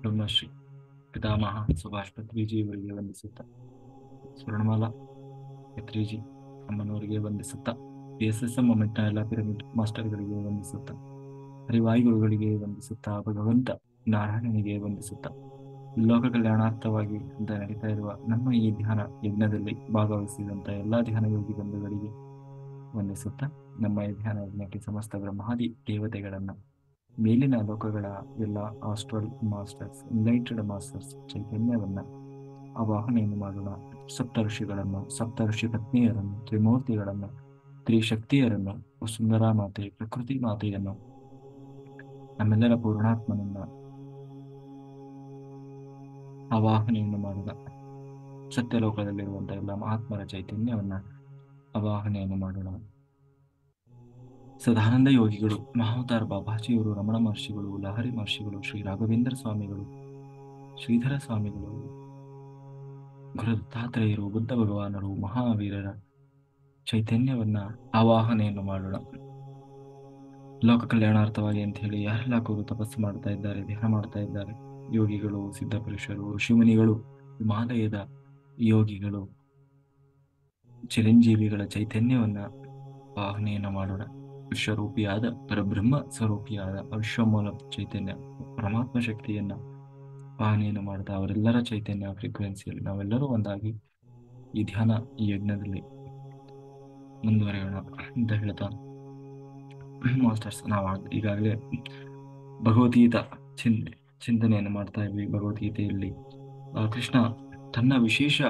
ಬ್ರಹ್ಮಶ್ರೀ ಪಿತಾಮಹ ಸುಭಾಷ್ ಪತ್ರಿಜಿ ಅವರಿಗೆ ವಂದಿಸುತ್ತ, ಸ್ವರ್ಣಮಾಲಾ ಪತ್ರಿಜಿ ಅಮ್ಮನವರಿಗೆ ವಂದಿಸುತ್ತ, PSSM ಮೊಮೆಂಟ್ನ ಎಲ್ಲ ಪಿರಮಿಡ್ ಮಾಸ್ಟರ್ಗಳಿಗೆ ವಂದಿಸುತ್ತ, ಹರಿವಾಯುಗುರುಗಳಿಗೆ ವಂದಿಸುತ್ತ, ಭಗವಂತ ನಾರಾಯಣನಿಗೆ ವಂದಿಸುತ್ತ, ಲೋಕ ಕಲ್ಯಾಣಾರ್ಥವಾಗಿ ಅಂತ ನಡೀತಾ ಇರುವ ನಮ್ಮ ಈ ಧ್ಯಾನ ಯಜ್ಞದಲ್ಲಿ ಭಾಗವಹಿಸಿದಂತ ಎಲ್ಲಾ ಧ್ಯಾನ ಯೋಗಿ ಬಂಧುಗಳಿಗೆ ವಂದಿಸುತ್ತ, ನಮ್ಮ ಈ ಧ್ಯಾನ ಯಜ್ಞಕ್ಕೆ ಸಮಸ್ತ ಬ್ರಹ್ಮಾದಿ ದೇವತೆಗಳನ್ನ, ಮೇಲಿನ ಲೋಕಗಳ ಎಲ್ಲ ಆಸ್ಟ್ರಲ್ ಮಾಸ್ಟರ್ಸ್, ಯುನೈಟೆಡ್ ಮಾಸ್ಟರ್ಸ್ ಚೈತನ್ಯವನ್ನ ಆವಾಹನೆಯನ್ನು ಮಾಡೋಣ. ಸಪ್ತ ಋಷಿಗಳನ್ನು, ಸಪ್ತ ಋಷಿ ಪತ್ನಿಯರನ್ನು, ತ್ರಿಮೂರ್ತಿಗಳನ್ನು, ತ್ರಿಶಕ್ತಿಯರನ್ನು, ಸುಂದರ ಮಾತೆ, ಪ್ರಕೃತಿ ಮಾತೆಯನ್ನು, ನಮ್ಮೆಲ್ಲರ ಪೂರ್ಣಾತ್ಮನನ್ನ ಆವಾಹನೆಯನ್ನು ಮಾಡೋಣ. ಸತ್ಯಲೋಕದಲ್ಲಿರುವಂತಹ ಎಲ್ಲ ಮಹಾತ್ಮರ ಚೈತನ್ಯವನ್ನ ಆವಾಹನೆಯನ್ನು ಮಾಡೋಣ. ಸದಾನಂದ ಯೋಗಿಗಳು, ಮಹಾವತಾರ ಬಾಬಾಜಿಯವರು, ರಮಣ ಮಹರ್ಷಿಗಳು, ಲಹರಿ ಮಹರ್ಷಿಗಳು, ಶ್ರೀ ರಾಘವೇಂದ್ರ ಸ್ವಾಮಿಗಳು, ಶ್ರೀಧರ ಸ್ವಾಮಿಗಳು, ಗುರು ದತ್ತಾತ್ರೇಯರು, ಬುದ್ಧ ಭಗವಾನರು, ಮಹಾವೀರರ ಚೈತನ್ಯವನ್ನ ಆವಾಹನೆಯನ್ನು ಮಾಡೋಣ. ಲೋಕ ಕಲ್ಯಾಣಾರ್ಥವಾಗಿ ಅಂತ ಹೇಳಿ ಯಾರೆಲ್ಲ ಕೂರು ತಪಸ್ಸು ಮಾಡ್ತಾ ಇದ್ದಾರೆ, ಧ್ಯಾನ ಮಾಡ್ತಾ ಇದ್ದಾರೆ, ಯೋಗಿಗಳು, ಸಿದ್ಧಪುರುಷರು, ಶಿವನಿಗಳು, ಹಿಮಾಲಯದ ಯೋಗಿಗಳು, ಚಿರಂಜೀವಿಗಳ ಚೈತನ್ಯವನ್ನ ಆವಾಹನೆಯನ್ನು ಮಾಡೋಣ. ವಿಶ್ವರೂಪಿಯಾದ ಪರಬ್ರಹ್ಮ ಸ್ವರೂಪಿಯಾದ ವಿಶ್ವಮೂಲ ಚೈತನ್ಯ ಪರಮಾತ್ಮ ಶಕ್ತಿಯನ್ನ ಆವಾಹನೆಯನ್ನು ಮಾಡ್ತಾ ಅವರೆಲ್ಲರ ಚೈತನ್ಯ ಫ್ರೀಕ್ವೆನ್ಸಿಯಲ್ಲಿ ನಾವೆಲ್ಲರೂ ಒಂದಾಗಿ ಈ ಧ್ಯಾನ ಈ ಯಜ್ಞದಲ್ಲಿ ಮುಂದುವರಿಯೋಣ ಅಂತ ಹೇಳ್ತಾ, ಮಾಸ್ಟರ್ಸ್ ನಾವು ಈಗಾಗಲೇ ಭಗವದ್ಗೀತಾ ಚಿಂತನೆಯನ್ನು ಮಾಡ್ತಾ ಇದ್ವಿ. ಭಗವದ್ಗೀತೆಯಲ್ಲಿ ಕೃಷ್ಣ ತನ್ನ ವಿಶೇಷ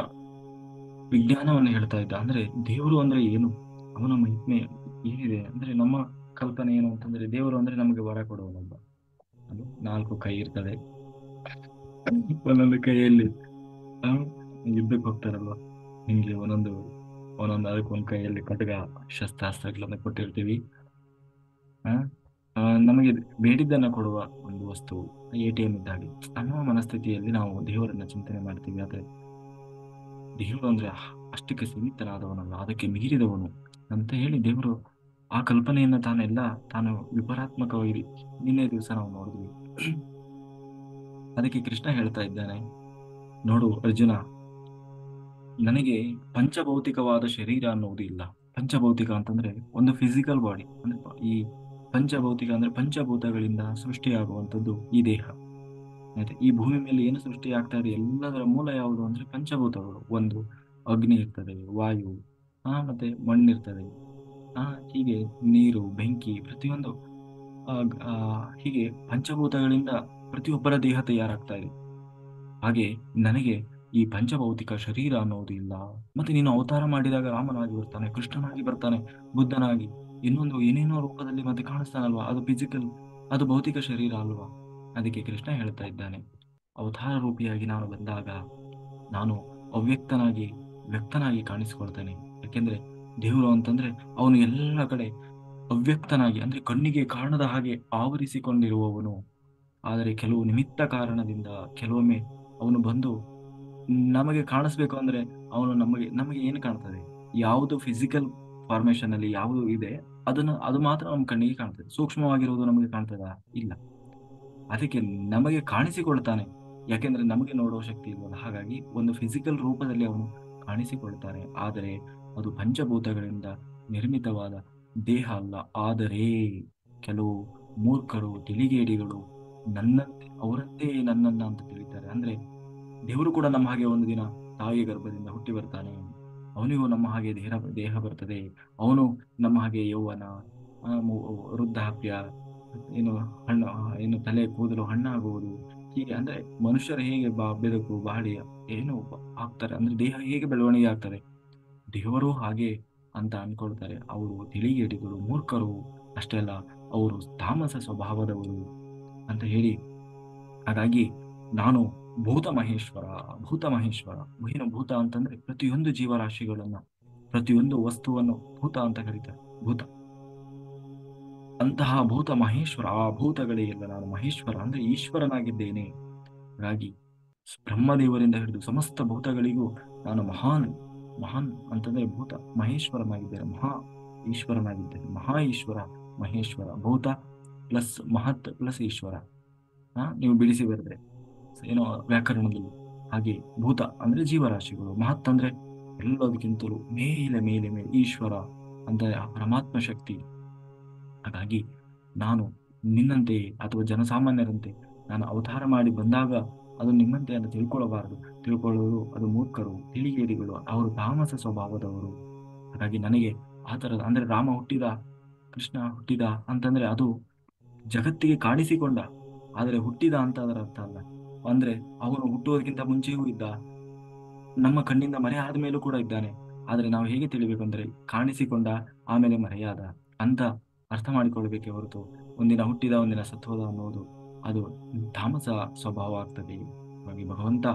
ವಿಜ್ಞಾನವನ್ನು ಹೇಳ್ತಾ ಇದ್ದ. ಅಂದ್ರೆ ದೇವರು ಅಂದ್ರೆ ಏನು, ಅವನ ಮಹಿಮೆ ಏನಿದೆ ಅಂದ್ರೆ, ನಮ್ಮ ಕಲ್ಪನೆ ಏನು ಅಂತಂದ್ರೆ ದೇವರು ಅಂದ್ರೆ ನಮಗೆ ವರ ಕೊಡುವನೊಬ್ಬ. ಅದು 4 ಕೈ ಇರ್ತದೆ, ಒಂದೊಂದು ಕೈಯಲ್ಲಿ ಯುದ್ಧಕ್ಕೆ ಹೋಗ್ತಾರಲ್ವ, ಹಿಂಗೆ ಒಂದೊಂದು ಅದಕ್ಕೊಂದು ಕೈಯಲ್ಲಿ ಖಡ್ಗ ಶಸ್ತ್ರಾಸ್ತ್ರಗಳನ್ನ ಕೊಟ್ಟಿರ್ತೀವಿ. ನಮಗೆ ಬೇಡಿದ್ದನ್ನ ಕೊಡುವ ಒಂದು ವಸ್ತು ATM ಇದ್ದಾಗೆ. ಅನ್ನೋ ಮನಸ್ಥಿತಿಯಲ್ಲಿ ನಾವು ದೇವರನ್ನ ಚಿಂತನೆ ಮಾಡ್ತೀವಿ. ಆದ್ರೆ ದೇವರು ಅಂದ್ರೆ ಅಷ್ಟಕ್ಕೆ ಸೀಮಿತನಾದವನಲ್ಲ, ಅದಕ್ಕೆ ಮೀರಿದವನು ಅಂತ ಹೇಳಿ ದೇವರು ಆ ಕಲ್ಪನೆಯನ್ನ ತಾನು ವಿಪರಾತ್ಮಕವಾಗಿ ನಿನ್ನೆ ದಿವಸ ನಾವು ನೋಡಿದ್ವಿ. ಅದಕ್ಕೆ ಕೃಷ್ಣ ಹೇಳ್ತಾ ಇದ್ದಾನೆ, ನೋಡು ಅರ್ಜುನ, ನನಗೆ ಪಂಚಭೌತಿಕವಾದ ಶರೀರ ಅನ್ನೋದು ಇಲ್ಲ. ಪಂಚಭೌತಿಕ ಅಂತಂದ್ರೆ ಒಂದು ಫಿಸಿಕಲ್ ಬಾಡಿ, ಅಂದ್ರೆ ಈ ಪಂಚಭೌತಿಕ ಅಂದ್ರೆ ಪಂಚಭೂತಗಳಿಂದ ಸೃಷ್ಟಿಯಾಗುವಂಥದ್ದು ಈ ದೇಹ. ಆಯ್ತು, ಈ ಭೂಮಿ ಮೇಲೆ ಏನು ಸೃಷ್ಟಿ ಆಗ್ತಾ ಇದೆ ಎಲ್ಲದರ ಮೂಲ ಯಾವುದು ಅಂದ್ರೆ ಪಂಚಭೂತಗಳು. ಒಂದು ಅಗ್ನಿ ಇರ್ತದೆ, ವಾಯು, ಮತ್ತೆ ಮಣ್ಣಿರ್ತದೆ, ಹೀಗೆ ನೀರು, ಬೆಂಕಿ, ಪ್ರತಿಯೊಂದು ಹೀಗೆ ಪಂಚಭೂತಗಳಿಂದ ಪ್ರತಿಯೊಬ್ಬರ ದೇಹ ತಯಾರಾಗ್ತಾ ಇದೆ. ಹಾಗೆ ನನಗೆ ಈ ಪಂಚಭೌತಿಕ ಶರೀರ ಅನ್ನೋದು ಇಲ್ಲ. ಮತ್ತೆ ನೀನು ಅವತಾರ ಮಾಡಿದಾಗ ರಾಮನಾಗಿ ಬರ್ತಾನೆ, ಕೃಷ್ಣನಾಗಿ ಬರ್ತಾನೆ, ಬುದ್ಧನಾಗಿ, ಇನ್ನೊಂದು ಏನೇನೋ ರೂಪದಲ್ಲಿ ಮತ್ತೆ ಕಾಣಿಸ್ತಾನಲ್ವಾ, ಅದು ಫಿಸಿಕಲ್, ಅದು ಭೌತಿಕ ಶರೀರ ಅಲ್ವಾ. ಅದಕ್ಕೆ ಕೃಷ್ಣ ಹೇಳ್ತಾ ಇದ್ದಾನೆ, ಅವತಾರ ರೂಪಿಯಾಗಿ ನಾನು ಬಂದಾಗ ನಾನು ಅವ್ಯಕ್ತನಾಗಿ ವ್ಯಕ್ತನಾಗಿ ಕಾಣಿಸಿಕೊಳ್ತೇನೆ. ಯಾಕೆಂದ್ರೆ ದೇವರು ಅಂತಂದ್ರೆ ಅವನು ಎಲ್ಲ ಕಡೆ ಅವ್ಯಕ್ತನಾಗಿ, ಅಂದ್ರೆ ಕಣ್ಣಿಗೆ ಕಾಣದ ಹಾಗೆ ಆವರಿಸಿಕೊಂಡಿರುವವನು. ಆದರೆ ಕೆಲವು ನಿಮಿತ್ತ ಕಾರಣದಿಂದ ಕೆಲವೊಮ್ಮೆ ಅವನು ಬಂದು ನಮಗೆ ಕಾಣಿಸ್ಬೇಕು ಅಂದ್ರೆ ಅವನು ನಮಗೆ ಏನು ಕಾಣ್ತದೆ, ಯಾವುದು ಫಿಸಿಕಲ್ ಫಾರ್ಮೇಶನ್ ಅಲ್ಲಿ ಯಾವುದು ಇದೆ ಅದು ಮಾತ್ರ ನಮ್ಮ ಕಣ್ಣಿಗೆ ಕಾಣ್ತದೆ. ಸೂಕ್ಷ್ಮವಾಗಿರುವುದು ನಮಗೆ ಕಾಣ್ತದ? ಇಲ್ಲ. ಅದಕ್ಕೆ ನಮಗೆ ಕಾಣಿಸಿಕೊಳ್ತಾನೆ, ಯಾಕೆಂದ್ರೆ ನಮಗೆ ನೋಡುವ ಶಕ್ತಿ ಇಲ್ವಲ್ಲ. ಹಾಗಾಗಿ ಒಂದು ಫಿಸಿಕಲ್ ರೂಪದಲ್ಲಿ ಅವನು ಕಾಣಿಸಿಕೊಳ್ತಾನೆ. ಆದರೆ ಅದು ಪಂಚಭೂತಗಳಿಂದ ನಿರ್ಮಿತವಾದ ದೇಹ ಅಲ್ಲ. ಆದರೆ ಕೆಲವು ಮೂರ್ಖರು, ತಿಳಿಗೇಡಿಗಳು ಅವರಂತೆ ನನ್ನನ್ನ ಅಂತ ತಿಳಿತಾರೆ. ಅಂದ್ರೆ ದೇವರು ಕೂಡ ನಮ್ಮ ಹಾಗೆ ಒಂದು ದಿನ ತಾಯಿ ಗರ್ಭದಿಂದ ಹುಟ್ಟಿ ಬರ್ತಾನೆ, ಅವನಿಗೂ ನಮ್ಮ ಹಾಗೆ ದೇಹ ಬರ್ತದೆ, ಅವನು ನಮ್ಮ ಹಾಗೆ ಯೌವನ, ವೃದ್ಧಾಪ್ಯ, ಏನು ತಲೆ ಕೂದಲು ಹಣ್ಣಾಗುವುದು, ಹೀಗೆ ಅಂದ್ರೆ ಮನುಷ್ಯರು ಹೇಗೆ ಬೆಳಕು ಬಾಳಿ ಏನು ಆಗ್ತಾರೆ, ಅಂದ್ರೆ ದೇಹ ಹೇಗೆ ಬೆಳವಣಿಗೆ ಆಗ್ತದೆ, ದೇವರು ಹಾಗೆ ಅಂತ ಅನ್ಕೊಳ್ತಾರೆ. ಅವರು ತಿಳಿಗೇಡಿಗಳು, ಮೂರ್ಖರು. ಅಷ್ಟೇ ಅಲ್ಲ, ಅವರು ತಾಮಸ ಸ್ವಭಾವದವರು ಅಂತ ಹೇಳಿ. ಹಾಗಾಗಿ ನಾನು ಭೂತ ಮಹೇಶ್ವರ ಏನು ಭೂತ ಅಂತಂದ್ರೆ ಪ್ರತಿಯೊಂದು ಜೀವರಾಶಿಗಳನ್ನ, ಪ್ರತಿಯೊಂದು ವಸ್ತುವನ್ನು ಭೂತ ಅಂತ ಕರೀತಾರೆ. ಭೂತ, ಅಂತಹ ಭೂತ ಮಹೇಶ್ವರ. ಆ ಭೂತಗಳಿಗೆಲ್ಲ ನಾನು ಮಹೇಶ್ವರ ಅಂದ್ರೆ ಈಶ್ವರನಾಗಿದ್ದೇನೆ. ಹಾಗಾಗಿ ಬ್ರಹ್ಮದೇವರಿಂದ ಹಿಡಿದು ಸಮಸ್ತ ಭೂತಗಳಿಗೂ ನಾನು ಮಹಾನ್ ಅಂತಂದ್ರೆ ಭೂತ ಮಹೇಶ್ವರನಾಗಿದ್ದೇನೆ, ಈಶ್ವರನಾಗಿದ್ದೇನೆ. ಮಹಾ ಈಶ್ವರ, ಮಹೇಶ್ವರ, ಭೂತ ಪ್ಲಸ್ ಮಹತ್ ಪ್ಲಸ್ ಈಶ್ವರ. ನೀವು ಬಿಡಿಸಿ ಬರೆದ್ರೆ ಏನೋ ವ್ಯಾಕರಣದಲ್ಲಿ. ಹಾಗೆ ಭೂತ ಅಂದ್ರೆ ಜೀವರಾಶಿಗಳು, ಮಹತ್ ಅಂದ್ರೆ ಎಲ್ಲದಕ್ಕಿಂತಲೂ ಮೇಲೆ ಮೇಲೆ ಮೇಲೆ ಈಶ್ವರ ಅಂದ್ರೆ ಆ ಪರಮಾತ್ಮ ಶಕ್ತಿ. ಹಾಗಾಗಿ ನಾನು ನಿನ್ನಂತೆ ಅಥವಾ ಜನಸಾಮಾನ್ಯರಂತೆ ನಾನು ಅವತಾರ ಮಾಡಿ ಬಂದಾಗ ಅದು ನಿಮ್ಮಂತೆ ಅಂತ ತಿಳ್ಕೊಳ್ಳಬಾರದು. ತಿಳ್ಕೊಳ್ಳೋರು ಅದು ಮೂರ್ಖರು, ತಿಳಿಗೇಡಿಗಳು, ಅವರು ತಾಮಸ ಸ್ವಭಾವದವರು. ಹಾಗಾಗಿ ನನಗೆ ಆ ಥರದ ಅಂದ್ರೆ ರಾಮ ಹುಟ್ಟಿದ, ಕೃಷ್ಣ ಹುಟ್ಟಿದ ಅಂತಂದ್ರೆ ಅದು ಜಗತ್ತಿಗೆ ಕಾಣಿಸಿಕೊಂಡ, ಆದರೆ ಹುಟ್ಟಿದ ಅಂತ ಅದರ ಅರ್ಥ ಅಲ್ಲ. ಅಂದ್ರೆ ಅವನು ಹುಟ್ಟುವುದಕ್ಕಿಂತ ಮುಂಚೆಯೂ ಇದ್ದ, ನಮ್ಮ ಕಣ್ಣಿಂದ ಮರೆಯಾದ ಮೇಲೂ ಕೂಡ ಇದ್ದಾನೆ. ಆದ್ರೆ ನಾವು ಹೇಗೆ ತಿಳಿಬೇಕು ಅಂದ್ರೆ ಕಾಣಿಸಿಕೊಂಡ ಆಮೇಲೆ ಮರೆಯಾದ ಅಂತ ಅರ್ಥ ಮಾಡಿಕೊಳ್ಬೇಕೆ ಹೊರತು ಒಂದಿನ ಹುಟ್ಟಿದ ಒಂದಿನ ಸತ್ವದ ಅನ್ನೋದು ಅದು ತಾಮಸ ಸ್ವಭಾವ ಆಗ್ತದೆ. ಹಾಗಾಗಿ ಭಗವಂತ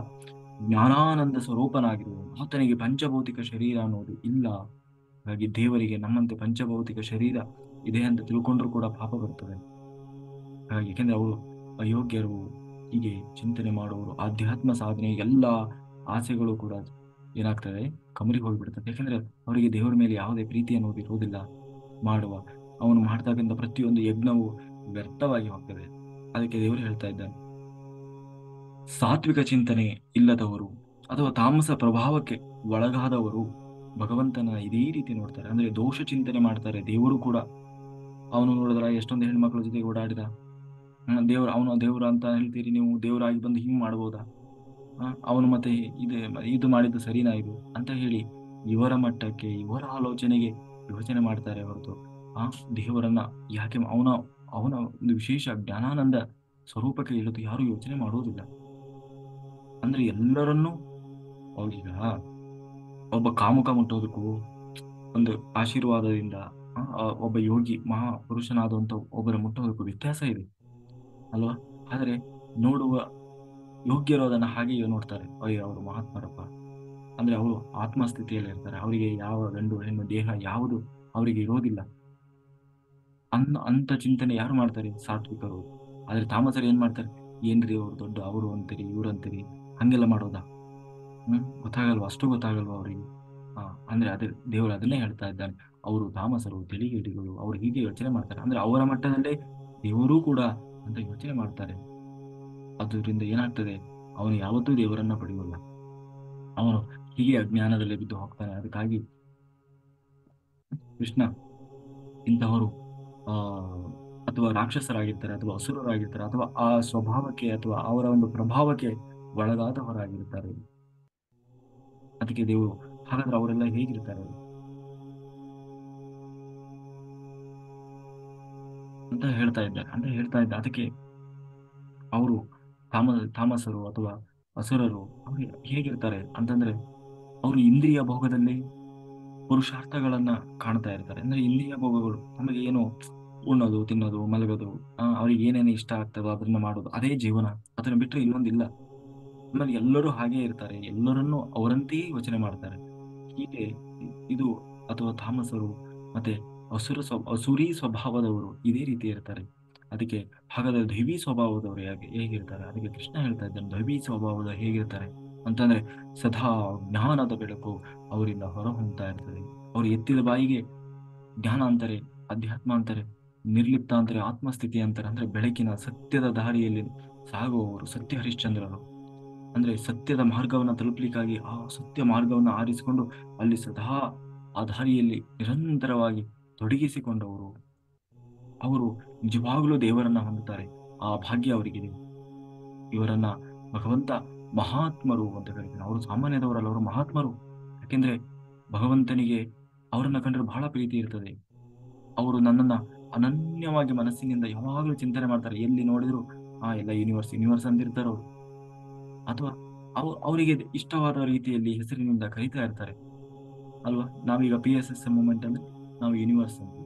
ಜ್ಞಾನಾನಂದ ಸ್ವರೂಪನಾಗಿರುವುದು, ಆತನಿಗೆ ಪಂಚಭೌತಿಕ ಶರೀರ ಅನ್ನೋದು ಇಲ್ಲ. ಹಾಗಾಗಿ ದೇವರಿಗೆ ನಮ್ಮಂತೆ ಪಂಚಭೌತಿಕ ಶರೀರ ಇದೆ ಅಂತ ತಿಳ್ಕೊಂಡ್ರು ಕೂಡ ಪಾಪ ಬರ್ತದೆ. ಹಾಗಾಗಿ ಯಾಕೆಂದ್ರೆ ಅವರು ಅಯೋಗ್ಯರು, ಹೀಗೆ ಚಿಂತನೆ ಮಾಡುವವರು, ಆಧ್ಯಾತ್ಮ ಸಾಧನೆ ಎಲ್ಲ ಆಸೆಗಳು ಕೂಡ ಏನಾಗ್ತದೆ, ಕಮರಿ ಹೋಗಿಬಿಡ್ತದೆ. ಯಾಕೆಂದ್ರೆ ಅವರಿಗೆ ದೇವರ ಮೇಲೆ ಯಾವುದೇ ಪ್ರೀತಿ ಅನ್ನೋದು ಇರುವುದಿಲ್ಲ. ಮಾಡುವ ಅವನು ಮಾಡ್ತಕ್ಕಂಥ ಪ್ರತಿಯೊಂದು ಯಜ್ಞವು ವ್ಯರ್ಥವಾಗಿ ಹೋಗ್ತದೆ. ಅದಕ್ಕೆ ದೇವರು ಹೇಳ್ತಾ ಇದ್ದಾನೆ, ಸಾತ್ವಿಕ ಚಿಂತನೆ ಇಲ್ಲದವರು ಅಥವಾ ತಾಮಸ ಪ್ರಭಾವಕ್ಕೆ ಒಳಗಾದವರು ಭಗವಂತನ ಇದೇ ರೀತಿ ನೋಡ್ತಾರೆ. ಅಂದ್ರೆ ದೋಷ ಚಿಂತನೆ ಮಾಡ್ತಾರೆ. ದೇವರು ಕೂಡ ಅವನು ನೋಡಿದ್ರ ಎಷ್ಟೊಂದು ಹೆಣ್ಮಕ್ಳ ಜೊತೆ ಓಡಾಡಿದ, ದೇವ್ರ ಅವನು ದೇವ್ರ ಅಂತ ಹೇಳ್ತೀರಿ ನೀವು, ದೇವರಾಗಿ ಬಂದು ಹಿಂಗ್ ಮಾಡ್ಬೋದಾ, ಅವನು ಮತ್ತೆ ಇದು ಮಾಡಿದ್ದು ಸರಿನಾ ಇದು ಅಂತ ಹೇಳಿ ಇವರ ಮಟ್ಟಕ್ಕೆ ಇವರ ಆಲೋಚನೆಗೆ ಯೋಚನೆ ಮಾಡ್ತಾರೆ ಹೊರತು ಆ ದೇವರನ್ನ ಯಾಕೆ ಅವನ ಅವನ ಒಂದು ವಿಶೇಷ ಜ್ಞಾನಾನಂದ ಸ್ವರೂಪಕ್ಕೆ ಇಳಿದು ಯಾರು ಯೋಚನೆ ಮಾಡುವುದಿಲ್ಲ. ಅಂದ್ರೆ ಎಲ್ಲರನ್ನೂ ಅವ್ರೀಗ ಒಬ್ಬ ಕಾಮುಕ ಮುಟ್ಟೋದಕ್ಕೂ ಒಂದು ಆಶೀರ್ವಾದದಿಂದ ಒಬ್ಬ ಯೋಗಿ ಮಹಾ ಪುರುಷನಾದಂತ ಒಬ್ಬರ ಮುಟ್ಟೋದಕ್ಕೂ ವ್ಯತ್ಯಾಸ ಇದೆ ಅಲ್ವಾ. ಆದ್ರೆ ನೋಡುವ ಯೋಗ್ಯರು ಅದನ್ನ ಹಾಗೆಯೇ ನೋಡ್ತಾರೆ, ಅಯ್ಯೋ ಅವರು ಮಹಾತ್ಮರಪ್ಪ, ಅಂದ್ರೆ ಅವರು ಆತ್ಮಸ್ಥಿತಿಯಲ್ಲಿ ಇರ್ತಾರೆ, ಅವರಿಗೆ ಯಾವ ಗಂಡು ಹೆಣ್ಣು ದೇಹ ಯಾವುದು ಅವರಿಗೆ ಇರೋದಿಲ್ಲ ಅಂತ ಚಿಂತನೆ ಯಾರು ಮಾಡ್ತಾರೆ, ಸಾತ್ವಿಕರು. ಆದ್ರೆ ತಾಮಸರು ಏನ್ ಮಾಡ್ತಾರೆ, ಏನ್ರಿ ಅವ್ರು ದೊಡ್ಡ ಅವರು ಅಂತೀರಿ ಇವ್ರು ಅಂತೀರಿ, ಹಂಗೆಲ್ಲ ಮಾಡೋದಾ, ಗೊತ್ತಾಗಲ್ವಾ, ಅಷ್ಟು ಗೊತ್ತಾಗಲ್ವಾ ಅವರಿಗೆ. ಅಂದ್ರೆ ಅದೇ ದೇವರು ಅದನ್ನೇ ಹೇಳ್ತಾ ಇದ್ದಾನೆ, ಅವರು ತಾಮಸರು ತಿಳಿಗೇಡಿಗಳು, ಅವ್ರು ಹೀಗೆ ಯೋಚನೆ ಮಾಡ್ತಾರೆ. ಅಂದ್ರೆ ಅವರ ಮಟ್ಟದಲ್ಲೇ ದೇವರೂ ಕೂಡ ಅಂತ ಯೋಚನೆ ಮಾಡ್ತಾರೆ. ಅದರಿಂದ ಏನಾಗ್ತದೆ, ಅವನು ಯಾವತ್ತೂ ದೇವರನ್ನ ಪಡೆಯುವುದಿಲ್ಲ, ಅವನು ಹೀಗೆ ಅಜ್ಞಾನದಲ್ಲಿ ಬಿದ್ದು ಹೋಗ್ತಾನೆ. ಅದಕ್ಕಾಗಿ ಕೃಷ್ಣ ಇಂತಹವರು ಆ ಅಥವಾ ರಾಕ್ಷಸರಾಗಿರ್ತಾರೆ ಅಥವಾ ಅಸುರರಾಗಿರ್ತಾರೆ ಅಥವಾ ಆ ಸ್ವಭಾವಕ್ಕೆ ಅಥವಾ ಅವರ ಒಂದು ಪ್ರಭಾವಕ್ಕೆ ಒಳಗಾದವರಾಗಿರ್ತಾರೆ. ಅದಕ್ಕೆ ದೇವರು ಹಾಗಾದ್ರೆ ಅವರೆಲ್ಲ ಹೇಗಿರ್ತಾರೆ ಅಂತ ಹೇಳ್ತಾ ಇದ್ದ ಅದಕ್ಕೆ ಅವರು ತಾಮಸರು ಅಥವಾ ಅಸುರರು ಅವರು ಹೇಗಿರ್ತಾರೆ ಅಂತಂದ್ರೆ ಅವರು ಇಂದ್ರಿಯ ಭೋಗದಲ್ಲಿ ಪುರುಷಾರ್ಥಗಳನ್ನ ಕಾಣ್ತಾ ಇರ್ತಾರೆ. ಅಂದ್ರೆ ಇಂದ್ರಿಯ ಭೋಗಗಳು ನಮಗೆ ಏನು, ಉಣ್ಣೋದು ತಿನ್ನೋದು ಮಲಗೋದು, ಅವ್ರಿಗೆ ಏನೇನು ಇಷ್ಟ ಆಗ್ತದೋ ಅದನ್ನ ಮಾಡೋದು, ಅದೇ ಜೀವನ. ಅದನ್ನ ಬಿಟ್ಟರೆ ಇನ್ನೊಂದಿಲ್ಲ. ಆಮೇಲೆ ಎಲ್ಲರೂ ಹಾಗೆ ಇರ್ತಾರೆ, ಎಲ್ಲರನ್ನೂ ಅವರಂತೆಯೇ ಯೋಚನೆ ಮಾಡ್ತಾರೆ. ಹೀಗೆ ಇದು ಅಥವಾ ತಾಮಸರು ಮತ್ತೆ ಅಸುರಿ ಸ್ವಭಾವದವರು ಇದೇ ರೀತಿ ಇರ್ತಾರೆ. ಅದಕ್ಕೆ ಹಾಗಾದ್ರೆ ದೈವಿ ಸ್ವಭಾವದವರು ಹೇಗಿರ್ತಾರೆ, ಅದಕ್ಕೆ ಕೃಷ್ಣ ಹೇಳ್ತಾ ಇದ್ದಾನೆ, ದೈವಿ ಸ್ವಭಾವದ ಹೇಗಿರ್ತಾರೆ ಅಂತಂದ್ರೆ ಸದಾ ಜ್ಞಾನದ ಬೆಳಕು ಅವರಿಂದ ಹೊರಹೊಮ್ತಾ ಇರ್ತದೆ. ಅವರು ಎತ್ತಿದ ಬಾಯಿಗೆ ಜ್ಞಾನ ಅಂತಾರೆ, ಅಧ್ಯಾತ್ಮ ಅಂತಾರೆ, ನಿರ್ಲಿಪ್ತ ಅಂತಾರೆ, ಆತ್ಮಸ್ಥಿತಿ ಅಂತಾರೆ. ಅಂದ್ರೆ ಬೆಳಕಿನ ಸತ್ಯದ ದಾರಿಯಲ್ಲಿ ಸಾಗುವವರು ಸತ್ಯ ಹರಿಶ್ಚಂದ್ರರು. ಅಂದ್ರೆ ಸತ್ಯದ ಮಾರ್ಗವನ್ನ ತಲುಪಲಿಕ್ಕಾಗಿ ಆ ಸತ್ಯ ಮಾರ್ಗವನ್ನ ಆರಿಸಿಕೊಂಡು ಅಲ್ಲಿ ಸದಾ ಆ ದಾರಿಯಲ್ಲಿ ನಿರಂತರವಾಗಿ ತೊಡಗಿಸಿಕೊಂಡವರು, ಅವರು ನಿಜವಾಗ್ಲೂ ದೇವರನ್ನ ಹೊಂದುತ್ತಾರೆ. ಆ ಭಾಗ್ಯ ಅವರಿಗಿದೆ. ಇವರನ್ನ ಭಗವಂತ ಮಹಾತ್ಮರು ಅಂತ ಕರೀತಾರೆ. ಅವರು ಸಾಮಾನ್ಯದವರಲ್ಲ, ಅವರು ಮಹಾತ್ಮರು. ಯಾಕೆಂದ್ರೆ ಭಗವಂತನಿಗೆ ಅವರನ್ನ ಕಂಡ್ರೆ ಬಹಳ ಪ್ರೀತಿ ಇರ್ತದೆ. ಅವರು ನನ್ನನ್ನ ಅನನ್ಯವಾಗಿ ಮನಸ್ಸಿನಿಂದ ಯಾವಾಗಲೂ ಚಿಂತನೆ ಮಾಡ್ತಾರೆ. ಎಲ್ಲಿ ನೋಡಿದ್ರು ಎಲ್ಲ ಯೂನಿವರ್ಸ್ ಯೂನಿವರ್ಸ್ ಅಂತಿರ್ತಾರೋ, ಅಥವಾ ಅವರಿಗೆ ಇಷ್ಟವಾದ ರೀತಿಯಲ್ಲಿ ಹೆಸರಿನಿಂದ ಕರೀತಾ ಇರ್ತಾರೆ ಅಲ್ವಾ. ನಾವೀಗ PSS ಮೂಮೆಂಟ್ ಅಂದ್ರೆ ನಾವು ಯೂನಿವರ್ಸ್ ಅಂತೀವಿ.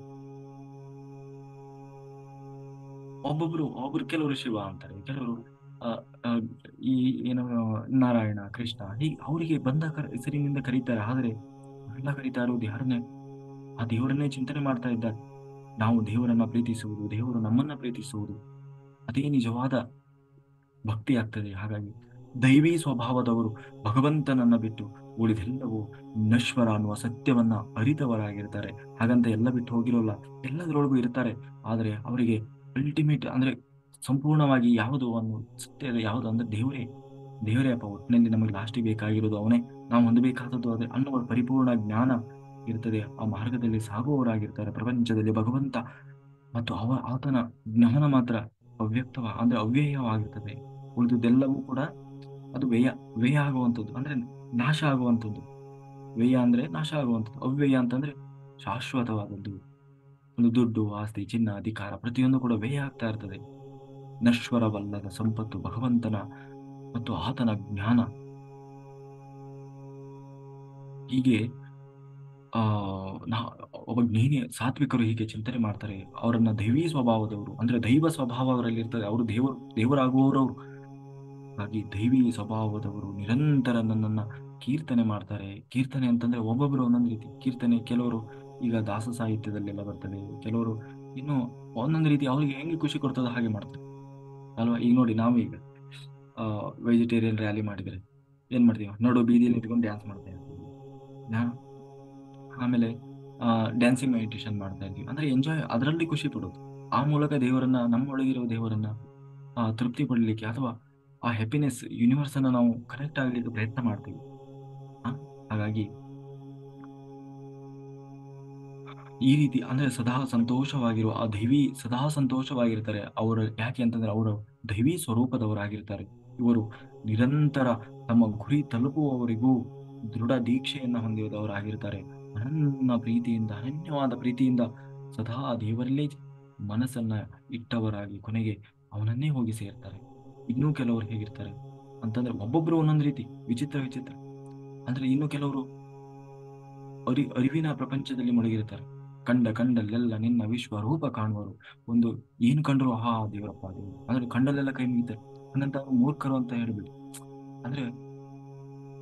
ಒಬ್ಬರು ಕೆಲವರು ಶಿವ ಅಂತಾರೆ, ಕೆಲವರು ಆ, ಆ, ಈ ಏನು ನಾರಾಯಣ ಕೃಷ್ಣ ಹೀಗೆ ಅವರಿಗೆ ಬಂದ ಹೆಸರಿನಿಂದ ಕರೀತಾರೆ. ಆದರೆ ಎಲ್ಲ ಕರೀತಾ ಇರೋದು ಯಾರನ್ನೇ, ಆ ದೇವರನ್ನೇ ಚಿಂತನೆ ಮಾಡ್ತಾ ಇದ್ದಾರೆ. ನಾವು ದೇವರನ್ನ ಪ್ರೀತಿಸುವುದು, ದೇವರು ನಮ್ಮನ್ನ ಪ್ರೀತಿಸುವುದು, ಅದೇ ನಿಜವಾದ ಭಕ್ತಿ ಆಗ್ತದೆ. ಹಾಗಾಗಿ ದೈವಿ ಸ್ವಭಾವದವರು ಭಗವಂತನನ್ನ ಬಿಟ್ಟು ಉಳಿದೆಲ್ಲವೂ ನಶ್ವರ ಅನ್ನುವ ಸತ್ಯವನ್ನ ಅರಿತವರಾಗಿರ್ತಾರೆ. ಹಾಗಂತ ಎಲ್ಲ ಬಿಟ್ಟು ಹೋಗಿರೋಲ್ಲ, ಎಲ್ಲದರೊಳಗೂ ಇರ್ತಾರೆ. ಆದರೆ ಅವರಿಗೆ ಅಲ್ಟಿಮೇಟ್ ಅಂದ್ರೆ ಸಂಪೂರ್ಣವಾಗಿ ಯಾವುದು ಒಂದು ಸತ್ಯ ಯಾವುದು ಅಂದ್ರೆ ದೇವರೇ. ದೇವರೇ ಅಪ್ಪ, ಒಟ್ಟಿನಲ್ಲಿ ನಮಗೆ ಲಾಸ್ಟಿಗೆ ಬೇಕಾಗಿರೋದು ಅವನೇ. ನಾವು ಹೊಂದಬೇಕಾದದ್ದು ಅದೇ ಅನ್ನುವ ಪರಿಪೂರ್ಣ ಜ್ಞಾನ ಇರ್ತದೆ. ಆ ಮಾರ್ಗದಲ್ಲಿ ಸಾಗುವವರಾಗಿರ್ತಾರೆ ಪ್ರಪಂಚದಲ್ಲಿ ಭಗವಂತ. ಮತ್ತು ಆತನ ಜ್ಞಾನ ಮಾತ್ರ ಅಂದ್ರೆ ಅವ್ಯಯವಾಗಿರ್ತದೆ. ಉಳಿದುದೆಲ್ಲವೂ ಕೂಡ ಅದು ವ್ಯಯ ಆಗುವಂಥದ್ದು, ಅಂದ್ರೆ ನಾಶ ಆಗುವಂಥದ್ದು. ವ್ಯಯ ಅಂದ್ರೆ ನಾಶ ಆಗುವಂಥದ್ದು, ಅವ್ಯಯ ಅಂತಂದ್ರೆ ಶಾಶ್ವತವಾದದ್ದು. ಒಂದು ದುಡ್ಡು, ಆಸ್ತಿ, ಚಿನ್ನ, ಅಧಿಕಾರ ಪ್ರತಿಯೊಂದು ಕೂಡ ವ್ಯಯ ಆಗ್ತಾ ಇರ್ತದೆ. ನಶ್ವರವಲ್ಲದ ಸಂಪತ್ತು ಭಗವಂತನ ಮತ್ತು ಆತನ ಜ್ಞಾನ. ಹೀಗೆ ಆ ನಾ ಒಬ್ಬ ಜ್ಞಾನಿ ಸಾತ್ವಿಕರು ಹೀಗೆ ಚಿಂತನೆ ಮಾಡ್ತಾರೆ. ಅವರನ್ನ ದೈವೀ ಸ್ವಭಾವದವರು, ಅಂದ್ರೆ ದೈವ ಸ್ವಭಾವ ಅವರಲ್ಲಿ ಇರ್ತದೆ. ಅವರು ದೇವರಾಗುವವರವರು. ಹಾಗಾಗಿ ದೈವಿ ಸ್ವಭಾವದವರು ನಿರಂತರ ನನ್ನನ್ನ ಕೀರ್ತನೆ ಮಾಡ್ತಾರೆ. ಕೀರ್ತನೆ ಅಂತಂದ್ರೆ ಒಬ್ಬೊಬ್ರು ಒಂದೊಂದು ರೀತಿ ಕೀರ್ತನೆ. ಕೆಲವರು ಈಗ ದಾಸ ಸಾಹಿತ್ಯದಲ್ಲೆಲ್ಲ ಬರ್ತದೆ, ಕೆಲವರು ಇನ್ನು ಒಂದೊಂದು ರೀತಿ ಅವ್ರಿಗೆ ಹೆಂಗೆ ಖುಷಿ ಕೊಡ್ತದೋ ಹಾಗೆ ಮಾಡ್ತಾರೆ ಅಲ್ವಾ. ಈಗ ನೋಡಿ, ನಾವು ಈಗ ವೆಜಿಟೇರಿಯನ್ ರ್ಯಾಲಿ ಮಾಡಿದ್ರೆ ಏನ್ ಮಾಡ್ತೀವಿ? ನೋಡು, ಬೀದಿಯಲ್ಲಿ ನಿಂತ್ಕೊಂಡು ಡ್ಯಾನ್ಸ್ ಮಾಡ್ತಾ ಇರ್ತೀವಿ. ಆಮೇಲೆ ಡ್ಯಾನ್ಸಿಂಗ್ ಮೆಡಿಟೇಷನ್ ಮಾಡ್ತಾ ಇರ್ತೀವಿ, ಅಂದ್ರೆ ಎಂಜಾಯ್, ಅದರಲ್ಲಿ ಖುಷಿ ಪಡೋದು. ಆ ಮೂಲಕ ದೇವರನ್ನ, ನಮ್ಮೊಳಗಿರೋ ದೇವರನ್ನ ತೃಪ್ತಿ ಪಡಲಿಕ್ಕೆ, ಅಥವಾ ಆ ಹ್ಯಾಪಿನೆಸ್ ಯೂನಿವರ್ಸ್ ಅನ್ನ ನಾವು ಕನೆಕ್ಟ್ ಆಗ್ಲಿಕ್ಕೆ ಪ್ರಯತ್ನ ಮಾಡ್ತೀವಿ. ಆ, ಹಾಗಾಗಿ ಈ ರೀತಿ ಅಂದ್ರೆ ಸದಾ ಸಂತೋಷವಾಗಿರುವ ಆ ದೈವಿ ಸದಾ ಸಂತೋಷವಾಗಿರ್ತಾರೆ ಅವರು. ಯಾಕೆ ಅಂತಂದ್ರೆ ಅವರು ದೈವಿ ಸ್ವರೂಪದವರಾಗಿರ್ತಾರೆ. ಇವರು ನಿರಂತರ ತಮ್ಮ ಗುರಿ ತಲುಪುವವರಿಗೂ ದೃಢ ದೀಕ್ಷೆಯನ್ನ ಹೊಂದಿದವರಾಗಿರ್ತಾರೆ. ಅನನ್ಯವಾದ ಪ್ರೀತಿಯಿಂದ ಸದಾ ದೇವರಲ್ಲೇ ಮನಸ್ಸನ್ನ ಇಟ್ಟವರಾಗಿ ಕೊನೆಗೆ ಅವನನ್ನೇ ಹೋಗಿ ಸೇರ್ತಾರೆ. ಇನ್ನೂ ಕೆಲವರು ಹೇಗಿರ್ತಾರೆ ಅಂತಂದ್ರೆ ಒಬ್ಬೊಬ್ರು ಒಂದೊಂದು ರೀತಿ ವಿಚಿತ್ರ ವಿಚಿತ್ರ. ಅಂದ್ರೆ ಇನ್ನು ಕೆಲವರು ಅರಿವಿನ ಪ್ರಪಂಚದಲ್ಲಿ ಮುಳುಗಿರ್ತಾರೆ. ಕಂಡಲ್ಲೆಲ್ಲ ನಿನ್ನ ವಿಶ್ವರೂಪ ಕಾಣುವರು. ಒಂದು ಏನು ಕಂಡ್ರು ಆಹಾ ದೇವರಪ್ಪ ದೇವರು, ಅಂದ್ರೆ ಕಂಡಲ್ಲೆಲ್ಲ ಕೈ ಮುಗಿತಾರೆ. ಹಂಗಂತ ಅವ್ರು ಮೂರ್ಖರು ಅಂತ ಹೇಳ್ಬಿಡಿ. ಅಂದ್ರೆ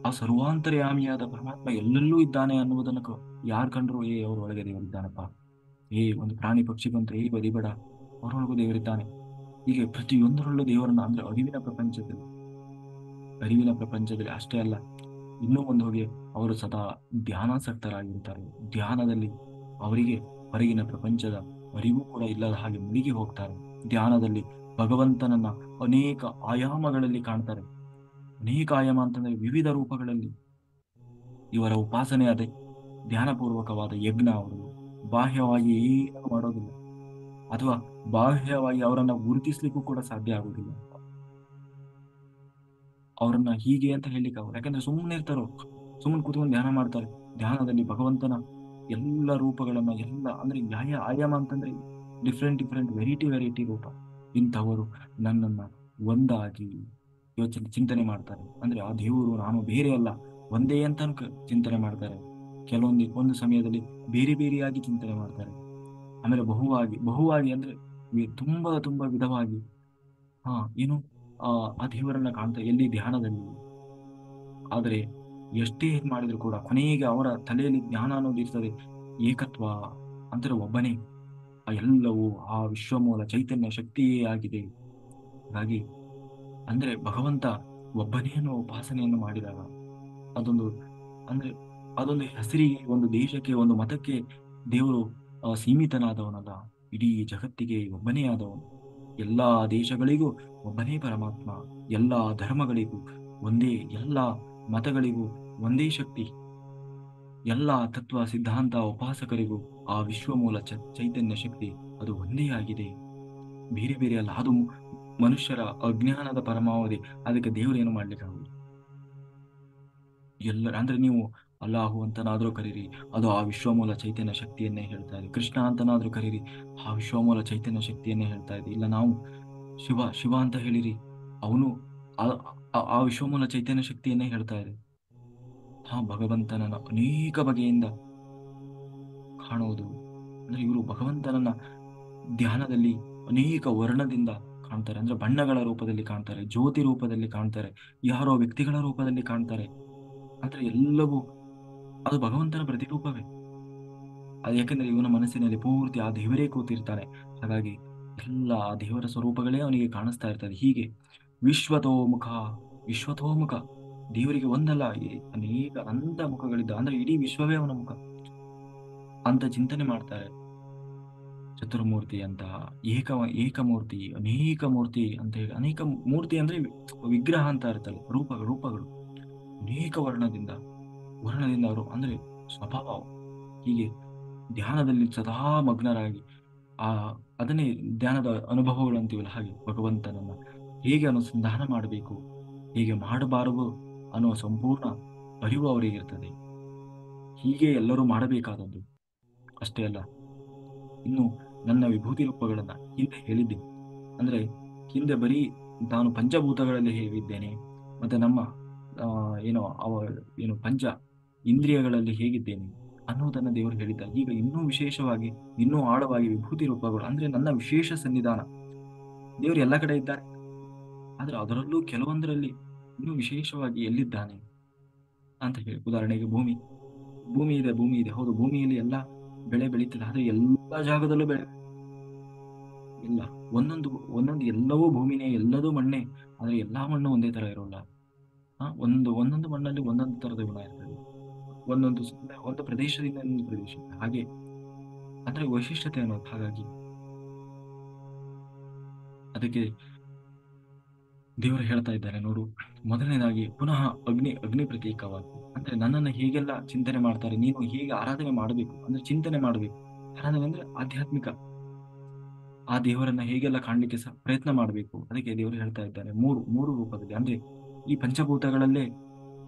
ಆ ಸರ್ವಾಂತರ್ಯಾಮಿಯಾದ ಪರಮಾತ್ಮ ಎಲ್ಲೆಲ್ಲೂ ಇದ್ದಾನೆ ಅನ್ನುವುದನ್ನು ಯಾರು ಕಂಡ್ರು, ಅವ್ರ ಒಳಗೆ ದೇವರಿದ್ದಾನಪ್ಪ. ಒಂದು ಪ್ರಾಣಿ ಪಕ್ಷಿ ಬಂತು, ಬದಿಬೇಡ, ಅವರೊಳಗೂ ದೇವರಿದ್ದಾನೆ. ಹೀಗೆ ಪ್ರತಿಯೊಂದರಲ್ಲೂ ದೇವರನ್ನ, ಅಂದ್ರೆ ಅರಿವಿನ ಪ್ರಪಂಚದಲ್ಲಿ ಅಷ್ಟೇ ಅಲ್ಲ, ಇನ್ನೂ ಒಂದು ಹೋಗಿ ಅವರು ಸದಾ ಧ್ಯಾನಾಸಕ್ತರಾಗಿರ್ತಾರೆ. ಧ್ಯಾನದಲ್ಲಿ ಅವರಿಗೆ ಹೊರಗಿನ ಪ್ರಪಂಚದ ಅರಿವು ಕೂಡ ಇಲ್ಲದ ಹಾಗೆ ಮುಳುಗಿ ಹೋಗ್ತಾರೆ. ಧ್ಯಾನದಲ್ಲಿ ಭಗವಂತನನ್ನ ಅನೇಕ ಆಯಾಮಗಳಲ್ಲಿ ಕಾಣ್ತಾರೆ. ಅನೇಕ ಆಯಾಮ ಅಂತಂದ್ರೆ ವಿವಿಧ ರೂಪಗಳಲ್ಲಿ. ಇವರ ಉಪಾಸನೆ ಅದೇ ಧ್ಯಾನಪೂರ್ವಕವಾದ ಯಜ್ಞ. ಅವರು ಬಾಹ್ಯವಾಗಿ ಏನು ಮಾಡೋದಿಲ್ಲ, ಅಥವಾ ಬಾಹ್ಯವಾಗಿ ಅವರನ್ನ ಗುರುತಿಸ್ಲಿಕ್ಕೂ ಕೂಡ ಸಾಧ್ಯ ಆಗುವುದಿಲ್ಲ. ಅವ್ರನ್ನ ಹೀಗೆ ಅಂತ ಹೇಳಲಿಕ್ಕೆ ಆಗಲ್ಲ. ಯಾಕಂದ್ರೆ ಸುಮ್ಮನೆ ಇರ್ತಾರೋ, ಸುಮ್ಮನೆ ಕೂತ್ಕೊಂಡು ಧ್ಯಾನ ಮಾಡ್ತಾರೆ. ಧ್ಯಾನದಲ್ಲಿ ಭಗವಂತನ ಎಲ್ಲ ರೂಪಗಳನ್ನ, ಎಲ್ಲ ಅಂದ್ರೆ ಆಯಾಮ ಅಂತಂದ್ರೆ ಡಿಫ್ರೆಂಟ್ ಡಿಫ್ರೆಂಟ್ ವೆರೈಟಿ ರೂಪ. ಇಂಥವರು ನನ್ನನ್ನ ಒಂದಾಗಿ ಚಿಂತನೆ ಮಾಡ್ತಾರೆ. ಅಂದ್ರೆ ಆ ದೇವರು ನಾನು ಬೇರೆ ಅಲ್ಲ, ಒಂದೇ ಅಂತ ಚಿಂತನೆ ಮಾಡ್ತಾರೆ. ಒಂದು ಸಮಯದಲ್ಲಿ ಬೇರೆ ಬೇರೆಯಾಗಿ ಚಿಂತನೆ ಮಾಡ್ತಾರೆ. ಆಮೇಲೆ ಬಹುವಾಗಿ ಅಂದ್ರೆ ತುಂಬಾ ತುಂಬಾ ವಿಧವಾಗಿ ಹಾ ಏನು ಆ ದೇವರನ್ನ ಕಾಣ್ತಾರೆ ಎಲ್ಲಿ ಧ್ಯಾನದಲ್ಲಿ. ಆದರೆ ಎಷ್ಟೇ ಮಾಡಿದ್ರು ಕೂಡ ಕೊನೆಗೆ ಅವರ ತಲೆಯಲ್ಲಿ ಜ್ಞಾನ ಅನ್ನೋದು ಇರ್ತದೆ. ಏಕತ್ವ ಅಂದ್ರೆ ಒಬ್ಬನೇ, ಆ ಎಲ್ಲವೂ ಆ ವಿಶ್ವಮೂಲ ಚೈತನ್ಯ ಶಕ್ತಿಯೇ ಆಗಿದೆ. ಹಾಗಾಗಿ ಅಂದ್ರೆ ಭಗವಂತ ಒಬ್ಬನೇ ಅನ್ನೋ ಉಪಾಸನೆಯನ್ನು ಮಾಡಿದಾಗ ಅದೊಂದು ಅಂದ್ರೆ ಅದೊಂದು ಹೆಸರಿಗೆ, ಒಂದು ದೇಶಕ್ಕೆ, ಒಂದು ಮತಕ್ಕೆ ದೇವರು ಸೀಮಿತನಾದವನಲ್ಲ. ಇಡೀ ಜಗತ್ತಿಗೆ ಒಬ್ಬನೇ ಆದವನು. ಎಲ್ಲಾ ದೇಶಗಳಿಗೂ ಒಬ್ಬನೇ ಪರಮಾತ್ಮ. ಎಲ್ಲಾ ಧರ್ಮಗಳಿಗೂ ಒಂದೇ, ಎಲ್ಲಾ ಮತಗಳಿಗೂ ಒಂದೇ ಶಕ್ತಿ. ಎಲ್ಲಾ ತತ್ವ ಸಿದ್ಧಾಂತ ಉಪಾಸಕರಿಗೂ ಆ ವಿಶ್ವಮೂಲ ಚೈತನ್ಯ ಶಕ್ತಿ ಅದು ಒಂದೇ ಆಗಿದೆ, ಬೇರೆ ಬೇರೆ ಅಲ್ಲ. ಅದು ಮನುಷ್ಯರ ಅಜ್ಞಾನದ ಪರಮಾವಧಿ. ಅದಕ್ಕೆ ದೇವರೇನು ಮಾಡ್ಲಿಕ್ಕಾಗುವುದು? ಅಂದ್ರೆ ನೀವು ಅಲ್ಲಾಹು ಅಂತನಾದ್ರೂ ಕರೀರಿ, ಅದು ಆ ವಿಶ್ವಮೂಲ ಚೈತನ್ಯ ಶಕ್ತಿಯನ್ನೇ ಹೇಳ್ತಾ ಇದೆ. ಕೃಷ್ಣ ಅಂತನಾದ್ರೂ ಕರೀರಿ, ಆ ವಿಶ್ವಮೂಲ ಚೈತನ್ಯ ಶಕ್ತಿಯನ್ನೇ ಹೇಳ್ತಾ ಇದೆ. ಇಲ್ಲ ನಾವು ಶಿವ ಅಂತ ಹೇಳಿರಿ, ಅವನು ಆ ವಿಶ್ವಮೂಲ ಚೈತನ್ಯ ಶಕ್ತಿಯನ್ನೇ ಹೇಳ್ತಾ ಇದೆ. ಭಗವಂತನನ್ನ ಅನೇಕ ಬಗೆಯಿಂದ ಕಾಣುವುದು. ಅಂದ್ರೆ ಇವರು ಭಗವಂತನನ್ನ ಧ್ಯಾನದಲ್ಲಿ ಅನೇಕ ವರ್ಣದಿಂದ ಕಾಣ್ತಾರೆ. ಅಂದ್ರೆ ಬಣ್ಣಗಳ ರೂಪದಲ್ಲಿ ಕಾಣ್ತಾರೆ, ಜ್ಯೋತಿ ರೂಪದಲ್ಲಿ ಕಾಣ್ತಾರೆ, ಯಾರೋ ವ್ಯಕ್ತಿಗಳ ರೂಪದಲ್ಲಿ ಕಾಣ್ತಾರೆ. ಅಂದ್ರೆ ಎಲ್ಲವೂ ಅದು ಭಗವಂತನ ಪ್ರತಿರೂಪವೇ. ಅದು ಯಾಕಂದ್ರೆ ಇವನ ಮನಸ್ಸಿನಲ್ಲಿ ಪೂರ್ತಿ ಆ ದೇವರೇ ಕೂತಿರ್ತಾನೆ. ಹಾಗಾಗಿ ಎಲ್ಲ ಆ ದೇವರ ಸ್ವರೂಪಗಳೇ ಅವನಿಗೆ ಕಾಣಿಸ್ತಾ ಇರ್ತದೆ. ಹೀಗೆ ವಿಶ್ವತೋಮುಖ ವಿಶ್ವತೋಮುಖ, ದೇವರಿಗೆ ಒಂದಲ್ಲ ಅನೇಕ ಅನಂತ ಮುಖಗಳಿದ್ದ, ಅಂದ್ರೆ ಇಡೀ ವಿಶ್ವವೇ ಅವನ ಮುಖ ಅಂತ ಚಿಂತನೆ ಮಾಡ್ತಾರೆ. ಚತುರ್ಮೂರ್ತಿ ಅಂತ, ಏಕ ಏಕಮೂರ್ತಿ, ಅನೇಕ ಮೂರ್ತಿ ಅಂತ ಹೇಳಿ, ಅನೇಕ ಮೂರ್ತಿ ಅಂದ್ರೆ ವಿಗ್ರಹ ಅಂತ ಇರ್ತಲ್ಲ, ರೂಪಗಳು ಅನೇಕ ವರ್ಣದಿಂದ ಅವರು ಅಂದ್ರೆ ಸ್ವಭಾವ ಹೀಗೆ ಧ್ಯಾನದಲ್ಲಿ ಸದಾ ಮಗ್ನರಾಗಿ ಆ ಅದನ್ನೇ ಧ್ಯಾನದ ಅನುಭವಗಳು ಅಂತೀವಲ್ಲ, ಹಾಗೆ ಭಗವಂತನನ್ನ ಹೇಗೆ ಅನುಸಂಧಾನ ಮಾಡಬೇಕು, ಹೇಗೆ ಮಾಡಬಾರದು ಅನ್ನುವ ಸಂಪೂರ್ಣ ಅರಿವು ಅವರಿಗೆ ಇರ್ತದೆ. ಹೀಗೆ ಎಲ್ಲರೂ ಮಾಡಬೇಕಾದದ್ದು. ಅಷ್ಟೇ ಅಲ್ಲ, ಇನ್ನು ನನ್ನ ವಿಭೂತಿ ರೂಪಗಳನ್ನ ಹಿಂದೆ ಹೇಳಿದ್ದೆ. ಅಂದ್ರೆ ಹಿಂದೆ ಬರೀ ನಾನು ಪಂಚಭೂತಗಳಲ್ಲಿ ಹೇಗಿದ್ದೇನೆ, ಮತ್ತೆ ನಮ್ಮ ಆ ಏನೋ ಏನು ಪಂಚ ಇಂದ್ರಿಯಗಳಲ್ಲಿ ಹೇಗಿದ್ದೇನೆ ಅನ್ನೋದನ್ನ ದೇವರು ಹೇಳಿದ್ದ. ಈಗ ಇನ್ನೂ ವಿಶೇಷವಾಗಿ, ಇನ್ನೂ ಆಳವಾಗಿ ವಿಭೂತಿ ರೂಪಗಳು ಅಂದ್ರೆ ನನ್ನ ವಿಶೇಷ ಸನ್ನಿಧಾನ. ದೇವರು ಎಲ್ಲ ಕಡೆ ಇದ್ದಾರೆ, ಆದ್ರೆ ಅದರಲ್ಲೂ ಕೆಲವೊಂದರಲ್ಲಿ ಇನ್ನೂ ವಿಶೇಷವಾಗಿ ಎಲ್ಲಿದ್ದಾನೆ ಅಂತ ಹೇಳಿ. ಉದಾಹರಣೆಗೆ ಭೂಮಿ ಇದೆ, ಹೌದು, ಭೂಮಿಯಲ್ಲಿ ಎಲ್ಲ ಬೆಳೆ ಬೆಳೀತದೆ, ಆದ್ರೆ ಎಲ್ಲ ಜಾಗದಲ್ಲೂ ಬೆಳೆ ಇಲ್ಲ. ಒಂದೊಂದು ಎಲ್ಲವೂ ಭೂಮಿನೇ, ಎಲ್ಲದೂ ಮಣ್ಣೆ, ಆದ್ರೆ ಎಲ್ಲಾ ಮಣ್ಣು ಒಂದೇ ತರ ಇರೋಲ್ಲ. ಒಂದೊಂದು ಮಣ್ಣಲ್ಲಿ ಒಂದೊಂದು ತರದ ಗುಣ ಇರ್ತದೆ. ಒಂದು ಪ್ರದೇಶದಿಂದ ಇನ್ನೊಂದು ಪ್ರದೇಶಕ್ಕೆ ಹಾಗೆ, ಅಂದ್ರೆ ವೈಶಿಷ್ಟ್ಯತೆ ಅನ್ನೋದು. ಹಾಗಾಗಿ ಅದಕ್ಕೆ ದೇವರು ಹೇಳ್ತಾ ಇದ್ದಾರೆ ನೋಡು, ಮೊದಲನೇದಾಗಿ ಪುನಃ ಅಗ್ನಿ ಪ್ರತೀಕವಾಗಿ, ಅಂದ್ರೆ ನನ್ನನ್ನು ಹೇಗೆಲ್ಲ ಚಿಂತನೆ ಮಾಡ್ತಾರೆ, ನೀನು ಹೇಗೆ ಆರಾಧನೆ ಮಾಡಬೇಕು ಅಂದ್ರೆ ಚಿಂತನೆ ಮಾಡಬೇಕು. ಆರಾಧನೆ ಅಂದ್ರೆ ಆಧ್ಯಾತ್ಮಿಕ, ಆ ದೇವರನ್ನ ಹೇಗೆಲ್ಲ ಕಾಣ್ಲಿಕ್ಕೆ ಪ್ರಯತ್ನ ಮಾಡಬೇಕು. ಅದಕ್ಕೆ ದೇವರು ಹೇಳ್ತಾ ಇದ್ದಾರೆ ಮೂರು ರೂಪದಲ್ಲಿ, ಅಂದ್ರೆ ಈ ಪಂಚಭೂತಗಳಲ್ಲೇ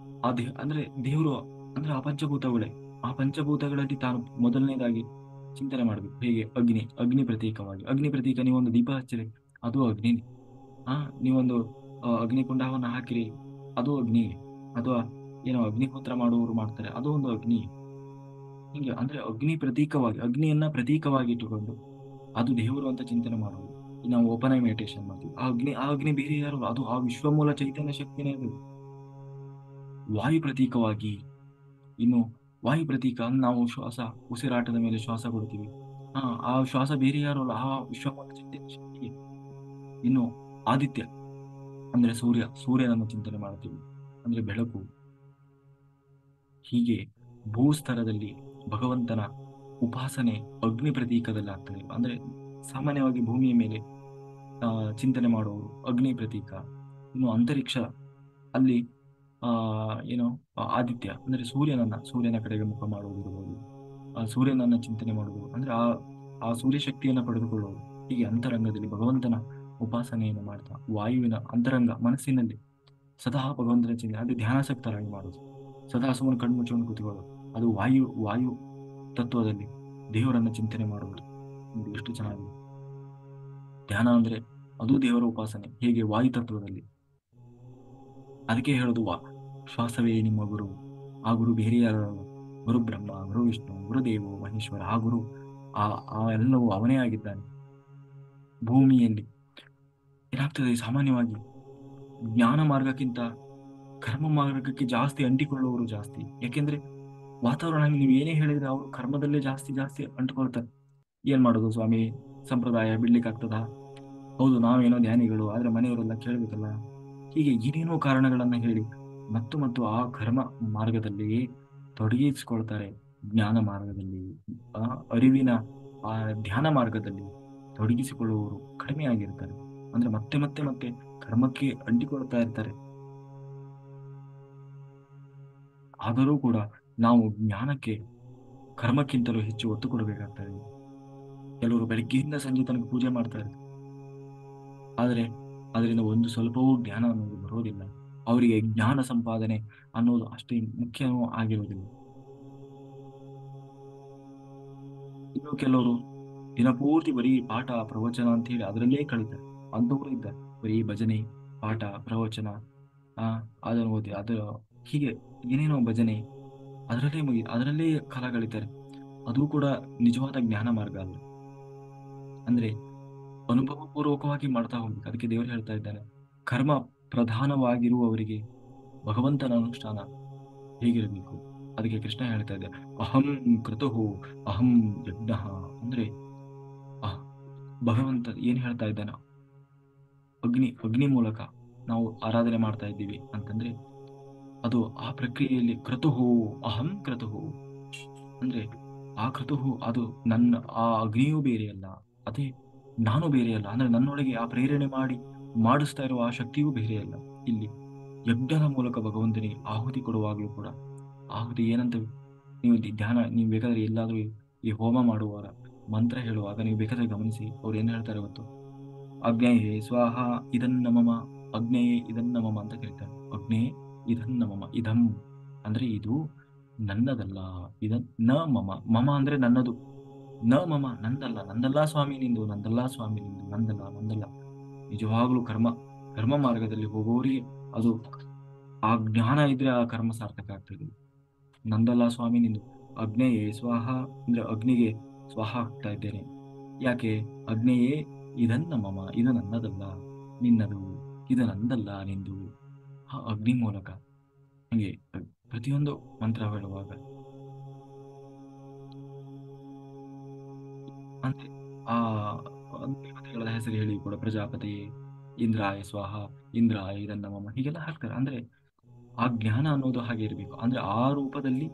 ಅಂದ್ರೆ ದೇವರು ಅಂದ್ರೆ ಆ ಪಂಚಭೂತಗಳಲ್ಲಿ ತಾನು ಮೊದಲನೇದಾಗಿ ಚಿಂತನೆ ಮಾಡಬೇಕು. ಹೇಗೆ ಅಗ್ನಿ ಪ್ರತೀಕವಾಗಿ, ಅಗ್ನಿ ಪ್ರತೀಕ, ನೀವೊಂದು ದೀಪ ಹಚ್ಚಿರಿ ಅದು ಅಗ್ನಿ. ನೀವೊಂದು ಅಗ್ನಿಕುಂಡವನ್ನು ಹಾಕಿರಿ ಅದು ಅಗ್ನಿ. ಅಥವಾ ಏನೋ ಅಗ್ನಿಹೋತ್ರ ಮಾಡುವವರು ಮಾಡ್ತಾರೆ, ಅದು ಒಂದು ಅಗ್ನಿ. ಹಿಂಗೆ ಅಂದ್ರೆ ಅಗ್ನಿಯನ್ನ ಪ್ರತೀಕವಾಗಿ ಇಟ್ಟುಕೊಂಡು ಅದು ದೇವರು ಅಂತ ಚಿಂತನೆ ಮಾಡುವುದು. ನಾವು ಓಪನ್ ಐ ಮೆಡಿಟೇಷನ್ ಮಾಡ್ತೀವಿ, ಆ ಅಗ್ನಿ ಬೇರೆ ಯಾರು, ಅದು ಆ ವಿಶ್ವಮೂಲ ಚೈತನ್ಯ ಶಕ್ತಿನೇ ಅದು. ವಾಯು ಪ್ರತೀಕವಾಗಿ, ಇನ್ನು ವಾಯು ಪ್ರತೀಕ ಅಂದ್ರೆ ನಾವು ಉಸಿರಾಟದ ಮೇಲೆ ಶ್ವಾಸ ಕೊಡ್ತೀವಿ. ಆ ಶ್ವಾಸ ಬೇರೆ ಯಾರು ಅಲ್ಲ, ಆ ವಿಶ್ವಮೂಲ ಚೈತನ್ಯ ಶಕ್ತಿ. ಇನ್ನು ಆದಿತ್ಯ ಅಂದ್ರೆ ಸೂರ್ಯನನ್ನು ಚಿಂತನೆ ಮಾಡ್ತೀವಿ, ಅಂದ್ರೆ ಬೆಳಕು. ಹೀಗೆ ಭೂಸ್ತರದಲ್ಲಿ ಭಗವಂತನ ಉಪಾಸನೆ ಅಗ್ನಿ ಪ್ರತೀಕದಲ್ಲಿ ಆಗ್ತದೆ. ಅಂದ್ರೆ ಸಾಮಾನ್ಯವಾಗಿ ಭೂಮಿಯ ಮೇಲೆ ಚಿಂತನೆ ಮಾಡುವವರು ಅಗ್ನಿ ಪ್ರತೀಕ. ಇನ್ನು ಅಂತರಿಕ್ಷ ಅಲ್ಲಿ ಏನು ಆದಿತ್ಯ ಅಂದ್ರೆ ಸೂರ್ಯನ ಕಡೆಗೆ ಮುಖ ಮಾಡುವುದಿರಬಹುದು, ಸೂರ್ಯನನ್ನ ಚಿಂತನೆ ಮಾಡುವುದು ಅಂದ್ರೆ ಆ ಸೂರ್ಯ ಶಕ್ತಿಯನ್ನ ಪಡೆದುಕೊಳ್ಳುವುದು. ಹೀಗೆ ಅಂತರಂಗದಲ್ಲಿ ಭಗವಂತನ ಉಪಾಸನೆಯನ್ನು ಮಾಡ್ತಾ, ವಾಯುವಿನ ಅಂತರಂಗ ಮನಸ್ಸಿನಲ್ಲಿ ಸದಾ ಭಗವಂತನ ಚಿಂತನೆ, ಅದು ಧ್ಯಾನಾಸಕ್ತರಾಗಿ ಮಾಡುವುದು. ಸದಾ ಸುಮ್ಮನೆ ಕಣ್ಣು ಮುಚ್ಚಿಕೊಂಡು ಕೂತ್ಕೊಳ್ಳೋದು, ಅದು ವಾಯು ತತ್ವದಲ್ಲಿ ದೇವರನ್ನ ಚಿಂತನೆ ಮಾಡುವುದು. ಇದು ಎಷ್ಟು ಚೆನ್ನಾಗಿದೆ. ಧ್ಯಾನ ಅಂದ್ರೆ ಅದು ದೇವರ ಉಪಾಸನೆ, ಹೇಗೆ ವಾಯು ತತ್ವದಲ್ಲಿ. ಅದಕ್ಕೆ ಹೇಳೋದು ಶ್ವಾಸವೇ ನಿಮ್ಮ ಗುರು, ಆ ಗುರು ಬೇರೆ ಯಾರಲ್ಲ, ಗುರು ಬ್ರಹ್ಮ, ಗುರು ವಿಷ್ಣು, ಗುರುದೇವೋ ಮಹೇಶ್ವರ. ಆ ಗುರು ಆ ಎಲ್ಲವೂ ಅವನೇ ಆಗಿದ್ದಾನೆ. ಭೂಮಿಯಲ್ಲಿ ಏನಾಗ್ತದೆ, ಸಾಮಾನ್ಯವಾಗಿ ಜ್ಞಾನ ಮಾರ್ಗಕ್ಕಿಂತ ಕರ್ಮ ಮಾರ್ಗಕ್ಕೆ ಜಾಸ್ತಿ ಅಂಟಿಕೊಳ್ಳುವವರು ಜಾಸ್ತಿ. ಯಾಕೆಂದ್ರೆ ವಾತಾವರಣ, ನೀವು ಏನೇ ಹೇಳಿದ್ರೆ ಅವರು ಕರ್ಮದಲ್ಲೇ ಜಾಸ್ತಿ ಅಂಟಿಕೊಳ್ತಾರೆ. ಏನ್ ಮಾಡೋದು ಸ್ವಾಮಿ, ಸಂಪ್ರದಾಯ ಬಿಡ್ಲಿಕ್ಕೆ ಆಗ್ತದ? ಹೌದು, ನಾವೇನೋ ಧ್ಯಾನಿಗಳು, ಆದ್ರೆ ಮನೆಯವರೆಲ್ಲ ಕೇಳ್ಬೇಕಲ್ಲ. ಹೀಗೆ ಏನೇನೋ ಕಾರಣಗಳನ್ನ ಹೇಳಿ ಮತ್ತು ಆ ಕರ್ಮ ಮಾರ್ಗದಲ್ಲಿಯೇ ತೊಡಗಿಸಿಕೊಳ್ತಾರೆ. ಜ್ಞಾನ ಮಾರ್ಗದಲ್ಲಿ, ಆ ಅರಿವಿನ ಆ ಧ್ಯಾನ ಮಾರ್ಗದಲ್ಲಿ ತೊಡಗಿಸಿಕೊಳ್ಳುವವರು ಕಡಿಮೆ ಆಗಿರ್ತಾರೆ. ಅಂದ್ರೆ ಮತ್ತೆ ಕರ್ಮಕ್ಕೆ ಅಂಟಿಕೊಳ್ತಾ ಇರ್ತಾರೆ. ಆದರೂ ಕೂಡ ನಾವು ಜ್ಞಾನಕ್ಕೆ ಕರ್ಮಕ್ಕಿಂತಲೂ ಹೆಚ್ಚು ಒತ್ತು ಕೊಡಬೇಕಾಗ್ತದೆ. ಕೆಲವರು ಬೆಳಗ್ಗೆಯಿಂದ ಸಂಜೆ ತನಕ ಪೂಜೆ ಮಾಡ್ತಾರೆ, ಆದರೆ ಅದರಿಂದ ಒಂದು ಸ್ವಲ್ಪವೂ ಜ್ಞಾನ ಅನ್ನೋದು ಬರೋದಿಲ್ಲ. ಅವರಿಗೆ ಜ್ಞಾನ ಸಂಪಾದನೆ ಅನ್ನೋದು ಅಷ್ಟೇ ಮುಖ್ಯವೂ ಆಗಿರುವುದಿಲ್ಲ. ಇನ್ನು ಕೆಲವರು ದಿನಪೂರ್ತಿ ಬರೀ ಪಾಠ ಪ್ರವಚನ ಅಂತ ಹೇಳಿ ಅದರಲ್ಲೇ ಕಳೀತಾರೆ. ಅಂಥವರು ಇದ್ದಾರೆ, ಬರೀ ಭಜನೆ, ಪಾಠ, ಪ್ರವಚನ, ಅದನ್ನು ಓದಿ ಹೀಗೆ ಏನೇನೋ ಭಜನೆ ಅದರಲ್ಲೇ ಕಾಲ ಕಳೀತಾರೆ. ಅದು ಕೂಡ ನಿಜವಾದ ಜ್ಞಾನ ಮಾರ್ಗ ಅಲ್ಲ. ಅಂದ್ರೆ ಅನುಭವ ಪೂರ್ವಕವಾಗಿ ಮಾಡ್ತಾ ಹೋಗ್ಬೇಕು. ಅದಕ್ಕೆ ದೇವರು ಹೇಳ್ತಾ ಇದ್ದಾನೆ, ಕರ್ಮ ಪ್ರಧಾನವಾಗಿರುವವರಿಗೆ ಭಗವಂತನ ಅನುಷ್ಠಾನ ಹೇಗಿರಬೇಕು. ಅದಕ್ಕೆ ಕೃಷ್ಣ ಹೇಳ್ತಾ ಇದ್ದ, ಅಹಂ ಕ್ರತುಹು ಅಹಂ ಯಜ್ಞ. ಅಂದ್ರೆ ಭಗವಂತ ಏನ್ ಹೇಳ್ತಾ ಇದ್ದಾನ, ಅಗ್ನಿ ಮೂಲಕ ನಾವು ಆರಾಧನೆ ಮಾಡ್ತಾ ಇದ್ದೀವಿ ಅಂತಂದ್ರೆ ಅದು ಆ ಪ್ರಕ್ರಿಯೆಯಲ್ಲಿ ಅಹಂ ಕ್ರತುಹು ಅಂದ್ರೆ ಆ ಕ್ರತುಹು ಅದು ನನ್ನ ಆ ಅಗ್ನಿಯೂ ಬೇರೆಯಲ್ಲ, ಅದೇ ನಾನು ಬೇರೆಯಲ್ಲ. ಅಂದ್ರೆ ನನ್ನೊಳಗೆ ಆ ಪ್ರೇರಣೆ ಮಾಡಿ ಮಾಡಿಸ್ತಾ ಇರುವ ಆ ಶಕ್ತಿಯೂ ಬೇರೆಯಲ್ಲ. ಇಲ್ಲಿ ಯಜ್ಞದ ಮೂಲಕ ಭಗವಂತನಿಗೆ ಆಹುತಿ ಕೊಡುವಾಗಲೂ ಕೂಡ ಆಹುತಿ ಏನಂತ ನೀವು ಧ್ಯಾನ, ನೀವು ಬೇಕಾದ್ರೆ ಎಲ್ಲಾದ್ರೂ ಈ ಹೋಮ ಮಾಡುವವರ ಮಂತ್ರ ಹೇಳುವಾಗ ನೀವು ಬೇಕಾದ್ರೆ ಗಮನಿಸಿ, ಅವ್ರು ಏನ್ ಹೇಳ್ತಾರೆ ಗೊತ್ತು? ಅಗ್ನೇಯೇ ಸ್ವಾಹ ಇದನ್ನ ಮಮ, ಅಗ್ನೇಯೇ ಇದನ್ನ ಮಮ ಅಂತ ಕೇಳ್ತಾರೆ. ಅಗ್ನೇ ಇದನ್ನ ಮಮ, ಇದಂ ಅಂದ್ರೆ ಇದು ನನ್ನದಲ್ಲ, ಇದ ನ ಮಮ, ಮಮ ಅಂದ್ರೆ ನನ್ನದು, ನ ಮಮ ನಂದಲ್ಲ, ನಂದಲ್ಲ ಸ್ವಾಮಿ ನಿಂದು, ನಂದಲ್ಲ ಸ್ವಾಮಿ ನಿಂದು, ನಂದಲ್ಲ ನಂದಲ್ಲ. ನಿಜವಾಗ್ಲೂ ಕರ್ಮ ಮಾರ್ಗದಲ್ಲಿ ಹೋಗುವವರಿಗೆ ಅದು ಆ ಜ್ಞಾನ ಇದ್ರೆ ಆ ಕರ್ಮ ಸಾರ್ಥಕ ಆಗ್ತದೆ. ನಂದಲ್ಲ ಸ್ವಾಮಿ ನಿಂದು. ಅಗ್ನೇಯೇ ಸ್ವಾಹ ಅಂದ್ರೆ ಅಗ್ನಿಗೆ ಸ್ವಾಹ ಆಗ್ತಾ ಇದ್ದೇನೆ. ಯಾಕೆ? ಅಗ್ನೇಯೇ ಇದನ್ನ ಮಮ, ಇದು ನನ್ನದಲ್ಲ ನಿನ್ನದು, ಇದು ನಂದಲ್ಲ ನಿಂದು. ಆ ಅಗ್ನಿ ಮೂಲಕ ಹಂಗೆ ಪ್ರತಿಯೊಂದು ಮಂತ್ರ ಹೇಳುವಾಗ ಅಂದ್ರೆ ಆ ದೇವತೆಗಳ ಹೆಸರು ಹೇಳಿ ಕೂಡ ಪ್ರಜಾಪತಿ, ಇಂದ್ರಾಯ ಸ್ವಾಹ, ಇಂದ್ರಾಯ ಇದನ್ನ ಮಮ ಹೀಗೆಲ್ಲ ಹಾಕ್ತಾರೆ. ಅಂದ್ರೆ ಆ ಜ್ಞಾನ ಅನ್ನೋದು ಹಾಗೆ ಇರಬೇಕು. ಅಂದ್ರೆ ಆ ರೂಪದಲ್ಲಿ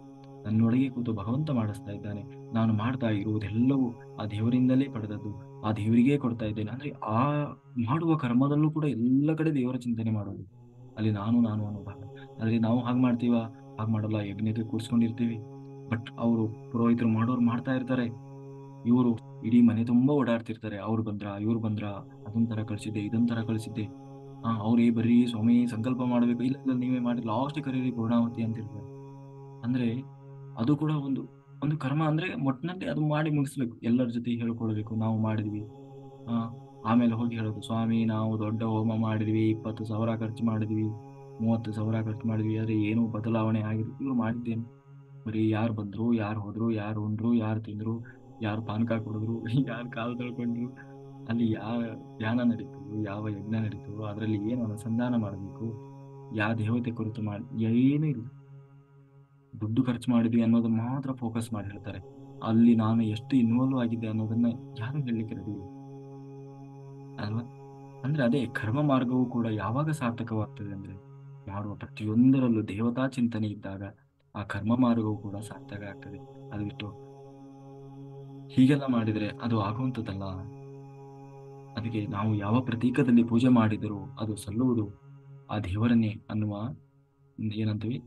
ನನ್ನೊಳಗೆ ಕೂತು ಭಗವಂತ ಮಾಡಿಸ್ತಾ ಇದ್ದಾನೆ, ನಾನು ಮಾಡ್ತಾ ಇರುವುದೆಲ್ಲವೂ ಆ ದೇವರಿಂದಲೇ ಪಡೆದದ್ದು, ಆ ದೇವರಿಗೇ ಕೊಡ್ತಾ ಇದ್ದೇನೆ. ಅಂದ್ರೆ ಆ ಮಾಡುವ ಕರ್ಮದಲ್ಲೂ ಕೂಡ ಎಲ್ಲ ಕಡೆ ದೇವರ ಚಿಂತನೆ ಮಾಡೋದು, ಅಲ್ಲಿ ನಾನು ನಾನು ಅನ್ನೋ ಭಾಗ. ಆದ್ರೆ ನಾವು ಹಾಗೆ ಮಾಡ್ತೀವ? ಹಾಗೆ ಮಾಡಲ್ಲ. ಯಜ್ಞಕ್ಕೆ ಕೂರ್ಸ್ಕೊಂಡಿರ್ತೀವಿ, ಬಟ್ ಅವರು ಪುರೋಹಿತರು ಮಾಡೋರು ಮಾಡ್ತಾ ಇರ್ತಾರೆ, ಇವರು ಇಡೀ ಮನೆ ತುಂಬಾ ಓಡಾಡ್ತಿರ್ತಾರೆ. ಅವ್ರು ಬಂದ್ರ, ಇವ್ರು ಬಂದ್ರ, ಅದೊಂಥರ ಕಳಿಸಿದ್ದೆ, ಇದೊಂಥರ ಕಳಿಸಿದ್ದೆ, ಅವ್ರೇ ಬರ್ರಿ ಸ್ವಾಮಿ ಸಂಕಲ್ಪ ಮಾಡ್ಬೇಕು, ಇಲ್ಲ ಇಲ್ಲ ನೀವೇ ಮಾಡಿ, ಲಾಸ್ಟ್ ಕರೀರಿ ಪೂರ್ಣಾಹುತಿ ಅಂತಿರ್ತಾರೆ. ಅಂದ್ರೆ ಅದು ಕೂಡ ಒಂದು ಒಂದು ಕರ್ಮ. ಅಂದ್ರೆ ಒಟ್ಟಿನಲ್ಲಿ ಅದು ಮಾಡಿ ಮುಗಿಸ್ಬೇಕು, ಎಲ್ಲರ ಜೊತೆ ಹೇಳ್ಕೊಳ್ಬೇಕು ನಾವು ಮಾಡಿದ್ವಿ. ಆ ಆಮೇಲೆ ಹೋಗಿ ಹೇಳೋದು, ಸ್ವಾಮಿ ನಾವು ದೊಡ್ಡ ಹೋಮ ಮಾಡಿದ್ವಿ, 20,000 ಖರ್ಚು ಮಾಡಿದ್ವಿ, 30,000 ಖರ್ಚು ಮಾಡಿದ್ವಿ, ಆದ್ರೆ ಏನೂ ಬದಲಾವಣೆ ಆಗಿದ್ರು ಇವ್ರು ಮಾಡಿದ್ದೇನು? ಬರೀ ಯಾರು ಬಂದ್ರು, ಯಾರು ಹೋದ್ರು, ಯಾರು ಉಂಡ್ರು, ಯಾರು ತಿಂದ್ರು, ಯಾರು ಪಾನಕ ಕುಡಿದ್ರು, ಯಾರು ಕಾಲು ತೊಳ್ಕೊಂಡ್ರು, ಅಲ್ಲಿ ಯಾವ ಧ್ಯಾನ ನಡೀತು, ಯಾವ ಯಜ್ಞ ನಡೀತು, ಅದರಲ್ಲಿ ಏನು ಅನುಸಂಧಾನ ಮಾಡಬೇಕು, ಯಾವ ದೇವತೆ ಕುರಿತು ಮಾಡಿ, ಏನೂ ಇಲ್ಲ. ದುಡ್ಡು ಖರ್ಚು ಮಾಡಿದ್ವಿ ಅನ್ನೋದನ್ನ ಮಾತ್ರ ಫೋಕಸ್ ಮಾಡಿ ಹೇಳ್ತಾರೆ. ಅಲ್ಲಿ ನಾನು ಎಷ್ಟು ಇನ್ವಾಲ್ವ್ ಆಗಿದ್ದೆ ಅನ್ನೋದನ್ನ ಯಾರು ಹೇಳಲಿಕ್ಕೆ ರೆಡಿ ಇಲ್ಲ ಅಲ್ವಾ? ಅಂದ್ರೆ ಅದೇ ಕರ್ಮ ಮಾರ್ಗವು ಕೂಡ ಯಾವಾಗ ಸಾರ್ಥಕವಾಗ್ತದೆ ಅಂದ್ರೆ ಮಾಡುವ ಪ್ರತಿಯೊಂದರಲ್ಲೂ ದೇವತಾ ಚಿಂತನೆ ಇದ್ದಾಗ ಆ ಕರ್ಮ ಮಾರ್ಗವು ಕೂಡ ಸಾರ್ಥಕ ಆಗ್ತದೆ. ಅದು ಬಿಟ್ಟು ಹೀಗೆಲ್ಲ ಮಾಡಿದ್ರೆ ಅದು ಆಗುವಂಥದ್ದಲ್ಲ. ಅದಕ್ಕೆ ನಾವು ಯಾವ ಪ್ರತೀಕದಲ್ಲಿ ಪೂಜೆ ಮಾಡಿದರೂ ಅದು ಸಲ್ಲುವುದು ಆ ದೇವರನ್ನೇ ಅನ್ನುವ ಏನಂತೀವಿ,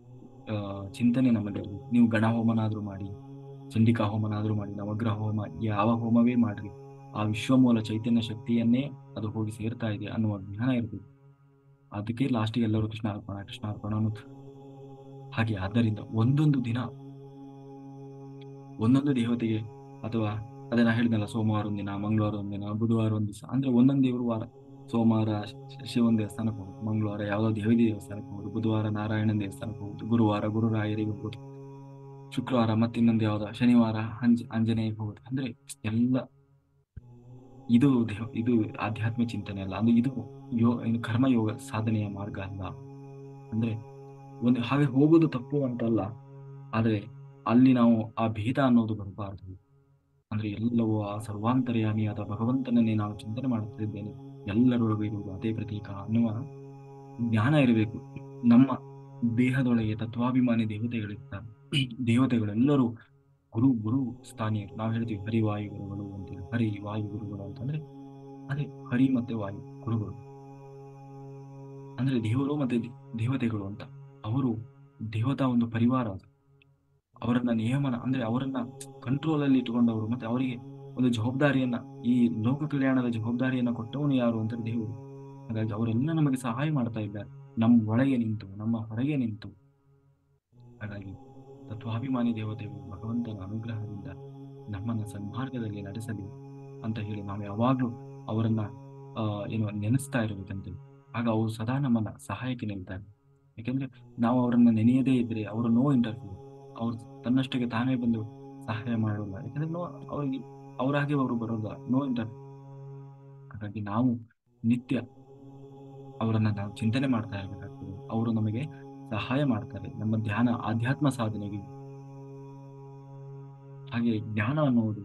ಆ ಚಿಂತನೆ ನಮ್ಮಲ್ಲಿ ಇರ್ಬೇಕು. ನೀವು ಗಣ ಹೋಮನಾದ್ರೂ ಮಾಡಿ, ಚಂಡಿಕಾ ಹೋಮನಾದ್ರೂ ಮಾಡಿ, ನವಗ್ರಹ ಹೋಮ ಯಾವ ಹೋಮವೇ ಮಾಡ್ರಿ, ಆ ವಿಶ್ವಮೂಲ ಚೈತನ್ಯ ಶಕ್ತಿಯನ್ನೇ ಅದು ಹೋಗಿ ಸೇರ್ತಾ ಇದೆ ಅನ್ನುವ ಜ್ಞಾನ ಇರಬೇಕು. ಅದಕ್ಕೆ ಲಾಸ್ಟಿಗೆ ಎಲ್ಲರೂ ಕೃಷ್ಣ ಅರ್ಪಣ ಕೃಷ್ಣ ಅರ್ಪಣ ಅನ್ನೋದು. ಹಾಗೆ ಆದ್ದರಿಂದ ಒಂದೊಂದು ದಿನ ಒಂದೊಂದು ದೇವತೆಗೆ, ಅಥವಾ ಅದೇ ನಾ ಹೇಳಿದ್ನಲ್ಲ, ಸೋಮವಾರ ಒಂದಿನ, ಮಂಗಳವಾರ ಒಂದಿನ, ಬುಧವಾರ ಒಂದ್ ದಿವಸ, ಅಂದ್ರೆ ಒಂದೊಂದು ದೇವರು ವಾರ. ಸೋಮವಾರ ಶಿವನ ದೇವಸ್ಥಾನಕ್ಕೆ ಹೋಗುದು, ಮಂಗಳವಾರ ಯಾವುದೋ ದೇವಿ ದೇವಸ್ಥಾನಕ್ಕೆ ಹೋಗುದು, ಬುಧವಾರ ನಾರಾಯಣನ ದೇವಸ್ಥಾನಕ್ಕೆ ಹೋಗುದು, ಗುರುವಾರ ಗುರುರಾಯರಿಗೆ ಹೋಗುದು, ಶುಕ್ರವಾರ ಮತ್ತಿನ್ನೊಂದು ಯಾವ್ದೋ ಶನಿವಾರ ಆಂಜನೇಯಗೆ ಹೋಗುದು. ಅಂದ್ರೆ ಎಲ್ಲ ಇದು ಆಧ್ಯಾತ್ಮ ಚಿಂತನೆ ಅಲ್ಲ, ಅಂದ್ರೆ ಇದು ಕರ್ಮಯೋಗ ಸಾಧನೆಯ ಮಾರ್ಗ ಅಲ್ಲ. ಅಂದ್ರೆ ಒಂದು ಹಾಗೆ ಹೋಗುದು ತಪ್ಪು ಅಂತಲ್ಲ, ಆದ್ರೆ ಅಲ್ಲಿ ನಾವು ಆ ಭೇದ ಅನ್ನೋದು ಬರಬಾರದು. ಅಂದ್ರೆ ಎಲ್ಲವೂ ಆ ಸರ್ವಾಂತರ್ಯಾಮಿಯಾದ ಭಗವಂತನನ್ನೇ ನಾನು ಚಿಂತನೆ ಮಾಡುತ್ತಿದ್ದೇನೆ, ಎಲ್ಲರೊಳಗೂ ಇರುವುದು ಅದೇ ಪ್ರತೀಕ ಅನ್ನುವ ಜ್ಞಾನ ಇರಬೇಕು. ನಮ್ಮ ದೇಹದೊಳಗೆ ತತ್ವಾಭಿಮಾನಿ ದೇವತೆಗಳಿರ್ತಾರೆ. ದೇವತೆಗಳೆಲ್ಲರೂ ಗುರು ಗುರು ಸ್ಥಾನೀಯರು. ನಾವು ಹೇಳ್ತೀವಿ ಹರಿವಾಯು ಗುರುಗಳು ಅಂತೇಳಿ, ಹರಿ ವಾಯು ಗುರುಗಳು ಅಂತಂದ್ರೆ ಅದೇ ಹರಿ ಮತ್ತೆ ವಾಯು ಗುರುಗಳು, ಅಂದ್ರೆ ದೇವರು ಮತ್ತೆ ದೇವತೆಗಳು ಅಂತ. ಅವರು ದೇವತಾ ಒಂದು ಪರಿವಾರ ಅದು. ಅವರನ್ನ ನಿಯಮನ ಅಂದ್ರೆ ಅವರನ್ನ ಕಂಟ್ರೋಲ್ ಅಲ್ಲಿ ಇಟ್ಟುಕೊಂಡವರು, ಮತ್ತೆ ಅವರಿಗೆ ಒಂದು ಜವಾಬ್ದಾರಿಯನ್ನ, ಈ ಲೋಕ ಕಲ್ಯಾಣದ ಜವಾಬ್ದಾರಿಯನ್ನ ಕೊಟ್ಟವನು ಯಾರು ಅಂತ ದೇವರು. ಹಾಗಾಗಿ ಅವರೆಲ್ಲ ನಮಗೆ ಸಹಾಯ ಮಾಡ್ತಾ ಇದ್ದಾರೆ, ನಮ್ಮ ಒಳಗೆ ನಿಂತು, ನಮ್ಮ ಹೊರಗೆ ನಿಂತು. ಹಾಗಾಗಿ ತತ್ವಾಭಿಮಾನಿ ದೇವತೆಗಳು ಭಗವಂತನ ಅನುಗ್ರಹದಿಂದ ನಮ್ಮನ್ನ ಸನ್ಮಾರ್ಗದಲ್ಲಿ ನಡೆಸಲಿ ಅಂತ ಹೇಳಿ ನಾವು ಯಾವಾಗ್ಲೂ ಅವರನ್ನ ಆ ಏನು ನೆನೆಸ್ತಾ ಇರಬೇಕಂತೆ. ಆಗ ಅವರು ಸದಾ ನಮ್ಮನ್ನ ಸಹಾಯಕ್ಕೆ ನಿಲ್ತಾರೆ. ಯಾಕೆಂದ್ರೆ ನಾವು ಅವರನ್ನ ನೆನೆಯದೇ ಇದ್ರೆ ಅವರು ನೋ ಇಂಟರ್ಫಿಯರ್, ಅವ್ರು ತನ್ನಷ್ಟಕ್ಕೆ ತಾನೇ ಬಂದು ಸಹಾಯ ಮಾಡೋಲ್ಲ. ಯಾಕಂದ್ರೆ ಅವ್ರಿಗೆ ಅವರಾಗೆ ಅವರು ಬರೋಲ್ಲ, ನೋ ಇಂಟರ್ಫಿಯರ್. ಹಾಗಾಗಿ ನಾವು ನಿತ್ಯ ಅವರನ್ನ ನಾವು ಚಿಂತನೆ ಮಾಡ್ತಾ ಇರಬೇಕಾಗ್ತದೆ. ಅವರು ನಮಗೆ ಸಹಾಯ ಮಾಡ್ತಾರೆ ನಮ್ಮ ಧ್ಯಾನ ಆಧ್ಯಾತ್ಮ ಸಾಧನೆಗೆ. ಹಾಗೆ ಜ್ಞಾನ ಅನ್ನುವುದು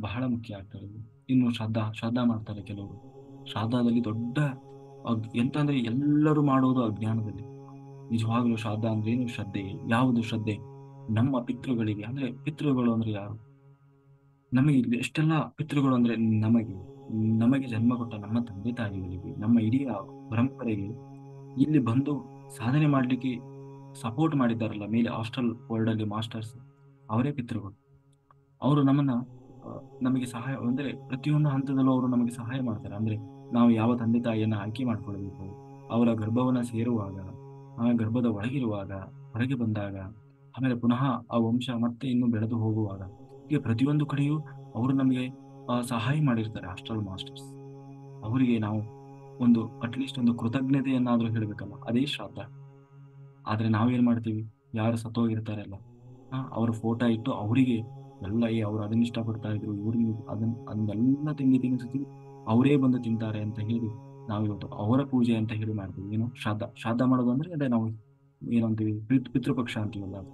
ಬಹಳ ಮುಖ್ಯ ಆಗ್ತದೆ. ಇನ್ನು ಶ್ರದ್ಧಾ ಮಾಡ್ತಾರೆ ಕೆಲವರು. ಶ್ರಾದ್ದದಲ್ಲಿ ದೊಡ್ಡ ಎಂತ ಅಂದ್ರೆ ಎಲ್ಲರೂ ಮಾಡೋದು ಅಜ್ಞಾನದಲ್ಲಿ. ನಿಜವಾಗ್ಲೂ ಶ್ರಾದ್ದ ಅಂದ್ರೆ ಏನು? ಶ್ರದ್ಧೆ. ಯಾವುದು ಶ್ರದ್ಧೆ? ನಮ್ಮ ಪಿತೃಗಳಿಗೆ, ಅಂದ್ರೆ ಪಿತೃಗಳು ಅಂದ್ರೆ ಯಾರು? ನಮಗೆ ಇಲ್ಲಿ ಎಷ್ಟೆಲ್ಲ ಪಿತೃಗಳು ಅಂದ್ರೆ ನಮಗೆ ನಮಗೆ ಜನ್ಮ ಕೊಟ್ಟ ನಮ್ಮ ತಂದೆ ತಾಯಿಗಳಿಗೆ, ನಮ್ಮ ಇಡೀ ಪರಂಪರೆಗೆ ಇಲ್ಲಿ ಬಂದು ಸಾಧನೆ ಮಾಡ್ಲಿಕ್ಕೆ ಸಪೋರ್ಟ್ ಮಾಡಿದ್ದಾರಲ್ಲ ಮೇಲೆ ಹಾಸ್ಟೆಲ್ ವರ್ಲ್ಡ್ ಅಲ್ಲಿ ಮಾಸ್ಟರ್ಸ್, ಅವರೇ ಪಿತೃಗಳು. ಅವರು ನಮ್ಮನ್ನ ನಮಗೆ ಸಹಾಯ ಅಂದ್ರೆ ಪ್ರತಿಯೊಂದು ಹಂತದಲ್ಲೂ ಅವರು ನಮಗೆ ಸಹಾಯ ಮಾಡ್ತಾರೆ. ಅಂದ್ರೆ ನಾವು ಯಾವ ತಂದೆ ತಾಯಿಯನ್ನ ಆಯ್ಕೆ ಮಾಡ್ಕೊಳ್ಬೇಕು, ಅವರ ಗರ್ಭವನ್ನ ಸೇರುವಾಗ, ಆ ಗರ್ಭದ ಒಳಗಿರುವಾಗ, ಹೊರಗೆ ಬಂದಾಗ, ಆಮೇಲೆ ಪುನಃ ಆ ವಂಶ ಮತ್ತೆ ಇನ್ನು ಬೆಳೆದು ಹೋಗುವಾಗ, ಹೀಗೆ ಪ್ರತಿಯೊಂದು ಕಡೆಯೂ ಅವರು ನಮಗೆ ಸಹಾಯ ಮಾಡಿರ್ತಾರೆ ಹಾಸ್ಟೆಲ್ ಮಾಸ್ಟರ್ಸ್. ಅವರಿಗೆ ನಾವು ಒಂದು ಅಟ್ಲೀಸ್ಟ್ ಒಂದು ಕೃತಜ್ಞತೆಯನ್ನಾದ್ರೂ ಹೇಳ್ಬೇಕಲ್ಲ, ಅದೇ ಶ್ರಾದ್ದ. ಆದ್ರೆ ನಾವೇನ್ ಮಾಡ್ತೀವಿ, ಯಾರು ಸತ್ತೋಗಿರ್ತಾರಲ್ಲ, ಅವ್ರ ಫೋಟೋ ಇಟ್ಟು ಅವರಿಗೆ ಎಲ್ಲ ಅವ್ರು ಅದನ್ನ ಇಷ್ಟಪಡ್ತಾ ಇದ್ರು, ಇವ್ರಿಗೆ ಅದನ್ನೆಲ್ಲ ತಿಂಡಿ ತಿನ್ನಿಸ್ತೀವಿ, ಅವರೇ ಬಂದು ತಿಂತಾರೆ ಅಂತ ಹೇಳಿ ನಾವು ಇವತ್ತು ಅವರ ಪೂಜೆ ಅಂತ ಹೇಳಿ ಮಾಡ್ತೀವಿ. ಏನು ಶ್ರಾದ್ದ, ಶ್ರಾದ್ದ ಮಾಡೋದು ಅಂದ್ರೆ ಅದೇ ನಾವು ಏನಂತೀವಿ, ಪಿತೃಪಕ್ಷ ಅಂತೀವಲ್ಲ ಅದು.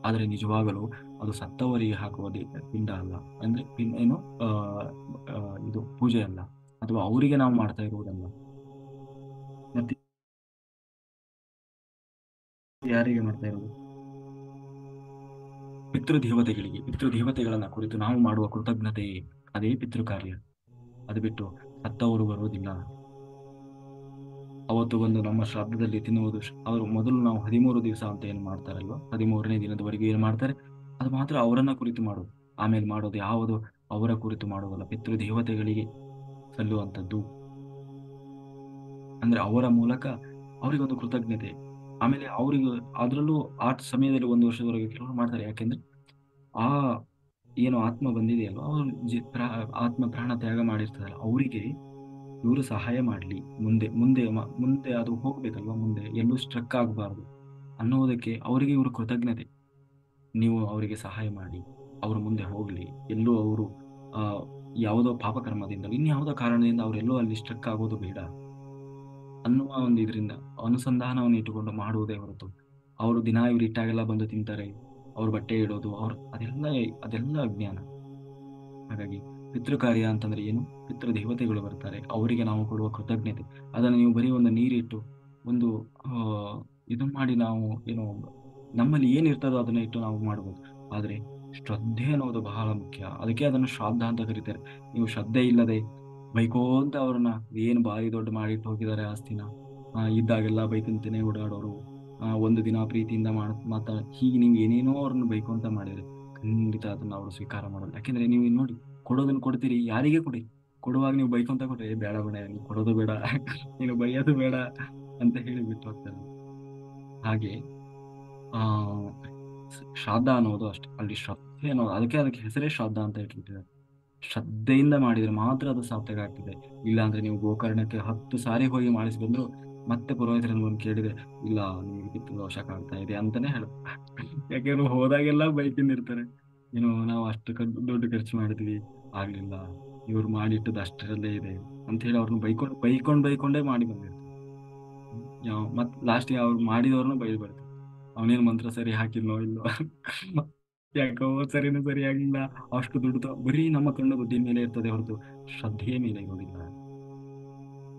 ಆದ್ರೆ ನಿಜವಾಗಲೂ ಅದು ಸತ್ತವರಿಗೆ ಹಾಕುವ ಪಿಂಡ ಅಲ್ಲ. ಅಂದ್ರೆ ಏನು ಆ ಆ, ಇದು ಪೂಜೆ ಅಲ್ಲ, ಅಥವಾ ಅವರಿಗೆ ನಾವು ಮಾಡ್ತಾ ಇರುವುದಲ್ಲ. ಮತ್ತೆ ಯಾರಿಗೆ ಮಾಡ್ತಾ ಇರೋದು? ಪಿತೃದೇವತೆಗಳಿಗೆ, ಪಿತೃದೇವತೆಗಳನ್ನ ಕುರಿತು ನಾವು ಮಾಡುವ ಕೃತಜ್ಞತೆ, ಅದೇ ಪಿತೃ ಕಾರ್ಯ. ಅದು ಬಿಟ್ಟು ಸತ್ತವರು ಬರುವುದಿಲ್ಲ. ಅವತ್ತು ಬಂದು ನಮ್ಮ ಶ್ರಾದ್ದದಲ್ಲಿ ತಿನ್ನುವುದು ಅವರು ಮೊದಲು ನಾವು 13 ದಿವಸ ಅಂತ ಏನು ಮಾಡ್ತಾರಲ್ವ, 13ನೇ ದಿನದವರೆಗೆ ಏನು ಮಾಡ್ತಾರೆ, ಅದು ಮಾತ್ರ ಅವರನ್ನ ಕುರಿತು ಮಾಡೋದು. ಆಮೇಲೆ ಮಾಡೋದು ಯಾವುದು ಅವರ ಕುರಿತು ಮಾಡುವುದಲ್ಲ, ಪಿತೃದೇವತೆಗಳಿಗೆ ಸಲ್ಲುವಂಥದ್ದು. ಅಂದ್ರೆ ಅವರ ಮೂಲಕ ಅವರಿಗೊಂದು ಕೃತಜ್ಞತೆ. ಆಮೇಲೆ ಅವರಿಗೆ ಅದರಲ್ಲೂ ಆ ಸಮಯದಲ್ಲಿ 1 ವರ್ಷದವರೆಗೆ ಕೆಲವರು ಮಾಡ್ತಾರೆ. ಯಾಕೆಂದ್ರೆ ಆ ಏನು ಆತ್ಮ ಬಂದಿದೆಯಲ್ವ, ಅವರು ಆತ್ಮ ಪ್ರಾಣ ತ್ಯಾಗ ಮಾಡಿರ್ತದಲ್ಲ, ಅವರಿಗೆ ಇವರು ಸಹಾಯ ಮಾಡಲಿ, ಮುಂದೆ ಮುಂದೆ ಮುಂದೆ ಅದು ಹೋಗ್ಬೇಕಲ್ವಾ, ಮುಂದೆ ಎಲ್ಲೂ ಸ್ಟ್ರಕ್ ಆಗಬಾರ್ದು ಅನ್ನೋದಕ್ಕೆ ಅವರಿಗೆ ಇವರು ಕೃತಜ್ಞತೆ. ನೀವು ಅವರಿಗೆ ಸಹಾಯ ಮಾಡಿ, ಅವರು ಮುಂದೆ ಹೋಗ್ಲಿ, ಎಲ್ಲೂ ಅವರು ಆ ಯಾವುದೋ ಪಾಪಕರ್ಮದಿಂದ ಇನ್ಯಾವುದೋ ಕಾರಣದಿಂದ ಅವರೆಲ್ಲೋ ಅಲ್ಲಿ ಸ್ಟ್ರಕ್ ಆಗೋದು ಬೇಡ ಅನ್ನುವ ಒಂದು ಇದರಿಂದ ಅನುಸಂಧಾನವನ್ನು ಇಟ್ಟುಕೊಂಡು ಮಾಡುವುದೇ ಹೊರತು, ಅವರು ದಿನ ಇವ್ರು ಇಟ್ಟಾಗೆಲ್ಲ ಬಂದು ತಿಂತಾರೆ, ಅವ್ರ ಬಟ್ಟೆ ಇಡೋದು, ಅದೆಲ್ಲ ಅಜ್ಞಾನ. ಹಾಗಾಗಿ ಪಿತೃ ಕಾರ್ಯ ಅಂತಂದ್ರೆ ಏನು, ಪಿತೃ ದೇವತೆಗಳು ಬರ್ತಾರೆ, ಅವರಿಗೆ ನಾವು ಕೊಡುವ ಕೃತಜ್ಞತೆ. ಅದನ್ನು ನೀವು ಬರೀ ಒಂದು ನೀರಿಟ್ಟು ಒಂದು ಆ ಇದನ್ನ ಮಾಡಿ ನಾವು ಏನು ನಮ್ಮಲ್ಲಿ ಏನಿರ್ತದೋ ಅದನ್ನ ಇಟ್ಟು ನಾವು ಮಾಡ್ಬೋದು. ಆದ್ರೆ ಶ್ರದ್ಧೆ ಅನ್ನೋದು ಬಹಳ ಮುಖ್ಯ. ಅದಕ್ಕೆ ಅದನ್ನು ಶ್ರಾದ್ದ ಅಂತ ಕರೀತಾರೆ. ನೀವು ಶ್ರದ್ಧೆ ಇಲ್ಲದೆ ಬೈಕೋಂತ ಅವ್ರನ್ನ ಏನು ಬಾರಿ ದೊಡ್ಡ ಮಾಡಿಟ್ಟು ಹೋಗಿದ್ದಾರೆ ಆಸ್ತಿನ, ಇದ್ದಾಗೆಲ್ಲ ಬೈಕಂತೇನೆ ಓಡಾಡೋರು, ಒಂದು ದಿನ ಪ್ರೀತಿಯಿಂದ ಹೀಗೆ ನೀವು ಏನೇನೋ ಅವ್ರನ್ನ ಬೈಕೊಂತ ಮಾಡಿದ್ರೆ ಖಂಡಿತ ಅದನ್ನ ಅವರು ಸ್ವೀಕಾರ ಮಾಡಲ್ಲ. ಯಾಕೆಂದ್ರೆ ನೀವು ನೋಡಿ, ಕೊಡೋದನ್ನ ಕೊಡ್ತೀರಿ, ಯಾರಿಗೆ ಕೊಡಿ, ಕೊಡುವಾಗ ನೀವು ಬೈಕೊಂತ ಕೊಟ್ರೆ ಬೇಡ ಬೇಡ, ನೀನು ಕೊಡೋದು ಬೇಡ ನೀನು ಬೈಯೋದು ಬೇಡ ಅಂತ ಹೇಳಿ ಬಿಟ್ಟು ಹೋಗ್ತಾರೆ. ಹಾಗೆ ಆ ಶ್ರಾದ್ದ ಅನ್ನೋದು ಅಷ್ಟೇ, ಅಲ್ಲಿ ಶ್ರದ್ಧೆ ಅನ್ನೋದು, ಅದಕ್ಕೆ ಹೆಸರೇ ಶ್ರಾದ್ದ ಅಂತ ಇಟ್ಟಿದ್ದಾರೆ. ಶ್ರದ್ಧೆಯಿಂದ ಮಾಡಿದ್ರೆ ಮಾತ್ರ ಅದು ಸಾರ್ಥಕ ಆಗ್ತದೆ. ಇಲ್ಲ ಅಂದ್ರೆ ನೀವು ಗೋಕರ್ಣಕ್ಕೆ 10 ಸಾರಿ ಹೋಗಿ ಮಾಡಿಸಿ ಬಂದ್ರು, ಮತ್ತೆ ಪುರೋಹಿತರನ್ನು ಬಂದು ಕೇಳಿದ್ರೆ ಇಲ್ಲ ನಿಮಗೆ ಪಿತೃ ದೋಷ ಕಾಡ್ತಾ ಇದೆ ಅಂತಾನೆ ಹೇಳ್ತಾರೆ. ಯಾಕೆಂದ್ರೆ ಹೋದಾಗೆಲ್ಲ ಬೈತಿರ್ತಾರೆ, ಏನು ನಾವು ಅಷ್ಟು ದುಡ್ಡು ಖರ್ಚು ಮಾಡಿದ್ವಿ, ಆಗ್ಲಿಲ್ಲ, ಇವ್ರು ಮಾಡಿಟ್ಟದ್ದು ಅಷ್ಟರಲ್ಲೇ ಇದೆ ಅಂತ ಹೇಳಿ ಅವ್ರನ್ನ ಬೈಕೊಂಡೇ ಮಾಡಿ ಬಂದಿರ್ತಾರೆ. ಮತ್ ಲಾಸ್ಟ್ಗೆ ಅವ್ರು ಮಾಡಿದವ್ರನ್ನ ಬೈದು ಅವನೇನ್ ಮಂತ್ರ ಸರಿ ಹಾಕಿದ್ನೋ ಇಲ್ಲೋ ಯಾಕೋ ಸರಿನೂ ಸರಿ ಆಗಿಲ್ಲ, ಅಷ್ಟು ದುಡ್ಡು ಬರೀ ನಮ್ಮ ಕಣ್ಣು ದುಡ್ಡಿನ ಮೇಲೆ ಇರ್ತದೆ ಹೊರತು ಶ್ರದ್ಧೆಯ ಮೇಲೆ ಇರೋದಿಲ್ಲ.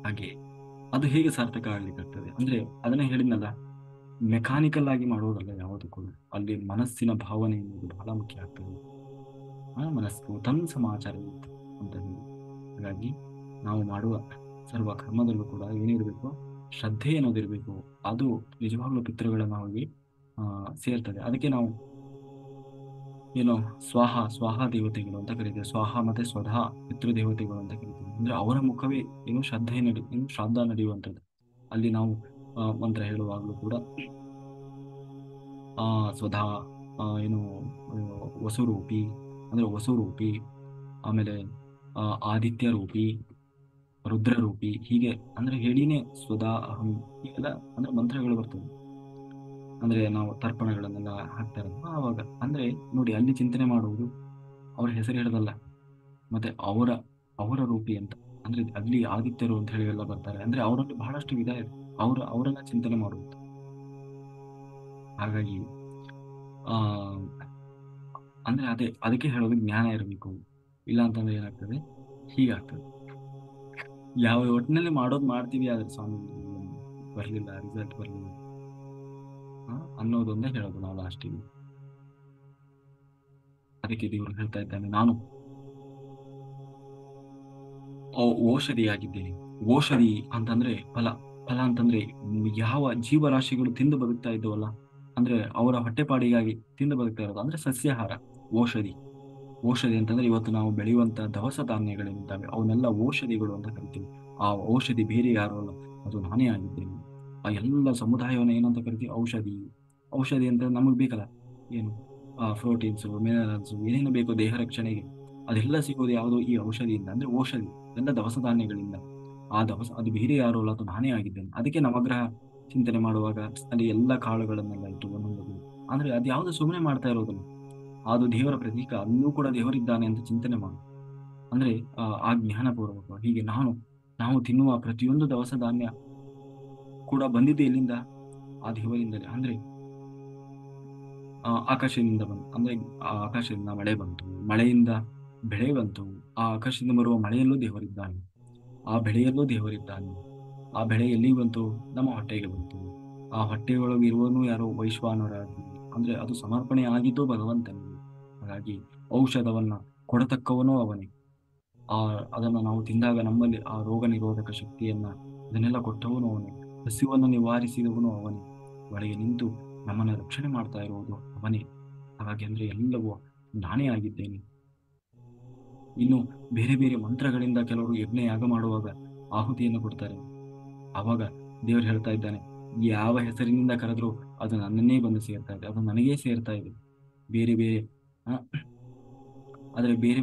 ಹಾಗೆ ಅದು ಹೇಗೆ ಸಾರ್ಥಕ ಆಗ್ಲಿಕ್ಕಾಗ್ತದೆ ಅಂದ್ರೆ, ಅದನ್ನ ಹೇಳಿದ್ನಲ್ಲ, ಮೆಕ್ಯಾನಿಕಲ್ ಆಗಿ ಮಾಡೋದಲ್ಲ ಯಾವುದಕ್ಕೂ, ಅಲ್ಲಿ ಮನಸ್ಸಿನ ಭಾವನೆ ಎನ್ನುವುದು ಬಹಳ ಮುಖ್ಯ ಆಗ್ತದೆ. ಮನಸ್ಸು ತನ್ ಸಮಾಚಾರ ಅಂತ ಹೇಳಿ. ಹಾಗಾಗಿ ನಾವು ಮಾಡುವ ಸರ್ವ ಕರ್ಮದಲ್ಲೂ ಕೂಡ ಏನಿರಬೇಕು, ಶ್ರದ್ಧೆ ಅನ್ನೋದಿರ್ಬೇಕು. ಅದು ನಿಜವಾಗ್ಲೂ ಪಿತೃಗಳ ನಾವಿಗೆ ಸೇರ್ತದೆ. ಅದಕ್ಕೆ ನಾವು ಏನು ಸ್ವಾಹ ದೇವತೆಗಳು ಅಂತ ಕರಿತೀವಿ. ಸ್ವಾಹ ಮತ್ತೆ ಸ್ವಧಾ ಪಿತೃದೇವತೆಗಳು ಅಂತ ಕರಿತೀವಿ. ಅಂದ್ರೆ ಅವರ ಮುಖವೇ ಏನು ಶ್ರಾದ್ದ ನಡೆಯುವಂಥದ್ದು. ಅಲ್ಲಿ ನಾವು ಮಂತ್ರ ಹೇಳುವಾಗಲೂ ಕೂಡ ಸ್ವಧಾ ಏನು ವಸುರೂಪಿ ಅಂದ್ರೆ ವಸುರೂಪಿ, ಆಮೇಲೆ ಆದಿತ್ಯ ರೂಪಿ, ರುದ್ರರೂಪಿ, ಹೀಗೆ ಅಂದ್ರೆ ಹೇಳಿನೇ ಸ್ವದಾ ಅಹಂ, ಹೀಗೆಲ್ಲ ಅಂದ್ರೆ ಮಂತ್ರಗಳು ಬರ್ತವೆ. ಅಂದ್ರೆ ನಾವು ತರ್ಪಣಗಳನ್ನೆಲ್ಲ ಹಾಕ್ತಾರಲ್ವ ಆವಾಗ, ಅಂದ್ರೆ ನೋಡಿ ಅಲ್ಲಿ ಚಿಂತನೆ ಮಾಡುವುದು ಅವ್ರ ಹೆಸರು ಹೇಳೋದಲ್ಲ, ಮತ್ತೆ ಅವರ ರೂಪಿ ಅಂತ. ಅಂದ್ರೆ ಅಲ್ಲಿ ಆದಿತ್ಯರು ಅಂತ ಹೇಳಿ ಎಲ್ಲ ಬರ್ತಾರೆ, ಅಂದ್ರೆ ಅವರಲ್ಲಿ ಬಹಳಷ್ಟು ವಿಧ ಇದೆ, ಅವರನ್ನ ಚಿಂತನೆ ಮಾಡುವುದು. ಹಾಗಾಗಿ ಆ ಅಂದ್ರೆ ಅದಕ್ಕೆ ಹೇಳೋದು ಜ್ಞಾನ ಇರಬೇಕು. ಇಲ್ಲ ಅಂತಂದ್ರೆ ಏನಾಗ್ತದೆ, ಹೀಗಾಗ್ತದೆ. ಯಾವ ಒಟ್ಟಿನಲ್ಲಿ ಮಾಡೋದು ಮಾಡ್ತೀವಿ, ಆದ್ರೆ ಸ್ವಾಮಿ ಬರ್ಲಿಲ್ಲ, ರಿಸಲ್ಟ್ ಬರ್ಲಿಲ್ಲ ಅನ್ನೋದೊಂದೇ ಹೇಳೋದು ನಾವು ಲಾಸ್ಟಿಗೆ. ಅದಕ್ಕೆ ದೇವರು ಹೇಳ್ತಾ ಇದ್ದಾನೆ, ನಾನು ಔಷಧಿಯಾಗಿದ್ದೇನೆ. ಔಷಧಿ ಅಂತಂದ್ರೆ ಫಲ. ಫಲ ಅಂತಂದ್ರೆ ಯಾವ ಜೀವರಾಶಿಗಳು ತಿಂದು ಬದುಕ್ತಾ ಇದ್ದವಲ್ಲ, ಅಂದ್ರೆ ಅವರ ಹೊಟ್ಟೆಪಾಡಿಗಾಗಿ ತಿಂದು ಬದುಕ್ತಾ ಇರೋದು ಅಂದ್ರೆ ಸಸ್ಯಾಹಾರ. ಔಷಧಿ. ಔಷಧಿ ಅಂತಂದ್ರೆ ಇವತ್ತು ನಾವು ಬೆಳೆಯುವಂತ ದವಸ ಧಾನ್ಯಗಳೇನಿದ್ದಾವೆ ಅವನ್ನೆಲ್ಲ ಔಷಧಿಗಳು ಅಂತ ಕರಿತೀವಿ. ಆ ಔಷಧಿ ಬೇರೆ ಯಾರು ಅಲ್ಲ, ಅದು ನಾನೇ ಆಗಿದ್ದೇನೆ. ಆ ಎಲ್ಲ ಸಮುದಾಯವನ್ನು ಏನಂತ ಕರಿತೀವಿ? ಔಷಧಿ. ಔಷಧಿ ಅಂತ ನಮಗ್ ಬೇಕಲ್ಲ, ಏನು ಪ್ರೋಟೀನ್ಸ್, ಮಿನರಲ್ಸ್, ಏನೇನು ಬೇಕು ದೇಹ ರಕ್ಷಣೆಗೆ, ಅದೆಲ್ಲ ಸಿಗೋದು ಯಾವುದು? ಈ ಔಷಧಿಯಿಂದ. ಅಂದ್ರೆ ಔಷಧಿ ಎಲ್ಲ ದವಸ ಧಾನ್ಯಗಳಿಂದ. ಆ ದವಸ ಅದು ಬೇರೆ ಯಾರು ಅಲ್ಲ, ಅದು ನಾನೇ ಆಗಿದ್ದೇನೆ. ಅದಕ್ಕೆ ನವಗ್ರಹ ಚಿಂತನೆ ಮಾಡುವಾಗ ಅಲ್ಲಿ ಎಲ್ಲ ಕಾಳುಗಳನ್ನೆಲ್ಲ ಇಟ್ಟು ಒಂದೊಂದು, ಅಂದ್ರೆ ಅದು ಯಾವುದು ಸುಮ್ಮನೆ ಮಾಡ್ತಾ ಇರೋದಿಲ್ಲ, ಅದು ದೇವರ ಪ್ರತೀಕ. ಅಲ್ಲೂ ಕೂಡ ದೇವರಿದ್ದಾನೆ ಅಂತ ಚಿಂತನೆ ಮಾಡು. ಅಂದ್ರೆ ಆ ಜ್ಞಾನಪೂರ್ವಕ ಹೀಗೆ ನಾವು ತಿನ್ನುವ ಪ್ರತಿಯೊಂದು ದವಸ ಧಾನ್ಯ ಕೂಡ ಬಂದಿದ್ದು ಎಲ್ಲಿಂದ? ಆ ದೇವರಿಂದಲೇ. ಅಂದ್ರೆ ಆಕಾಶದಿಂದ ಬಂತು, ಅಂದ್ರೆ ಆ ಆಕಾಶದಿಂದ ಮಳೆ ಬಂತು, ಮಳೆಯಿಂದ ಬೆಳೆ ಬಂತು, ಆ ಆಕಾಶದಿಂದ ಬರುವ ಮಳೆಯಲ್ಲೂ ದೇವರಿದ್ದಾನೆ, ಆ ಬೆಳೆಯಲ್ಲೂ ದೇವರಿದ್ದಾನೆ. ಆ ಬೆಳೆ ಎಲ್ಲಿಗೆ ಬಂತು? ನಮ್ಮ ಹೊಟ್ಟೆಗೆ ಬಂತು. ಆ ಹೊಟ್ಟೆಯೊಳಗೆ ಇರುವನು ಯಾರೋ? ವೈಶ್ವಾನರಾಗಿ. ಅಂದ್ರೆ ಅದು ಸಮರ್ಪಣೆ ಆಗಿದ್ದು ಭಗವಂತನಿಗೆ. ಹಾಗಾಗಿ ಔಷಧವನ್ನ ಕೊಡತಕ್ಕವನೂ ಅವನೇ. ಆ ಅದನ್ನು ನಾವು ತಿಂದಾಗ ನಮ್ಮಲ್ಲಿ ಆ ರೋಗ ನಿರೋಧಕ ಶಕ್ತಿಯನ್ನ ಅದನ್ನೆಲ್ಲ ಕೊಟ್ಟವನು ಅವನೇ. ಹಸಿವನ್ನು ನಿವಾರಿಸಿದವನು ಅವನೇ. ಒಳಗೆ ನಿಂತು ನಮ್ಮನ್ನ ರಕ್ಷಣೆ ಮಾಡ್ತಾ ಇರುವುದು ಅವನೇ. ಹಾಗಾಗಿ ಅಂದ್ರೆ ಎಲ್ಲವೂ ನಾನೇ ಆಗಿದ್ದೇನೆ. ಇನ್ನು ಬೇರೆ ಬೇರೆ ಮಂತ್ರಗಳಿಂದ ಕೆಲವರು ಯಜ್ಞ ಯಾಗ ಮಾಡುವಾಗ ಆಹುತಿಯನ್ನು ಕೊಡ್ತಾರೆ. ಆವಾಗ ದೇವರು ಹೇಳ್ತಾ ಇದ್ದಾನೆ, ಯಾವ ಹೆಸರಿನಿಂದ ಕರೆದ್ರೂ ಅದು ನನ್ನನ್ನೇ ಬಂದು ಸೇರ್ತಾ ಇದೆ, ಅದು ನನಗೇ ಸೇರ್ತಾ ಇದೆ. ಬೇರೆ ಬೇರೆ ಆ, ಆದ್ರೆ ಬೇರೆ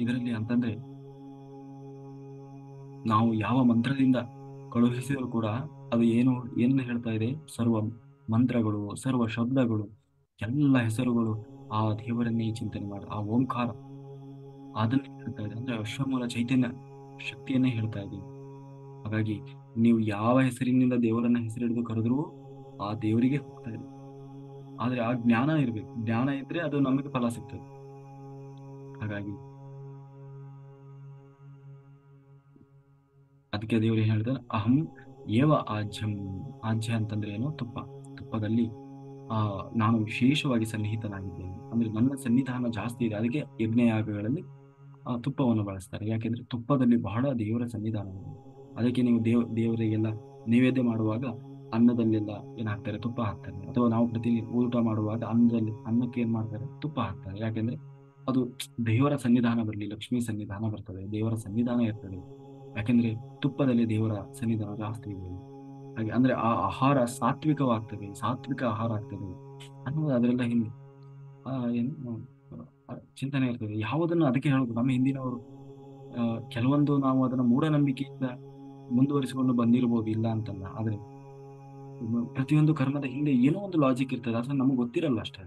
ಇದರಲ್ಲಿ ಅಂತಂದ್ರೆ ನಾವು ಯಾವ ಮಂತ್ರದಿಂದ ಕಳುಹಿಸಿದರೂ ಕೂಡ ಅದು ಏನನ್ನ ಹೇಳ್ತಾ ಇದೆ? ಸರ್ವ ಮಂತ್ರಗಳು, ಸರ್ವ ಶಬ್ದಗಳು, ಎಲ್ಲ ಹೆಸರುಗಳು ಆ ದೇವರನ್ನೇ ಚಿಂತನೆ ಮಾಡಿ, ಆ ಓಂಕಾರ ಅದನ್ನೇ ಹೇಳ್ತಾ ಇದೆ. ಅಂದ್ರೆ ಅಶ್ವಮೂಲ ಚೈತನ್ಯ ಶಕ್ತಿಯನ್ನೇ ಹೇಳ್ತಾ ಇದೆ. ಹಾಗಾಗಿ ನೀವು ಯಾವ ಹೆಸರಿನಿಂದ ದೇವರನ್ನ ಹೆಸರಿಡಿದು ಕರೆದ್ರೂ ಆ ದೇವರಿಗೆ ಹೋಗ್ತಾ ಇದೆ. ಆದ್ರೆ ಆ ಜ್ಞಾನ ಇರ್ಬೇಕು. ಜ್ಞಾನ ಇದ್ರೆ ಅದು ನಮಗೆ ಫಲ ಸಿಗ್ತದೆ. ಹಾಗಾಗಿ ಅದಕ್ಕೆ ದೇವರು ಏನ್ ಹೇಳ್ತಾರೆ? ಅಹಂ ಏವ ಆಜ್ಯಂ. ಆಜ್ಯ ಅಂತಂದ್ರೆ ಏನು? ತುಪ್ಪ. ತುಪ್ಪದಲ್ಲಿ ನಾನು ವಿಶೇಷವಾಗಿ ಸನ್ನಿಹಿತನಾಗಿದ್ದೇನೆ. ಅಂದ್ರೆ ನನ್ನ ಸನ್ನಿಧಾನ ಜಾಸ್ತಿ ಇದೆ. ಅದಕ್ಕೆ ಯಜ್ಞಯಾಗಗಳಲ್ಲಿ ತುಪ್ಪವನ್ನು ಬಳಸ್ತಾರೆ. ಯಾಕೆಂದ್ರೆ ತುಪ್ಪದಲ್ಲಿ ಬಹಳ ದೇವರ ಸನ್ನಿಧಾನ ಇದೆ. ಅದಕ್ಕೆ ನೀವು ದೇವರಿಗೆಲ್ಲ ನೈವೇದ್ಯ ಮಾಡುವಾಗ ಅನ್ನದಲ್ಲೆಲ್ಲ ಏನ್ ಹಾಕ್ತಾರೆ? ತುಪ್ಪ ಹಾಕ್ತಾರೆ. ಅಥವಾ ನಾವು ಪ್ರತಿ ಊಟ ಮಾಡುವಾಗ ಅನ್ನಕ್ಕೆ ಏನ್ ಮಾಡ್ತಾರೆ? ತುಪ್ಪ ಹಾಕ್ತಾರೆ. ಯಾಕೆಂದ್ರೆ ಅದು ದೇವರ ಸನ್ನಿಧಾನ ಬರಲಿ, ಲಕ್ಷ್ಮೀ ಸನ್ನಿಧಾನ ಬರ್ತದೆ, ದೇವರ ಸನ್ನಿಧಾನ ಇರ್ತದೆ. ಯಾಕೆಂದ್ರೆ ತುಪ್ಪದಲ್ಲಿ ದೇವರ ಸನ್ನಿಧಾನ ಜಾಸ್ತಿ ಇದೆ. ಹಾಗೆ ಅಂದ್ರೆ ಆ ಆಹಾರ ಸಾತ್ವಿಕವಾಗ್ತದೆ, ಸಾತ್ವಿಕ ಆಹಾರ ಆಗ್ತದೆ ಅನ್ನೋದು ಅದರೆಲ್ಲ ಹಿಂದೆ ಏನು ಚಿಂತನೆ ಇರ್ತದೆ. ಯಾವುದನ್ನು ಅದಕ್ಕೆ ಹೇಳೋದು ನಮ್ಮ ಹಿಂದಿನವರು ಆ, ಕೆಲವೊಂದು ನಾವು ಅದನ್ನ ಮೂಢನಂಬಿಕೆಯಿಂದ ಮುಂದುವರಿಸಿಕೊಂಡು ಬಂದಿರಬಹುದು, ಇಲ್ಲ ಅಂತಲ್ಲ. ಆದ್ರೆ ಪ್ರತಿಯೊಂದು ಕರ್ಮದ ಹಿಂದೆ ಏನೋ ಒಂದು ಲಾಜಿಕ್ ಇರ್ತದೆ, ಅದ್ರ ನಮಗೆ ಗೊತ್ತಿರಲ್ಲ ಅಷ್ಟೇ.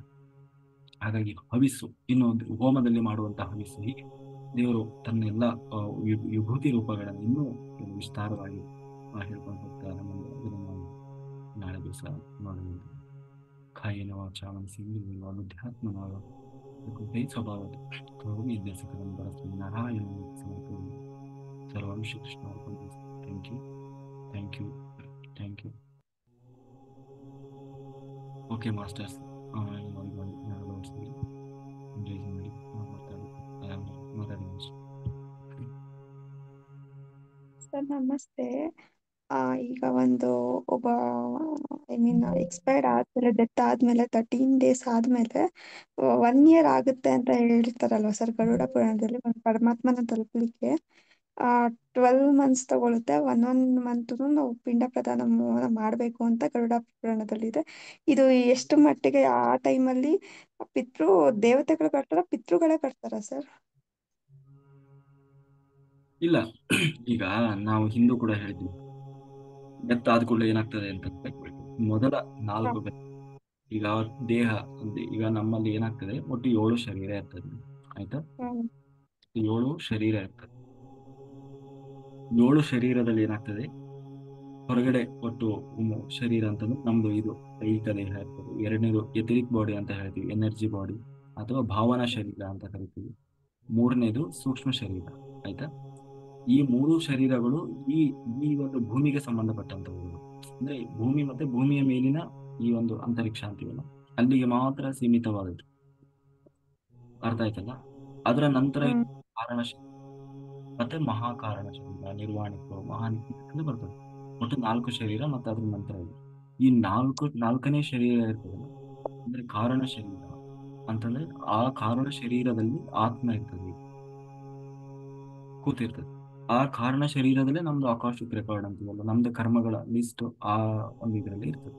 ಹಾಗಾಗಿ ಹವಿಸ್ಸು, ಇನ್ನೊಂದು ಹೋಮದಲ್ಲಿ ಮಾಡುವಂತಹ ಹವಿಸ್ಸು, ಹೀಗೆ ದೇವರು ತನ್ನ ಎಲ್ಲ ವಿಭೂತಿ ರೂಪಗಳನ್ನು ಇನ್ನೂ ವಿಸ್ತಾರವಾಗಿ ಹೇಳ್ಕೊಂಡು ಹೋಗ್ತಾರೆ. ಅದನ್ನು ನಾವು ನಾಳೆ ದಿವಸ ನೋಡೋಣ. ಕಾಯೇನ ವಾಚಾ ಮನಸ್ಸೇಂದ್ರಿಯೇಣ ಅಧ್ಯಾತ್ಮನಾದ ಕೃತೈ ಸ್ವಭಾವದ ಕರೋಮಿ ಯದ್ಯತ್ ಸಕಲಂ ಪರಸ್ಮೈ ನಾರಾಯಣಾಯ ಸಮರ್ಪಯಾಮಿ. ಸರ್ವಂ ಶ್ರೀಕೃಷ್ಣಾರ್ಪಣಮಸ್ತು. Thank you, thank you, thank you. Okay masters, ನಾಳೆ ಬರ್ತೀನಿ. ಎಂಜಾಯ್ ಮಾಡಿ ಮಾತಾಡಿ ಮಾಸ್ಟರ್. ಸರ್ ನಮಸ್ತೆ. ಈಗ ಒಬ್ಬ ಐ ಮೀನ್ ಎಕ್ಸ್ಪೈರ್ಡ್ ಆದ್ಮೇಲೆ, ಡೆತ್ ಆದ್ಮೇಲೆ 13 days ಆದ್ಮೇಲೆ 1 year ಆಗುತ್ತೆ ಅಂತ ಹೇಳ್ತಾರಲ್ವಾ ಸರ್ ಗರುಡ ಪುರಾಣದಲ್ಲಿ. ಒಂದು ಪರಮಾತ್ಮನ ತಲುಪಲಿಕ್ಕೆ 12 months ತಗೊಳುತ್ತೆ. ಒಂದೊಂದು ಮಂತ್ನು ನಾವು ಪಿಂಡ ಪ್ರದಾನ ಮಾಡಬೇಕು ಅಂತ ಗರುಡ ಪುರಾಣದಲ್ಲಿ ಇದೆ. ಇದು ಎಷ್ಟು ಮಟ್ಟಿಗೆ ಆ ಟೈಮಲ್ಲಿ ಪಿತೃ ದೇವತೆಗಳು ಬರ್ತಾರ, ಪಿತೃಗಳೇ ಬರ್ತಾರ ಸರ್? ಇಲ್ಲ, ಈಗ ನಾವು ಹಿಂದೂ ಕೂಡ ಹೇಳಿದ್ವಿ, ಡೆತ್ ಆದ ಕೂಡಲೇ ಏನಾಗ್ತದೆ ಅಂತ. ಮೊದಲ 4 ಈಗ ದೇಹ ಈಗ ನಮ್ಮಲ್ಲಿ ಏನಾಗ್ತದೆ? ಒಟ್ಟು 7 ಶರೀರ ಇರ್ತದೆ, ಆಯ್ತಾ? 7 ಶರೀರ ಇರ್ತದೆ. 7 ಶರೀರದಲ್ಲಿ ಏನಾಗ್ತದೆ? ಹೊರಗಡೆ ಒಟ್ಟು ಶರೀರ ಅಂತಂದ್ರೆ ನಮ್ದು ಇದು ದೈಹಿಕ ದೇಹ ಇರ್ತದೆ. ಎರಡನೇದು ಎಥರಿಕ್ ಬಾಡಿ ಅಂತ ಹೇಳ್ತೀವಿ, ಎನರ್ಜಿ ಬಾಡಿ ಅಥವಾ ಭಾವನಾ ಶರೀರ ಅಂತ ಕರಿತೀವಿ. ಮೂರನೇದು ಸೂಕ್ಷ್ಮ ಶರೀರ, ಆಯ್ತಾ? ಈ 3 ಶರೀರಗಳು ಈ ಈ ಒಂದು ಭೂಮಿಗೆ ಸಂಬಂಧಪಟ್ಟಂತವು. ಅಂದ್ರೆ ಭೂಮಿ ಮತ್ತೆ ಭೂಮಿಯ ಮೇಲಿನ ಈ ಒಂದು ಅಂತರಿಕ್ಷ ಅಂತೀವಲ್ಲ, ಅಲ್ಲಿಗೆ ಮಾತ್ರ ಸೀಮಿತವಾದದ್ದು. ಅರ್ಥ ಆಯ್ತಲ್ಲ. ಅದರ ನಂತರ ಹ್ಮ್ ಕಾರಣ ಶರೀರ, ಮತ್ತೆ ಮಹಾಕಾರಣ ಶರೀರ, ನಿರ್ವಾಣಿಕ ಮಹಾನಿತ್ಯ ಅಂತ ಬರ್ತದೆ. ಒಟ್ಟು 4 ಶರೀರ, ಮತ್ತೆ ಅದ್ರ ನಂತರ ಇದೆ ಈ ನಾಲ್ಕನೇ ಶರೀರ ಇರ್ತದಲ್ಲ, ಅಂದ್ರೆ ಕಾರಣ ಶರೀರ ಅಂತಂದ್ರೆ ಆ ಕಾರಣ ಶರೀರದಲ್ಲಿ ಆತ್ಮ ಇರ್ತದೆ, ಕೂತಿರ್ತದೆ. ಆ ಕಾರಣ ಶರೀರದಲ್ಲೇ ನಮ್ದು ಆಕಾಶಿಕ್ ರೆಕಾರ್ಡ್ ಅಂತೀವಲ್ಲ, ನಮ್ದು ಕರ್ಮಗಳ ಲಿಸ್ಟ್ ಆ ಒಂದು ಇದರಲ್ಲಿ ಇರ್ತದೆ.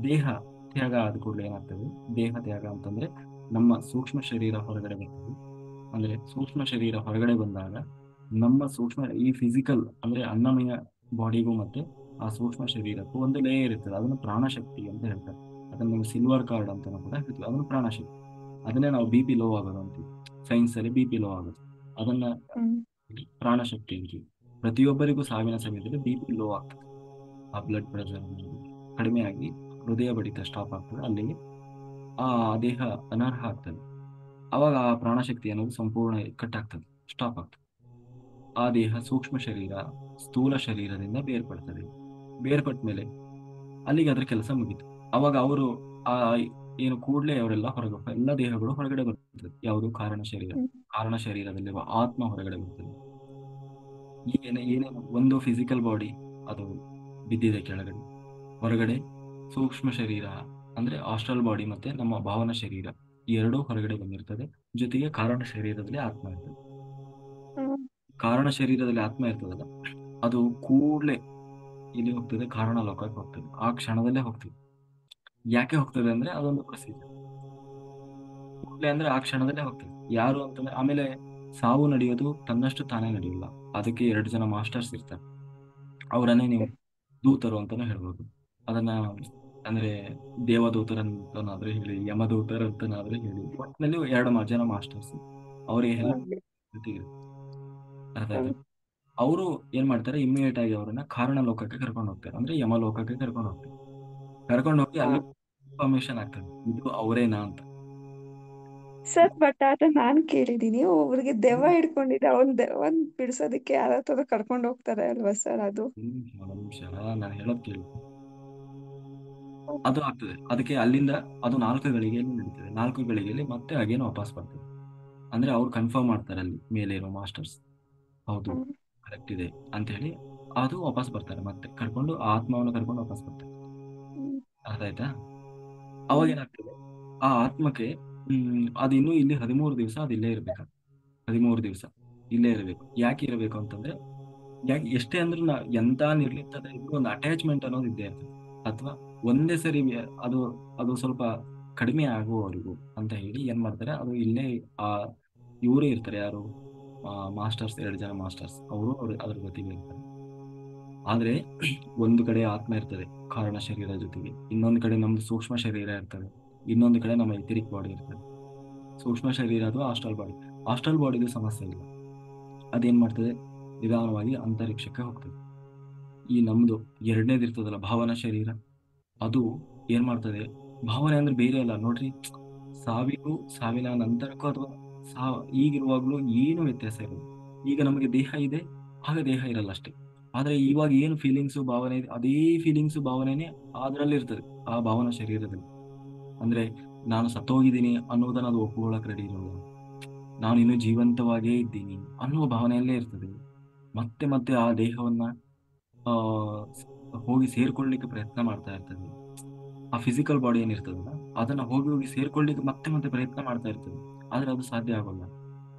ದೇಹ ತ್ಯಾಗ ಆದ ಕೂಡಲೇ ಏನಾಗ್ತದೆ, ದೇಹ ತ್ಯಾಗ ಅಂತಂದ್ರೆ ನಮ್ಮ ಸೂಕ್ಷ್ಮ ಶರೀರ ಹೊರಗಡೆ ಬರ್ತದೆ. ಅಂದ್ರೆ ಸೂಕ್ಷ್ಮ ಶರೀರ ಹೊರಗಡೆ ಬಂದಾಗ ನಮ್ಮ ಸೂಕ್ಷ್ಮ ಈ ಫಿಸಿಕಲ್ ಅಂದ್ರೆ ಅನ್ನಮಯ ಬಾಡಿಗೂ ಮತ್ತೆ ಆ ಸೂಕ್ಷ್ಮ ಶರೀರಕ್ಕೂ ಒಂದು ಲೇಯರ್ ಇರ್ತದೆ, ಅದನ್ನು ಪ್ರಾಣಶಕ್ತಿ ಅಂತ ಹೇಳ್ತಾರೆ. ಅದನ್ನ ನೀವು ಸಿಲ್ವರ್ ಕಾರ್ಡ್ ಅಂತ ಕೂಡ ಹೇಳ್ತೀವಿ, ಅದನ್ನು ಪ್ರಾಣಶಕ್ತಿ. ಅದನ್ನೇ ನಾವು ಬಿ ಪಿ ಲೋ ಆಗೋದು ಅಂತೀವಿ, ಸೈನ್ಸ್ ಅಲ್ಲಿ ಬಿ ಪಿ ಲೋ ಆಗೋದು, ಅದನ್ನ ಹ್ಮ್ ಪ್ರಾಣಶಕ್ತಿ ಅಂತೀವಿ. ಪ್ರತಿಯೊಬ್ಬರಿಗೂ ಸಾವಿನ ಸಮಯದಲ್ಲಿ ಬಿ ಪಿ ಲೋ ಆಗ್ತದೆ, ಆ ಬ್ಲಡ್ ಪ್ರೆಷರ್ ಕಡಿಮೆ ಆಗಿ ಹೃದಯ ಬಡಿತ ಸ್ಟಾಪ್ ಆಗ್ತದೆ, ಅಲ್ಲಿಗೆ ಆ ದೇಹ ಅನರ್ಹ ಆಗ್ತದೆ. ಅವಾಗ ಆ ಪ್ರಾಣಶಕ್ತಿ ಅನ್ನೋದು ಸಂಪೂರ್ಣ ಕಟ್ ಆಗ್ತದೆ, ಸ್ಟಾಪ್ ಆಗ್ತದೆ. ಆ ದೇಹ ಸೂಕ್ಷ್ಮ ಶರೀರ ಸ್ಥೂಲ ಶರೀರದಿಂದ ಬೇರ್ಪಡ್ತದೆ. ಬೇರ್ಪಟ್ಟ ಮೇಲೆ ಅಲ್ಲಿಗೆ ಅದ್ರ ಕೆಲಸ ಮುಗೀತು. ಅವಾಗ ಅವರು ಆ ಏನು ಕೂಡಲೇ ಅವರೆಲ್ಲ ಹೊರಗೆ ಎಲ್ಲ ದೇಹಗಳು ಹೊರಗಡೆ ಬರ್ತದೆ. ಯಾವುದು ಕಾರಣ ಶರೀರ, ಹ್ಮ್ ಕಾರಣ ಶರೀರದಲ್ಲಿರುವ ಆತ್ಮ ಹೊರಗಡೆ ಬರ್ತದೆ. ಏನೇನು ಒಂದು ಫಿಸಿಕಲ್ ಬಾಡಿ ಅದು ಬಿದ್ದಿದೆ ಕೆಳಗಡೆ, ಹೊರಗಡೆ ಸೂಕ್ಷ್ಮ ಶರೀರ ಅಂದ್ರೆ ಆಸ್ಟ್ರಲ್ ಬಾಡಿ ಮತ್ತೆ ನಮ್ಮ ಭಾವನಾ ಶರೀರ, ಈ ಎರಡೂ ಹೊರಗಡೆ ಬಂದಿರ್ತದೆ. ಜೊತೆಗೆ ಕಾರಣ ಶರೀರದಲ್ಲಿ ಆತ್ಮ ಇರ್ತದೆ. ಹ್ಮ್ ಕಾರಣ ಶರೀರದಲ್ಲಿ ಆತ್ಮ ಇರ್ತದಲ್ಲ, ಅದು ಕೂಡಲೇ ಇಲ್ಲಿ ಹೋಗ್ತದೆ, ಕಾರಣ ಲೋಕಕ್ಕೆ ಹೋಗ್ತದೆ, ಆ ಕ್ಷಣದಲ್ಲೇ ಹೋಗ್ತದೆ. ಯಾಕೆ ಹೋಗ್ತದೆ ಅಂದ್ರೆ ಅದೊಂದು ಪ್ರೊಸೀಜರ್. ಕೂಡಲೇ ಅಂದ್ರೆ ಆ ಕ್ಷಣದಲ್ಲೇ ಹೋಗ್ತದೆ. ಯಾರು ಅಂತಂದ್ರೆ ಆಮೇಲೆ ಸಾವು ನಡೆಯೋದು ತನ್ನಷ್ಟು ತಾನೇ ನಡೆಯಲ್ಲ, ಅದಕ್ಕೆ 2 ಜನ ಮಾಸ್ಟರ್ಸ್ ಇರ್ತಾರೆ. ಅವರನ್ನೇ ನೀವು ದೂತರು ಅಂತಾನೂ ಹೇಳ್ಬೋದು. ಅದನ್ನ ಅಂದ್ರೆ ದೇವದೂತರಂತನಾದ್ರೂ ಹೇಳಿ, ಯಮದೂತರಂತನಾದ್ರೂ ಹೇಳಿ, ಒಟ್ಟಿನಲ್ಲಿ 2 ಜನ ಮಾಸ್ಟರ್ಸ್ ಅವರಿಗೆ ಹೆಲ್ಪ್ ಹ್ಮ್ ಜೊತೆಗೆ. ಅರ್ಥ ಆಯ್ತಾ? ಹ್ಮ್ ಅವರು ಏನ್ ಮಾಡ್ತಾರೆ, ಇಮ್ಮಿಡಿಯೇಟ್ ಆಗಿ ಅವರನ್ನ ಕಾರಣ ಲೋಕಕ್ಕೆ ಕರ್ಕೊಂಡು ಹೋಗ್ತಾರೆ, ಅಂದ್ರೆ ಯಮ ಲೋಕಕ್ಕೆ ಕರ್ಕೊಂಡು ಹೋಗ್ತಾರೆ. ಕರ್ಕೊಂಡು ಹೋಗಿ ಅಲ್ಲಿ ಇನ್ಫಾರ್ಮೇಶನ್ ಆಗ್ತದೆ, ಇದು ಅವರೇನಾ ಅಂತ. ಸರ್ ಬಟ್ ಆದ್ರೆ ನಾನ್ ಕೇಳಿದೀನಿ ಒಬ್ರಿಗೆ ದೆವ್ವ ಹಿಡ್ಕೊಂಡಿದೆ ಅವನ್ ದೆವ್ವನ್ ಬಿಡ್ಸೋದಕ್ಕೆ ಯಾರತ್ರ ಕರ್ಕೊಂಡು ಹೋಗ್ತಾರೆ ಅಲ್ವಾ ಸರ್ ಅದು. ಒಂದು ನಿಮಿಷ, ನಾನು ಹೇಳೋದ್ ಕೇಳಿ. ಅದು ಆಗ್ತದೆ, ಅದಕ್ಕೆ ಅಲ್ಲಿಂದ ಅದು 4 ಗಳಿಗೆಯಲ್ಲಿ ನಡೀತದೆ. 4 ಗಳಿಗೆಯಲ್ಲಿ ಮತ್ತೆ ಅಗೇನ್ ವಾಪಸ್ ಬರ್ತದೆ. ಅಂದ್ರೆ ಅವ್ರು ಕನ್ಫರ್ಮ್ ಮಾಡ್ತಾರೆ ಅಲ್ಲಿ ಮೇಲೆ ಇರೋ ಮಾಸ್ಟರ್ಸ್, ಹೌದು ಹ್ಮ್ ಕರೆಕ್ಟ್ ಇದೆ ಅಂತ ಹೇಳಿ. ಅದು ವಾಪಸ್ ಬರ್ತಾರೆ, ಮತ್ತೆ ಕರ್ಕೊಂಡು ಆ ಆತ್ಮವನ್ನು ಕರ್ಕೊಂಡು ವಾಪಸ್ ಬರ್ತಾರೆ. ಹ್ಮ್ ಅರ್ಥ ಆಯ್ತಾ? ಅವಾಗ ಹ್ಮ್ ಏನಾಗ್ತದೆ, ಆ ಆತ್ಮಕ್ಕೆ ಅದು ಇನ್ನೂ ಇಲ್ಲಿ 13 ದಿವಸ ಅದು ಇಲ್ಲೇ ಇರ್ಬೇಕು. 13 ದಿವಸ ಇಲ್ಲೇ ಇರಬೇಕು. ಯಾಕೆ ಇರಬೇಕು ಅಂತಂದ್ರೆ, ಯಾಕೆ ಎಷ್ಟೇ ಅಂದ್ರೂ ಎಂತ ನಿರ್ಲಿಪ್ತದ ಇದ್ರೂ ಒಂದು ಅಟ್ಯಾಚ್ಮೆಂಟ್ ಅನ್ನೋದು ಇದ್ದೇ ಇರ್ತದೆ. ಅಥವಾ ಒಂದೇ ಸರಿ ಅದು ಅದು ಸ್ವಲ್ಪ ಕಡಿಮೆ ಆಗುವವರೆಗೂ ಅಂತ ಹೇಳಿ ಏನ್ ಮಾಡ್ತಾರೆ, ಅದು ಇಲ್ಲೇ ಆ ಇವರೇ ಇರ್ತಾರೆ, ಯಾರು ಮಾಸ್ಟರ್ಸ್, 2 ಜನ ಮಾಸ್ಟರ್ಸ್ ಅವರು ಅದ್ರ ಜೊತೆಗೆ ಇರ್ತಾರೆ. ಆದ್ರೆ ಒಂದು ಕಡೆ ಆತ್ಮ ಇರ್ತದೆ ಕಾರಣ ಶರೀರ ಜೊತೆಗೆ, ಇನ್ನೊಂದು ಕಡೆ ನಮ್ದು ಸೂಕ್ಷ್ಮ ಶರೀರ ಇರ್ತದೆ, ಇನ್ನೊಂದು ಕಡೆ ನಮ್ಮ ಎಥಿರಿಕ್ ಬಾಡಿ ಇರ್ತದೆ. ಸೂಕ್ಷ್ಮ ಶರೀರ ಅದು ಆಸ್ಟ್ರಲ್ ಬಾಡಿ. ಆಸ್ಟ್ರಲ್ ಬಾಡಿದು ಸಮಸ್ಯೆ ಇಲ್ಲ, ಅದೇನ್ ಮಾಡ್ತದೆ, ನಿಧಾನವಾಗಿ ಅಂತರಿಕ್ಷಕ್ಕೆ ಹೋಗ್ತದೆ. ಈ ನಮ್ದು ಎರಡನೇದು ಇರ್ತದಲ್ಲ ಭಾವನಾ ಶರೀರ, ಅದು ಏನ್ ಮಾಡ್ತದೆ, ಭಾವನೆ ಅಂದ್ರೆ ಬೇರೆ ಅಲ್ಲ ನೋಡ್ರಿ, ಸಾವಿಗೂ ಸಾವಿನ ನಂತರಕ್ಕೂ ಅಥವಾ ಈಗಿರುವಾಗ್ಲೂ ಏನು ವ್ಯತ್ಯಾಸ ಇರೋದು. ಈಗ ನಮಗೆ ದೇಹ ಇದೆ, ಆಗ ದೇಹ ಇರಲ್ಲ ಅಷ್ಟೇ. ಆದ್ರೆ ಇವಾಗ ಏನು ಫೀಲಿಂಗ್ಸು ಭಾವನೆ ಇದೆ, ಅದೇ ಫೀಲಿಂಗ್ಸು ಭಾವನೆನೇ ಅದ್ರಲ್ಲಿ ಇರ್ತದೆ, ಆ ಭಾವನಾ ಶರೀರದಲ್ಲಿ. ಅಂದ್ರೆ ನಾನು ಸತ್ತೋಗಿದ್ದೀನಿ ಅನ್ನೋದನ್ನ ಅದು ಒಪ್ಕೊಳ್ಳಕ್ ರೆಡಿ ಇರೋಲ್ಲ, ನಾನು ಇನ್ನೂ ಜೀವಂತವಾಗೇ ಇದ್ದೀನಿ ಅನ್ನುವ ಭಾವನೆಯಲ್ಲೇ ಇರ್ತದೆ. ಮತ್ತೆ ಮತ್ತೆ ಆ ದೇಹವನ್ನ ಆ ಹೋಗಿ ಸೇರ್ಕೊಳ್ಳಿಕ್ಕೆ ಪ್ರಯತ್ನ ಮಾಡ್ತಾ ಇರ್ತದೆ. ಆ ಫಿಸಿಕಲ್ ಬಾಡಿ ಏನಿರ್ತದಲ್ಲ, ಅದನ್ನ ಹೋಗಿ ಹೋಗಿ ಸೇರ್ಕೊಳ್ಳಿಕ್ಕೆ ಮತ್ತೆ ಮತ್ತೆ ಪ್ರಯತ್ನ ಮಾಡ್ತಾ ಇರ್ತದೆ. ಆದ್ರೆ ಅದು ಸಾಧ್ಯ ಆಗೋಲ್ಲ.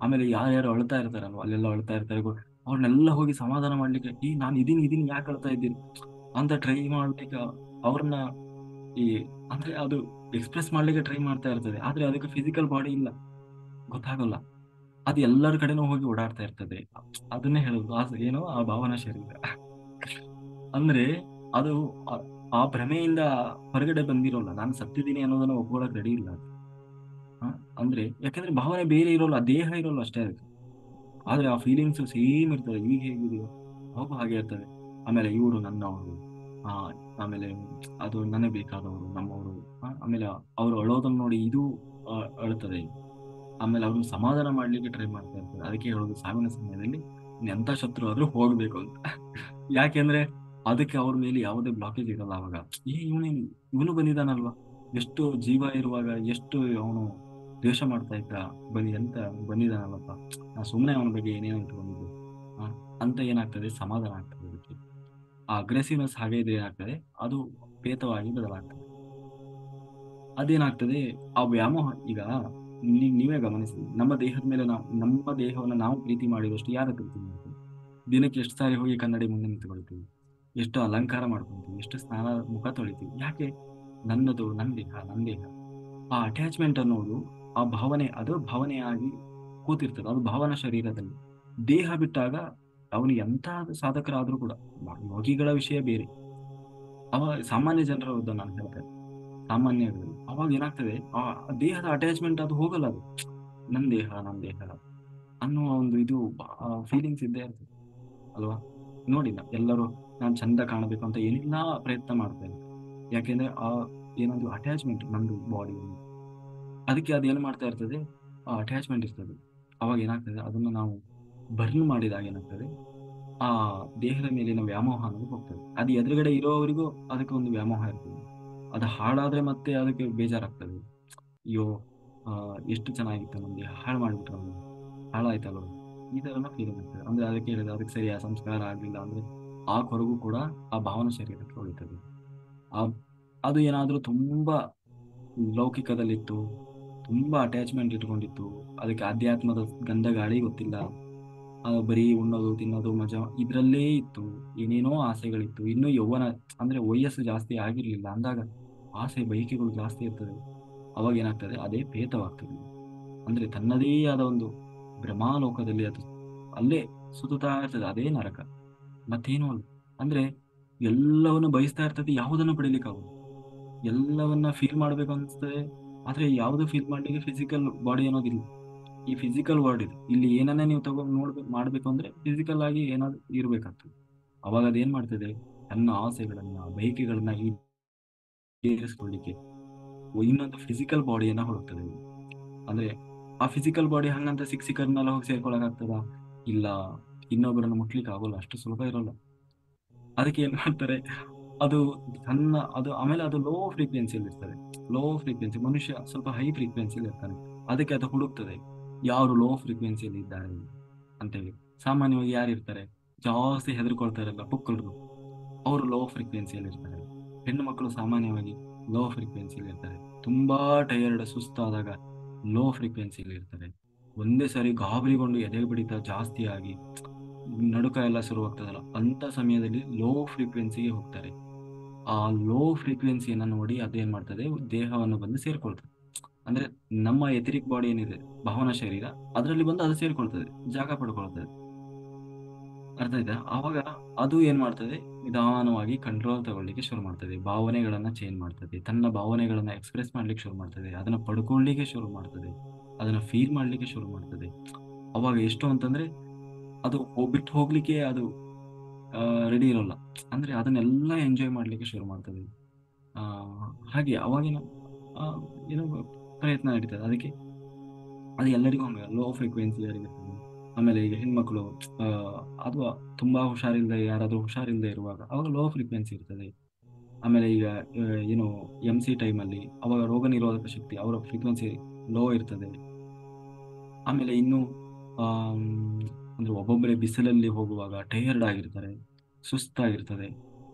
ಆಮೇಲೆ ಯಾರ್ಯಾರು ಅಳ್ತಾ ಇರ್ತಾರಲ್ವ, ಅಲ್ಲೆಲ್ಲ ಅಳ್ತಾ ಇರ್ತಾರೆ, ಅವ್ರನ್ನೆಲ್ಲ ಹೋಗಿ ಸಮಾಧಾನ ಮಾಡ್ಲಿಕ್ಕೆ, ನಾನು ಇದೀನಿ ಯಾಕೆ ಅಳ್ತಾ ಇದ್ದೀನಿ ಅಂತ ಟ್ರೈ ಮಾಡ್ಲಿಕ್ಕೆ ಅವ್ರನ್ನ ಈ ಅಂದ್ರೆ ಅದು ಎಕ್ಸ್ಪ್ರೆಸ್ ಮಾಡ್ಲಿಕ್ಕೆ ಟ್ರೈ ಮಾಡ್ತಾ ಇರ್ತದೆ. ಆದ್ರೆ ಅದಕ್ಕೆ ಫಿಸಿಕಲ್ ಬಾಡಿ ಇಲ್ಲ, ಗೊತ್ತಾಗಲ್ಲ. ಅದು ಎಲ್ಲರ ಕಡೆನೂ ಹೋಗಿ ಓಡಾಡ್ತಾ ಇರ್ತದೆ. ಅದನ್ನೇ ಹೇಳುದು ಏನೋ ಆ ಭಾವನಾ ಶರೀರ ಅಂದ್ರೆ ಅದು ಆ ಆ ಭ್ರಮೆಯಿಂದ ಹೊರಗಡೆ ಬಂದಿರೋಲ್ಲ, ನಾನು ಸತ್ತಿದ್ದೀನಿ ಅನ್ನೋದನ್ನ ಒಪ್ಕೊಳ್ಳೋಕೆ ರೆಡಿ ಇಲ್ಲ ಅದು. ಹ? ಅಂದ್ರೆ ಯಾಕಂದ್ರೆ ಭಾವನೆ ಬೇರೆ ಇರೋಲ್ಲ, ದೇಹ ಇರೋಲ್ಲ ಅಷ್ಟೇ ಅದಕ್ಕೆ. ಆದ್ರೆ ಆ ಫೀಲಿಂಗ್ಸ್ ಸೇಮ್ ಇರ್ತದೆ, ಈಗ ಹೇಗಿದೆಯೋ ಅವಾಗ ಹಾಗೆ ಇರ್ತದೆ. ಆಮೇಲೆ ಇವರು ನನ್ನವರು, ಆ ಆಮೇಲೆ ಅದು ನನಗೆ ಬೇಕಾದವರು ನಮ್ಮವರು. ಆಮೇಲೆ ಅವರು ಅಳೋದನ್ನ ನೋಡಿ ಇದು ಅಳುತ್ತದೆ. ಆಮೇಲೆ ಅವ್ರನ್ನ ಸಮಾಧಾನ ಮಾಡ್ಲಿಕ್ಕೆ ಟ್ರೈ ಮಾಡ್ತಾ ಇರ್ತಾರೆ. ಅದಕ್ಕೆ ಹೇಳೋದು ಸಾವಿನ ಸಮಯದಲ್ಲಿ ಎಂತ ಶತ್ರು ಆದ್ರೂ ಹೋಗ್ಬೇಕು ಅಂತ. ಯಾಕೆಂದ್ರೆ ಅದಕ್ಕೆ ಅವ್ರ ಮೇಲೆ ಯಾವುದೇ ಬ್ಲಾಕೇಜ್ ಇರಲ್ಲ. ಅವಾಗ ಇವನು ಬಂದಿದ್ದಾನಲ್ವಾ, ಎಷ್ಟು ಜೀವ ಇರುವಾಗ ಎಷ್ಟು ಅವನು ದ್ವೇಷ ಮಾಡ್ತಾ ಇದ್ದ, ಬರೀ ಎಂತ ಬಂದಿದ್ದಾನಲ್ಲಪ್ಪ, ನಾ ಸುಮ್ಮನೆ ಅವನ ಬಗ್ಗೆ ಏನೇನೋ ಇಟ್ಕೊಂಡಿದ್ದೆ ಆ, ಅಂತ ಏನಾಗ್ತದೆ, ಸಮಾಧಾನ ಆಗ್ತದೆ ಅದಕ್ಕೆ. ಆ ಅಗ್ರೆಸಿವ್ನೆಸ್ ಹಾಗೆ ಇದ್ರೆ ಏನಾಗ್ತದೆ, ಅದು ಪೇತವಾಗಿ ಬದಲಾಗ್ತದೆ. ಅದೇನಾಗ್ತದೆ, ಆ ವ್ಯಾಮೋಹ ಈಗ ನೀವೇ ಗಮನಿಸಿ, ನಮ್ಮ ದೇಹದ ಮೇಲೆ ನಾವು, ನಮ್ಮ ದೇಹವನ್ನು ನಾವು ಪ್ರೀತಿ ಮಾಡಿದಷ್ಟು ಯಾರ ಪ್ರೀತಿ ಮಾಡ್ತೀವಿ? ದಿನಕ್ಕೆ ಎಷ್ಟು ಸಾರಿ ಹೋಗಿ ಕನ್ನಡಿ ಮುಂದೆ ನಿಂತ್ಕೊಳ್ತೀವಿ, ಎಷ್ಟು ಅಲಂಕಾರ ಮಾಡ್ಕೊಂತೀವಿ, ಎಷ್ಟು ಸ್ನಾನ, ಮುಖ ತೊಳಿತೀವಿ, ಯಾಕೆ? ನನ್ನದು, ನನ್ನ ದೇಹ, ನನ್ನ ದೇಹ. ಆ ಅಟ್ಯಾಚ್ಮೆಂಟ್ ಅನ್ನೋದು, ಆ ಭಾವನೆ, ಅದು ಭಾವನೆಯಾಗಿ ಕೂತಿರ್ತದೆ, ಅದು ಭಾವನಾ ಶರೀರದಲ್ಲಿ. ದೇಹ ಬಿಟ್ಟಾಗ ಅವನು ಎಂಥ ಸಾಧಕರಾದ್ರೂ ಕೂಡ, ಯೋಗಿಗಳ ವಿಷಯ ಬೇರೆ, ಅವ ಸಾಮಾನ್ಯ ಜನರ ನಾನು ಹೇಳ್ತೇನೆ, ಸಾಮಾನ್ಯಗಳು ಅವಾಗ ಏನಾಗ್ತದೆ, ಆ ದೇಹದ ಅಟ್ಯಾಚ್ಮೆಂಟ್ ಅದು ಹೋಗಲ್ಲ, ಅದು ನನ್ನ ದೇಹ, ನನ್ನ ದೇಹ ಅನ್ನುವ ಒಂದು ಇದು ಫೀಲಿಂಗ್ಸ್ ಇದ್ದೇ ಇರ್ತದೆ ಅಲ್ವಾ? ನೋಡಿ, ಎಲ್ಲರೂ ನಾನು ಚಂದ ಕಾಣಬೇಕು ಅಂತ ಏನೆಲ್ಲ ಪ್ರಯತ್ನ ಮಾಡ್ತೇನೆ, ಯಾಕೆಂದ್ರೆ ಆ ಏನೊಂದು ಅಟ್ಯಾಚ್ಮೆಂಟ್ ನಮ್ದು ಬಾಡಿ, ಅದಕ್ಕೆ ಅದು ಏನು ಮಾಡ್ತಾ ಇರ್ತದೆ, ಆ ಅಟ್ಯಾಚ್ಮೆಂಟ್ ಇರ್ತದೆ. ಅವಾಗ ಏನಾಗ್ತದೆ, ಅದನ್ನು ನಾವು ಬರ್ನ್ ಮಾಡಿದಾಗ ಏನಾಗ್ತದೆ, ಆ ದೇಹದ ಮೇಲಿನ ವ್ಯಾಮೋಹ ಅನ್ನೋದು ಹೋಗ್ತದೆ. ಅದು ಎದುರುಗಡೆ ಇರೋವರಿಗೂ ಅದಕ್ಕೆ ಒಂದು ವ್ಯಾಮೋಹ ಇರ್ತದೆ. ಅದು ಹಾಳಾದ್ರೆ ಮತ್ತೆ ಅದಕ್ಕೆ ಬೇಜಾರಾಗ್ತದೆ. ಅಯ್ಯೋ, ಆ, ಎಷ್ಟು ಚೆನ್ನಾಗಿತ್ತು ನಮ್ಗೆ, ಹಾಳು ಮಾಡಿಬಿಟ್ರು ನಮ್ಗೆ, ಹಾಳಾಯ್ತಲ್ವ, ಈ ಥರನ ಫೀಲಿಂಗ್ ಆಗ್ತದೆ. ಅಂದ್ರೆ ಅದಕ್ಕೆ ಹೇಳಿದ್ರೆ, ಅದಕ್ಕೆ ಸರಿಯಾದ ಸಂಸ್ಕಾರ ಆಗಲಿಲ್ಲ ಅಂದ್ರೆ ಆ ಕೊರಗು ಕೂಡ ಆ ಭಾವನಾ ಶರೀರಕ್ಕೆ ಹೊಳಿತದೆ. ಆ ಅದು ಏನಾದ್ರೂ ತುಂಬಾ ಲೌಕಿಕದಲ್ಲಿತ್ತು, ತುಂಬಾ ಅಟ್ಯಾಚ್ಮೆಂಟ್ ಇಟ್ಕೊಂಡಿತ್ತು, ಅದಕ್ಕೆ ಆಧ್ಯಾತ್ಮದ ಗಂಧ ಗಾಳಿ ಗೊತ್ತಿಲ್ಲ, ಬರೀ ಉಣ್ಣೋದು ತಿನ್ನೋದು ಮಜಾ ಇದ್ರಲ್ಲೇ ಇತ್ತು, ಏನೇನೋ ಆಸೆಗಳಿತ್ತು, ಇನ್ನೂ ಯೌವನ, ಅಂದ್ರೆ ವಯಸ್ಸು ಜಾಸ್ತಿ ಆಗಿರ್ಲಿಲ್ಲ ಅಂದಾಗ ಆಸೆ ಬಯಕೆಗಳು ಜಾಸ್ತಿ ಇರ್ತದೆ. ಅವಾಗ ಏನಾಗ್ತದೆ, ಅದೇ ಭೇದವಾಗ್ತದೆ. ಅಂದ್ರೆ ತನ್ನದೇ ಆದ ಒಂದು ಭ್ರಮಾಲೋಕದಲ್ಲಿ ಅದು ಅಲ್ಲೇ ಸುತ್ತುತ್ತಾ ಇರ್ತದೆ, ಅದೇ ನರಕ, ಮತ್ತೇನು ಅಲ್ಲ. ಅಂದ್ರೆ ಎಲ್ಲವನ್ನು ಬಯಸ್ತಾ ಇರ್ತದೆ, ಯಾವುದನ್ನು ಪಡಿಲಿಕ್ಕಾಗಲ್ಲ, ಎಲ್ಲವನ್ನ ಫೀಲ್ ಮಾಡ್ಬೇಕು ಅನ್ಸ್ತದೆ, ಆದ್ರೆ ಯಾವುದು ಫೀಲ್ ಮಾಡ್ಲಿಕ್ಕೆ ಫಿಸಿಕಲ್ ಬಾಡಿ ಅನ್ನೋದಿಲ್ಲ. ಈ ಫಿಸಿಕಲ್ ವರ್ಡ್ ಇದು, ಇಲ್ಲಿ ಏನನ್ನೇ ನೀವು ತಗೊಂಡು ನೋಡ್ಬೇಕು, ಮಾಡ್ಬೇಕು ಅಂದ್ರೆ ಫಿಸಿಕಲ್ ಆಗಿ ಏನಾದ್ರು ಇರ್ಬೇಕಾಗ್ತದೆ. ಅವಾಗ ಅದೇನ್ ಮಾಡ್ತದೆ, ತನ್ನ ಆಸೆಗಳನ್ನ, ಬಯಕೆಗಳನ್ನ ಈಡೇರಿಸ್ಕೊಳ್ಳಿಕ್ಕೆ ಇನ್ನೊಂದು ಫಿಸಿಕಲ್ ಬಾಡಿಯನ್ನ ಹುಡುಕ್ತದೆ. ಅಂದ್ರೆ ಆ ಫಿಸಿಕಲ್ ಬಾಡಿ ಹಂಗಂತ ಸಿಕ್ಸಿಕರ್ನೆಲ್ಲ ಹೋಗಿ ಸೇರ್ಕೊಳಕ್ ಆಗ್ತದ? ಇಲ್ಲ, ಇನ್ನೊಬ್ಬರನ್ನ ಮುಟ್ಲಿಕ್ಕೆ ಆಗೋಲ್ಲ, ಅಷ್ಟು ಸುಲಭ ಇರೋಲ್ಲ. ಅದಕ್ಕೆ ಏನ್ ಮಾಡ್ತಾರೆ, ಅದು ಅದು ಆಮೇಲೆ ಅದು ಲೋ ಫ್ರೀಕ್ವೆನ್ಸಿಯಲ್ಲಿ ಇರ್ತದೆ. ಲೋ ಫ್ರೀಕ್ವೆನ್ಸಿ ಮನುಷ್ಯ ಸ್ವಲ್ಪ ಹೈ ಫ್ರೀಕ್ವೆನ್ಸಿಯಲ್ಲಿ ಇರ್ತಾನೆ, ಅದಕ್ಕೆ ಅದು ಹುಡುಕ್ತದೆ ಯಾರು ಲೋ ಫ್ರೀಕ್ವೆನ್ಸಿಯಲ್ಲಿ ಇದ್ದಾರೆ ಅಂತೇಳಿ. ಸಾಮಾನ್ಯವಾಗಿ ಯಾರು ಇರ್ತಾರೆ, ಜಾಸ್ತಿ ಹೆದರ್ಕೊಳ್ತಾರಲ್ಲ ಪುಕ್ಕಳರು, ಅವರು ಲೋ ಫ್ರೀಕ್ವೆನ್ಸಿಯಲ್ಲಿ ಇರ್ತಾರೆ. ಹೆಣ್ಣು ಮಕ್ಕಳು ಸಾಮಾನ್ಯವಾಗಿ ಲೋ ಫ್ರೀಕ್ವೆನ್ಸಿಯಲ್ಲಿ ಇರ್ತಾರೆ. ತುಂಬಾ ಟಯರ್ಡ್, ಸುಸ್ತಾದಾಗ ಲೋ ಫ್ರೀಕ್ವೆನ್ಸಿಯಲ್ಲಿ ಇರ್ತಾರೆ. ಒಂದೇ ಸಾರಿ ಗಾಬರಿಗೊಂಡು ಎದೆ ಬಡಿತ ಜಾಸ್ತಿ ಆಗಿ ನಡುಕ ಎಲ್ಲ ಶುರುವಾಗ್ತದಲ್ಲ, ಅಂತ ಸಮಯದಲ್ಲಿ ಲೋ ಫ್ರೀಕ್ವೆನ್ಸಿಗೆ ಹೋಗ್ತಾರೆ. ಆ ಲೋ ಫ್ರೀಕ್ವೆನ್ಸಿಯನ್ನ ನೋಡಿ ಅದೇನ್ ಮಾಡ್ತದೆ, ದೇಹವನ್ನು ಬಂದು ಸೇರ್ಕೊಳ್ತದೆ. ಅಂದ್ರೆ ನಮ್ಮ ಎಥರಿಕ್ ಬಾಡಿ ಏನಿದೆ, ಭಾವನಾ ಶರೀರ, ಅದರಲ್ಲಿ ಬಂದು ಅದು ಸೇರ್ಕೊಳ್ತದೆ, ಜಾಗ ಪಡ್ಕೊಳ್ತದೆ. ಅರ್ಥ ಆಯ್ತಾ? ಆವಾಗ ಅದು ಏನ್ ಮಾಡ್ತದೆ, ನಿಧಾನವಾಗಿ ಕಂಟ್ರೋಲ್ ತಗೊಳ್ಳಿಕ್ಕೆ ಶುರು ಮಾಡ್ತದೆ, ಭಾವನೆಗಳನ್ನ ಚೇಂಜ್ ಮಾಡ್ತದೆ, ತನ್ನ ಭಾವನೆಗಳನ್ನ ಎಕ್ಸ್ಪ್ರೆಸ್ ಮಾಡ್ಲಿಕ್ಕೆ ಶುರು ಮಾಡ್ತದೆ, ಅದನ್ನ ಪಡ್ಕೊಳ್ಳಿಕ್ಕೆ ಶುರು ಮಾಡ್ತದೆ, ಅದನ್ನ ಫೀಲ್ ಮಾಡ್ಲಿಕ್ಕೆ ಶುರು ಮಾಡ್ತದೆ. ಅವಾಗ ಎಷ್ಟು ಅಂತಂದ್ರೆ, ಅದು ಬಿಟ್ಟು ಹೋಗ್ಲಿಕ್ಕೆ ಅದು ರೆಡಿ ಇರೋಲ್ಲ. ಅಂದ್ರೆ ಅದನ್ನೆಲ್ಲ ಎಂಜಾಯ್ ಮಾಡ್ಲಿಕ್ಕೆ ಶುರು ಮಾಡ್ತದೆ. ಆ ಹಾಗೆ ಅವಾಗಿನ ಆ, ಏನೋ ಪ್ರಯತ್ನ ನಡೀತದೆ. ಅದಕ್ಕೆ ಅದು ಎಲ್ಲರಿಗೂ ಹಂಗ ಲೋ ಫ್ರೀಕ್ವೆನ್ಸಿ ಯಾರಿಗಿರ್ತದೆ. ಆಮೇಲೆ ಈಗ ಹೆಣ್ಮಕ್ಳು ಆ ಅಥವಾ ತುಂಬಾ ಹುಷಾರಿಲ್ಲದೆ, ಯಾರಾದ್ರೂ ಹುಷಾರಿಲ್ಲದೆ ಇರುವಾಗ ಅವಾಗ ಲೋ ಫ್ರೀಕ್ವೆನ್ಸಿ ಇರ್ತದೆ. ಆಮೇಲೆ ಈಗ ಏನು MC ಟೈಮಲ್ಲಿ ಅವಾಗ ರೋಗ ನಿರೋಧಕ ಶಕ್ತಿ ಅವರ ಫ್ರೀಕ್ವೆನ್ಸಿ ಲೋ ಇರ್ತದೆ. ಆಮೇಲೆ ಇನ್ನು ಆಮ್, ಅಂದ್ರೆ ಒಬ್ಬೊಬ್ಬರೇ ಬಿಸಿಲಲ್ಲಿ ಹೋಗುವಾಗ ಟಯರ್ಡ್ ಆಗಿರ್ತಾರೆ, ಸುಸ್ತಾಗಿರ್ತದೆ,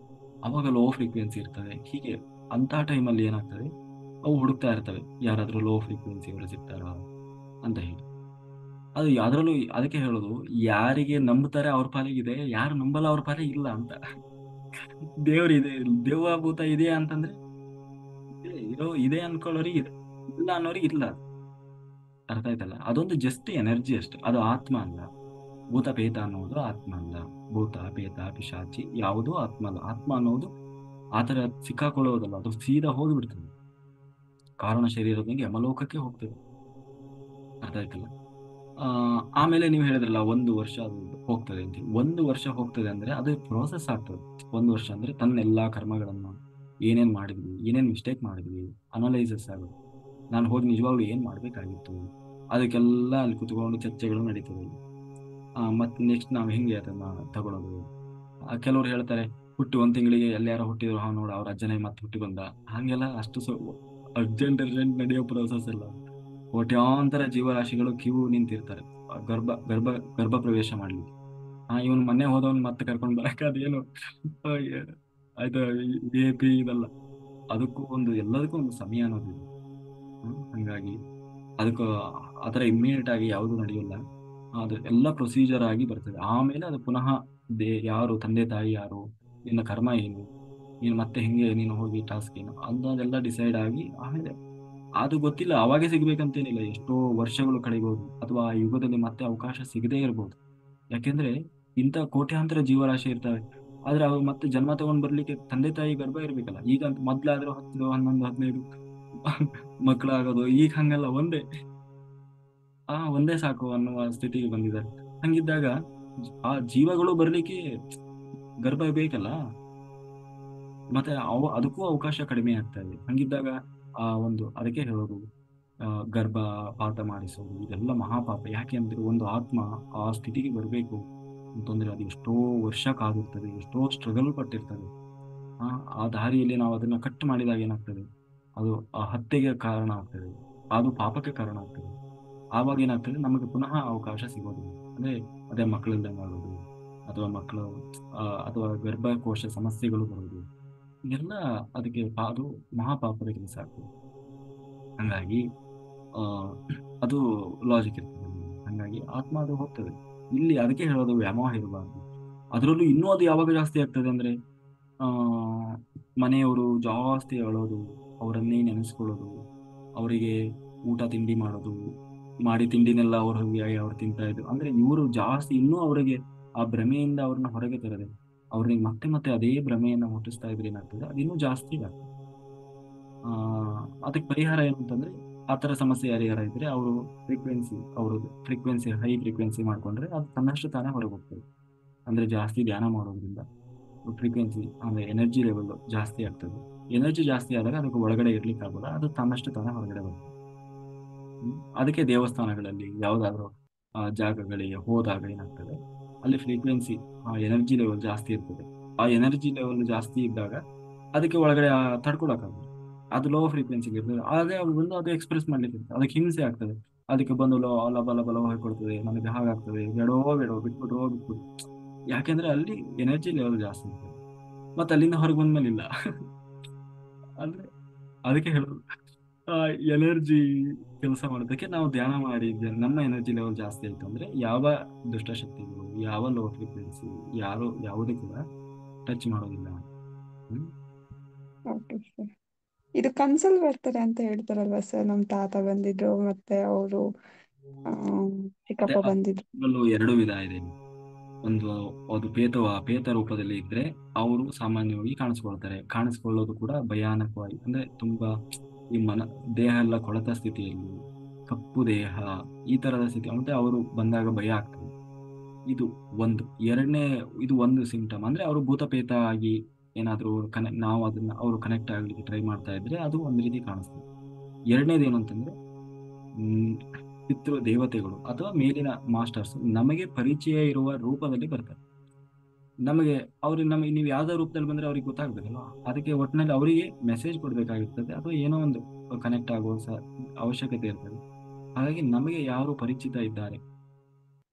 ಅವಾಗ ಲೋ ಫ್ರೀಕ್ವೆನ್ಸಿ ಇರ್ತದೆ. ಹೀಗೆ ಅಂತ ಟೈಮಲ್ಲಿ ಏನಾಗ್ತದೆ, ಅವು ಹುಡುಕ್ತಾ ಇರ್ತವೆ, ಯಾರಾದ್ರೂ ಲೋ ಫ್ರೀಕ್ವೆನ್ಸಿ ಅವರು ಸಿಗ್ತಾರಾ ಅಂತ ಹೇಳಿ. ಅದು ಯಾವ್ದ್ರಲ್ಲೂ, ಅದಕ್ಕೆ ಹೇಳೋದು, ಯಾರಿಗೆ ನಂಬ್ತಾರೆ ಅವ್ರ ಪಾಲಿಗಿದೆ, ಯಾರು ನಂಬಲ್ಲ ಅವ್ರ ಪಾಲಿಗೆ ಇಲ್ಲ ಅಂತ. ದೇವ್ರಿದೆ, ದೆವ್ವ ಭೂತ ಇದೆ ಅಂತಂದ್ರೆ ಇದೆ ಅನ್ಕೊಳ್ಳೋರಿಗೆ ಇದೆ, ಇಲ್ಲ ಅನ್ನೋರಿಗೆ ಇಲ್ಲ. ಅರ್ಥ ಆಯ್ತಲ್ಲ? ಅದೊಂದು ಜಸ್ಟ್ ಎನರ್ಜಿ ಅಷ್ಟೇ, ಅದು ಆತ್ಮ ಅಲ್ಲ. ಭೂತ ಪೇತ ಅನ್ನೋದು ಆತ್ಮ ಅಲ್ಲ. ಭೂತ ಪೇತ ಪಿಶಾಚಿ ಯಾವುದೂ ಆತ್ಮ ಅಲ್ಲ. ಆತ್ಮ ಅನ್ನೋದು ಆತರ ಸಿಕ್ಕಾಕೊಳ್ಳೋದಲ್ಲ, ಅದು ಸೀದಾ ಹೋಗಿಬಿಡ್ತದೆ, ಕಾರಣ ಶರೀರದಂಗೆ ಯಮಲೋಕಕ್ಕೆ ಹೋಗ್ತದೆ. ಅರ್ಥ ಆಯ್ತಲ್ಲ? ಆ ಆಮೇಲೆ ನೀವು ಹೇಳಿದ್ರಲ್ಲ 1 ವರ್ಷ ಅದು ಹೋಗ್ತದೆ ಅಂತ. 1 ವರ್ಷ ಹೋಗ್ತದೆ ಅಂದ್ರೆ ಅದು ಪ್ರೋಸೆಸ್ ಆಗ್ತದೆ. 1 ವರ್ಷ ಅಂದ್ರೆ ತನ್ನ ಎಲ್ಲಾ ಕರ್ಮಗಳನ್ನ, ಏನೇನ್ ಮಾಡಿದ್ವಿ, ಏನೇನ್ ಮಿಸ್ಟೇಕ್ ಮಾಡಿದ್ವಿ, ಅನಲೈಸಸ್ ಆಗುತ್ತೆ. ನಾನು ಹೋಗಿ ನಿಜವಾಗ್ಲೂ ಏನ್ ಮಾಡ್ಬೇಕಾಗಿತ್ತು, ಅದಕ್ಕೆಲ್ಲ ಅಲ್ಲಿ ಕುತ್ಕೊಂಡು ಚರ್ಚೆಗಳು ನಡೀತದೆ. ಮತ್ತೆ ನೆಕ್ಸ್ಟ್ ನಾವು ಹೆಂಗೆ ಅದನ್ನ ತಗೊಳ್ಳೋದು. ಕೆಲವ್ರು ಹೇಳ್ತಾರೆ, ಹುಟ್ಟಿ 1 ತಿಂಗಳಿಗೆ ಎಲ್ಲಾರ ಹುಟ್ಟಿದ್ರು, ನೋಡು ಅವ್ರ ಅಜ್ಜನೇ ಮತ್ತೆ ಹುಟ್ಟಿ ಬಂದ, ಹಂಗೆಲ್ಲ ಅಷ್ಟು ಅರ್ಜೆಂಟ್ ನಡೆಯೋ ಪ್ರೋಸೆಸ್ ಎಲ್ಲ. ಕೋಟ್ಯಾಂತರ ಜೀವರಾಶಿಗಳು ಕ್ಯೂ ನಿಂತಿರ್ತಾರೆ ಗರ್ಭ ಗರ್ಭ ಗರ್ಭ ಪ್ರವೇಶ ಮಾಡ್ಲಿಕ್ಕೆ. ಇವನು ಮೊನ್ನೆ ಹೋದವನು ಮತ್ತೆ ಕರ್ಕೊಂಡು ಬರಕ್ಕೆ ಅದೇನು ಆ, ಏ- ಆಯ್ತು VIP ಇದಲ್ಲ. ಅದಕ್ಕೂ ಒಂದು ಎಲ್ಲದಕ್ಕೂ ಒಂದು ಸಮಯ ಅನ್ನೋದಿದೆ. ಹಂಗಾಗಿ ಅದಕ್ಕೆ ಆತರ ಇಮ್ಮಿಡಿಯೇಟ್ ಆಗಿ ಯಾವುದು ನಡೆಯಲ್ಲ. ಅದು ಎಲ್ಲ ಪ್ರೊಸೀಜರ್ ಆಗಿ ಬರ್ತದೆ. ಆಮೇಲೆ ಅದು ಪುನಃ ಯಾರು ತಂದೆ ತಾಯಿ ಯಾರು, ನಿನ್ನ ಕರ್ಮ ಏನು, ನೀನು ಮತ್ತೆ ಹೆಂಗೆ ನೀನು ಹೋಗಿ ಟಾಸ್ಕ್ ಏನು ಅದೆಲ್ಲ ಡಿಸೈಡ್ ಆಗಿ ಆಮೇಲೆ ಅದು ಗೊತ್ತಿಲ್ಲ. ಅವಾಗೆ ಸಿಗ್ಬೇಕಂತೇನಿಲ್ಲ, ಎಷ್ಟೋ ವರ್ಷಗಳು ಕಳೆಬಹುದು ಅಥವಾ ಆ ಯುಗದಲ್ಲಿ ಮತ್ತೆ ಅವಕಾಶ ಸಿಗದೇ ಇರಬಹುದು. ಯಾಕೆಂದ್ರೆ ಇಂಥ ಕೋಟ್ಯಾಂತರ ಜೀವರಾಶಿ ಇರ್ತವೆ. ಆದ್ರೆ ಅವು ಮತ್ತೆ ಜನ್ಮ ತಗೊಂಡ್ ಬರ್ಲಿಕ್ಕೆ ತಂದೆ ತಾಯಿ ಗರ್ಭ ಇರ್ಬೇಕಲ್ಲ. ಈಗ ಮೊದ್ಲಾದ್ರೂ 10 11 15 ಮಕ್ಕಳಾಗೋದು, ಈಗ ಹಂಗಲ್ಲ, ಒಂದೇ ಸಾಕು ಅನ್ನುವ ಸ್ಥಿತಿಗೆ ಬಂದಿದ್ದಾರೆ. ಹಂಗಿದ್ದಾಗ ಆ ಜೀವಗಳು ಬರ್ಲಿಕ್ಕೆ ಗರ್ಭ ಬೇಕಲ್ಲ. ಮತ್ತೆ ಅದಕ್ಕೂ ಅವಕಾಶ ಕಡಿಮೆ ಆಗ್ತಾ ಇದೆ. ಹಂಗಿದ್ದಾಗ ಅದಕ್ಕೆ ಹೇಳೋದು, ಆ, ಗರ್ಭಪಾತ ಮಾಡಿಸೋದು ಇದೆಲ್ಲ ಮಹಾಪಾಪ. ಯಾಕೆ ಅಂದ್ರೆ ಒಂದು ಆತ್ಮ ಆ ಸ್ಥಿತಿಗೆ ಬರಬೇಕು ಅಂತಂದ್ರೆ ಅದು ಎಷ್ಟೋ ವರ್ಷ ಕಾದಿರ್ತದೆ, ಎಷ್ಟೋ ಸ್ಟ್ರಗಲ್ ಪಟ್ಟಿರ್ತದೆ. ಆ ಆ ದಾರಿಯಲ್ಲಿ ನಾವು ಅದನ್ನ ಕಟ್ ಮಾಡಿದಾಗ ಏನಾಗ್ತದೆ, ಅದು ಆ ಹತ್ಯೆಗೆ ಕಾರಣ ಆಗ್ತದೆ, ಅದು ಪಾಪಕ್ಕೆ ಕಾರಣ ಆಗ್ತದೆ. ಆವಾಗ ಏನಾಗ್ತದೆ, ನಮಗೆ ಪುನಃ ಅವಕಾಶ ಸಿಗೋದಿಲ್ಲ. ಅಂದ್ರೆ ಅದೇ ಮಕ್ಕಳಿಲ್ದಂಗೆ ಆಗೋದು, ಅಥವಾ ಅಥವಾ ಗರ್ಭಕೋಶ ಸಮಸ್ಯೆಗಳು ಬರೋದು, ಇದೆಲ್ಲ ಅದಕ್ಕೆ ಅದು ಮಹಾಪಾಪದ ಕೆಲಸ ಆಗ್ತದೆ. ಹಂಗಾಗಿ ಆ ಅದು ಲಾಜಿಕ್ ಇರ್ತದೆ. ಹಂಗಾಗಿ ಆತ್ಮ ಅದು ಹೋಗ್ತದೆ. ಇಲ್ಲಿ ಅದಕ್ಕೆ ಹೇಳೋದು ವ್ಯಾಮೋಹ ಇರಬಾರ್ದು. ಅದರಲ್ಲೂ ಇನ್ನೂ ಅದು ಯಾವಾಗ ಜಾಸ್ತಿ ಆಗ್ತದೆ ಅಂದ್ರೆ ಆ ಮನೆಯವರು ಜಾಸ್ತಿ ಅಳೋದು, ಅವರನ್ನೇ ನೆನೆಸ್ಕೊಳ್ಳೋದು, ಅವರಿಗೆ ಊಟ ತಿಂಡಿ ಮಾಡೋದು, ಮಾಡಿ ತಿಂಡಿನೆಲ್ಲ ಅವ್ರು ಹೋಗಿ ಅವ್ರು ತಿಂತಾ ಇದ್ರು ಅಂದ್ರೆ ಇವರು ಜಾಸ್ತಿ ಇನ್ನೂ ಅವರಿಗೆ ಆ ಭ್ರಮೆಯಿಂದ ಅವ್ರನ್ನ ಹೊರಗೆ ತರದೆ ಅವ್ರಿಗೆ ಮತ್ತೆ ಮತ್ತೆ ಅದೇ ಭ್ರಮೆಯನ್ನ ಹುಟ್ಟಿಸ್ತಾ ಇದ್ರೆ ಏನಾಗ್ತದೆ, ಅದಿನ್ನೂ ಜಾಸ್ತಿ ಆಗ್ತದೆ. ಆ ಅದಕ್ಕೆ ಪರಿಹಾರ ಏನು ಅಂತಂದ್ರೆ, ಆ ತರ ಸಮಸ್ಯೆ ಯಾರ್ಯಾರ ಇದ್ರೆ ಅವರು ಫ್ರೀಕ್ವೆನ್ಸಿ ಹೈ ಫ್ರೀಕ್ವೆನ್ಸಿ ಮಾಡ್ಕೊಂಡ್ರೆ ಅದು ತನ್ನಷ್ಟು ತಾನೇ ಹೊರಗೆ ಹೋಗ್ತದೆ. ಅಂದ್ರೆ ಜಾಸ್ತಿ ಧ್ಯಾನ ಮಾಡೋದ್ರಿಂದ ಫ್ರೀಕ್ವೆನ್ಸಿ ಅಂದ್ರೆ ಎನರ್ಜಿ ಲೆವೆಲ್ ಜಾಸ್ತಿ ಆಗ್ತದೆ. ಎನರ್ಜಿ ಜಾಸ್ತಿ ಆದಾಗ ಅದಕ್ಕೆ ಒಳಗಡೆ ಇರ್ಲಿಕ್ಕೆ ಆಗೋಲ್ಲ, ಅದು ತನ್ನಷ್ಟು ತಾನೇ ಹೊರಗಡೆ ಬರ್ತದೆ. ಅದಕ್ಕೆ ದೇವಸ್ಥಾನಗಳಲ್ಲಿ ಯಾವುದಾದ್ರೂ ಜಾಗಗಳಿಗೆ ಹೋದಾಗ ಏನಾಗ್ತದೆ, ಅಲ್ಲಿ ಫ್ರೀಕ್ವೆನ್ಸಿ ಎನರ್ಜಿ ಲೆವೆಲ್ ಜಾಸ್ತಿ ಇರ್ತದೆ. ಆ ಎನರ್ಜಿ ಲೆವೆಲ್ ಜಾಸ್ತಿ ಇದ್ದಾಗ ಅದಕ್ಕೆ ಒಳಗಡೆ ತಡ್ಕೊಳಕ್ಕಾಗಲ್ಲ. ಅದು ಲೋ ಫ್ರೀಕ್ವೆನ್ಸಿಗೆ ಇರ್ತದೆ. ಆಗ ಅದು ಬಂದು ಅದು ಎಕ್ಸ್ಪ್ರೆಸ್ ಮಾಡ್ಲಿಕ್ಕೆ ಇರ್ತದೆ, ಅದಕ್ಕೆ ಹಿಂಸೆ ಆಗ್ತದೆ. ಅದಕ್ಕೆ ಬಂದು ಲಬ ಲಬ ಲಬ ಹೊಯ್ಕೊಡ್ತದೆ, ನನಗೆ ಹಾಗಾಗ್ತದೆ, ಬೇಡೋ ಬೇಡೋ ಬಿಟ್ಬಿಟ್ರೋ ಬಿಟ್ಬಿಡು. ಯಾಕೆಂದ್ರೆ ಅಲ್ಲಿ ಎನರ್ಜಿ ಲೆವೆಲ್ ಜಾಸ್ತಿ ಇರ್ತದೆ. ಮತ್ತೆ ಅಲ್ಲಿಂದ ಹೊರಗೆ ಬಂದ್ಮೇಲೆ ಇಲ್ಲ. ಅಂದ್ರೆ ಅದಕ್ಕೆ ಹೇಳೋದು, ಎನರ್ಜಿ ಕೆಲಸ ಮಾಡೋದಕ್ಕೆ ನಾವು ಧ್ಯಾನ ಮಾಡಿ ನಮ್ಮ ಎನರ್ಜಿ ಲೆವೆಲ್ ಜಾಸ್ತಿ ಆಯ್ತು ಅಂದ್ರೆ ಯಾವ ದುಷ್ಟಶಕ್ತಿಗಳು, ಯಾವ ಲೋ ಫ್ರೀಕ್ವೆನ್ಸಿ, ಯಾವುದೇ ಕೂಡ ಟಚ್ ಮಾಡೋದಿಲ್ಲ. ಹ್ಮ್ ಓಕೆ ಸರ್. ಇದು ಕನ್ಸಲ್ ಬರ್ತಾರೆ ಅಂತ ಹೇಳ್ತಾರಲ್ವಾ ಸರ್, ನಮ್ ತಾತ ಬಂದಿದ್ರು ಮತ್ತೆ ಅವರು ಮತ್ತೆ ಚಿಕ್ಕಪ್ಪ ಬಂದಿದ್ರು. ಅದ್ರಲ್ಲೂ ಎರಡು ವಿಧ ಇದೆ. ಒಂದು ಅದು ಪೇತ ರೂಪದಲ್ಲಿ ಇದ್ರೆ ಅವರು ಸಾಮಾನ್ಯವಾಗಿ ಕಾಣಿಸ್ಕೊಳ್ಳೋದು ಕೂಡ ಭಯಾನಕವಾಗಿ, ಅಂದ್ರೆ ತುಂಬಾ ಈ ದೇಹ ಎಲ್ಲ ಕೊಳೆತ ಸ್ಥಿತಿಯಲ್ಲಿ, ಕಪ್ಪು ದೇಹ, ಈ ತರದ ಸ್ಥಿತಿ ಮತ್ತೆ ಅವರು ಬಂದಾಗ ಭಯ ಆಗ್ತದೆ. ಇದು ಒಂದು. ಎರಡನೇ, ಇದು ಒಂದು ಸಿಂಪ್ಟಮ್ ಅಂದ್ರೆ ಅವರು ಭೂತಪೇತ ಆಗಿ ಏನಾದ್ರು ನಾವು ಅದನ್ನ ಅವರು ಕನೆಕ್ಟ್ ಆಗ್ಲಿಕ್ಕೆ ಟ್ರೈ ಮಾಡ್ತಾ ಇದ್ರೆ ಅದು ಒಂದು ರೀತಿ ಕಾಣಿಸ್ತದೆ. ಎರಡನೇದು ಏನು ಅಂತಂದ್ರೆ, ಹ್ಮ್ ಪಿತೃ ದೇವತೆಗಳು ಅಥವಾ ಮೇಲಿನ ಮಾಸ್ಟರ್ಸ್ ನಮಗೆ ಪರಿಚಯ ಇರುವ ರೂಪದಲ್ಲಿ ಬರ್ತಾರೆ. ನಮಗೆ ನಮಗೆ ನೀವು ಯಾವ್ದೋ ರೂಪದಲ್ಲಿ ಬಂದ್ರೆ ಅವ್ರಿಗೆ ಗೊತ್ತಾಗ್ಬೇಕಲ್ವಾ. ಅದಕ್ಕೆ ಒಟ್ಟಿನಲ್ಲಿ ಅವರಿಗೆ ಮೆಸೇಜ್ ಕೊಡ್ಬೇಕಾಗಿರ್ತದೆ ಅಥವಾ ಏನೋ ಒಂದು ಕನೆಕ್ಟ್ ಆಗುವ ಅವಶ್ಯಕತೆ ಇರ್ತದೆ. ಹಾಗಾಗಿ ನಮಗೆ ಯಾರು ಪರಿಚಿತ ಇದ್ದಾರೆ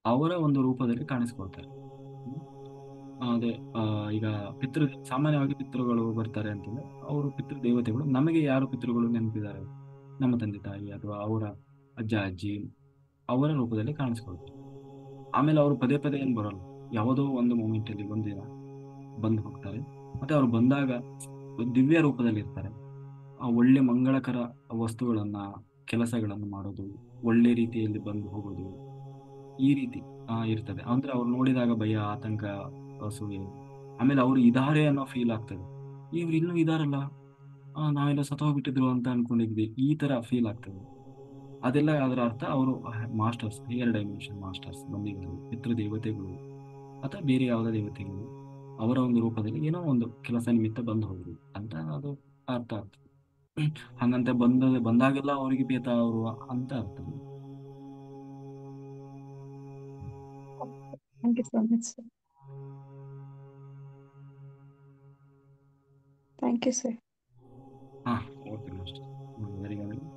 ಅವರ ಒಂದು ರೂಪದಲ್ಲಿ ಕಾಣಿಸ್ಕೊಳ್ತಾರೆ. ಹ್ಮ್. ಅದೇ ಈಗ ಸಾಮಾನ್ಯವಾಗಿ ಪಿತೃಗಳು ಬರ್ತಾರೆ ಅಂತಂದ್ರೆ ಅವರು ಪಿತೃ ದೇವತೆಗಳು. ನಮಗೆ ಯಾರು ಪಿತೃಗಳು ನೆನಪಿದ್ದಾರೆ, ನಮ್ಮ ತಂದೆ ತಾಯಿ ಅಥವಾ ಅವರ ಅಜ್ಜ ಅಜ್ಜಿ, ಅವರ ರೂಪದಲ್ಲಿ ಕಾಣಿಸ್ಕೊಳ್ತಾರೆ. ಆಮೇಲೆ ಅವರು ಪದೇ ಪದೇ ಏನು ಬರಲ್ಲ, ಯಾವುದೋ ಒಂದು ಮೂಮೆಂಟ್ ಅಲ್ಲಿ ಒಂದಿನ ಬಂದು ಹೋಗ್ತಾರೆ. ಮತ್ತೆ ಅವ್ರು ಬಂದಾಗ ದಿವ್ಯ ರೂಪದಲ್ಲಿ ಇರ್ತಾರೆ. ಒಳ್ಳೆ ಮಂಗಳಕರ ವಸ್ತುಗಳನ್ನ, ಕೆಲಸಗಳನ್ನು ಮಾಡೋದು, ಒಳ್ಳೆ ರೀತಿಯಲ್ಲಿ ಬಂದು ಹೋಗೋದು, ಈ ರೀತಿ ಇರ್ತದೆ. ಅಂದ್ರೆ ಅವ್ರು ನೋಡಿದಾಗ ಭಯ, ಆತಂಕ, ಅಸೂಯೆ, ಆಮೇಲೆ ಅವ್ರು ಇದಾರೆ ಅನ್ನೋ ಫೀಲ್ ಆಗ್ತದೆ. ಇವ್ರು ಇನ್ನೂ ಇದಾರಲ್ಲ, ನಾವೆಲ್ಲ ಸತ್ತೋಗ್ಬಿಟ್ಟಿದ್ರು ಅಂತ ಅನ್ಕೊಂಡಿದ್ವಿ, ಈ ತರ ಫೀಲ್ ಆಗ್ತದೆ. ಅದೆಲ್ಲ ಅದರ ಅರ್ಥ ಅವರು ಮಾಸ್ಟರ್ಸ್, ಹೈಯರ್ ಡೈಮೆನ್ಷನ್ ಮಾಸ್ಟರ್ಸ್ ಬಂದಿದ್ದಾರೆ, ಪಿತೃ ದೇವತೆಗಳು ಅಥವಾ ಬೇರೆ ಯಾವುದೇ ದೇವತೆಗಳು ಅವರ ಒಂದು ರೂಪದಲ್ಲಿ ಏನೋ ಒಂದು ಕೆಲಸ ನಿಮಿತ್ತ ಬಂದು ಹೋದ್ರು ಅಂತ ಅದು ಅರ್ಥ ಆಗ್ತದೆ. ಹಂಗಂತ ಬಂದಾಗೆಲ್ಲ ಅವರಿಗೆ ಬೇತ ಅವರು ಅಂತ ಅರ್ಥ ಇಲ್ಲ. Thank you so much sir. Thank you sir. ಹಾ, okay master. Very very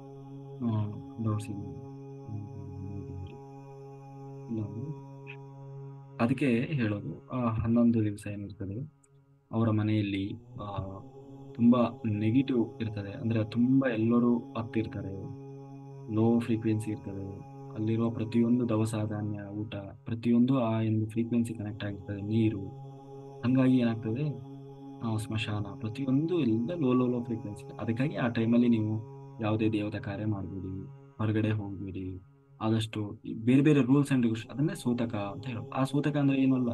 doubts ಇದೆ. ಇಲ್ಲ ಅಂದ್ರೆ ಅದಕ್ಕೆ ಹೇಳೋದು 11 ದಿವಸ ಏನಿರ್ತದೆ ಅವರ ಮನೆಯಲ್ಲಿ ಆ, ತುಂಬಾ ನೆಗೆಟಿವ್ ಇರ್ತದೆ, ಅಂದ್ರೆ ತುಂಬಾ ಎಲ್ಲರೂ ಹತ್ತಿರ್ತಾರೆ, ಲೋ ಫ್ರೀಕ್ವೆನ್ಸಿ ಇರ್ತದೆ. ಅಲ್ಲಿರುವ ಪ್ರತಿಯೊಂದು ದವಸ ಧಾನ್ಯ ಊಟ ಪ್ರತಿಯೊಂದು ಆ ಒಂದು ಫ್ರೀಕ್ವೆನ್ಸಿ ಕನೆಕ್ಟ್ ಆಗಿರ್ತದೆ, ನೀರು. ಹಂಗಾಗಿ ಏನಾಗ್ತದೆ, ಸ್ಮಶಾನ ಪ್ರತಿಯೊಂದು ಎಲ್ಲ ಲೋ ಲೋ ಲೋ ಫ್ರೀಕ್ವೆನ್ಸಿ. ಅದಕ್ಕಾಗಿ ಆ ಟೈಮಲ್ಲಿ ನೀವು ಯಾವುದೇ ದೇವತಾ ಕಾರ್ಯ ಮಾಡಬೇಡಿ, ಹೊರಗಡೆ ಹೋಗಬೇಡಿ. ಆದಷ್ಟು ಈ ಬೇರೆ ಬೇರೆ ರೂಲ್ಸ್ ಅಂಡ್ ರೆಗ್ಯುಲೇಷನ್, ಅದನ್ನೇ ಸೂತಕ ಅಂತ ಹೇಳೋದು. ಆ ಸೂತಕ ಅಂದ್ರೆ ಏನು ಅಲ್ಲ,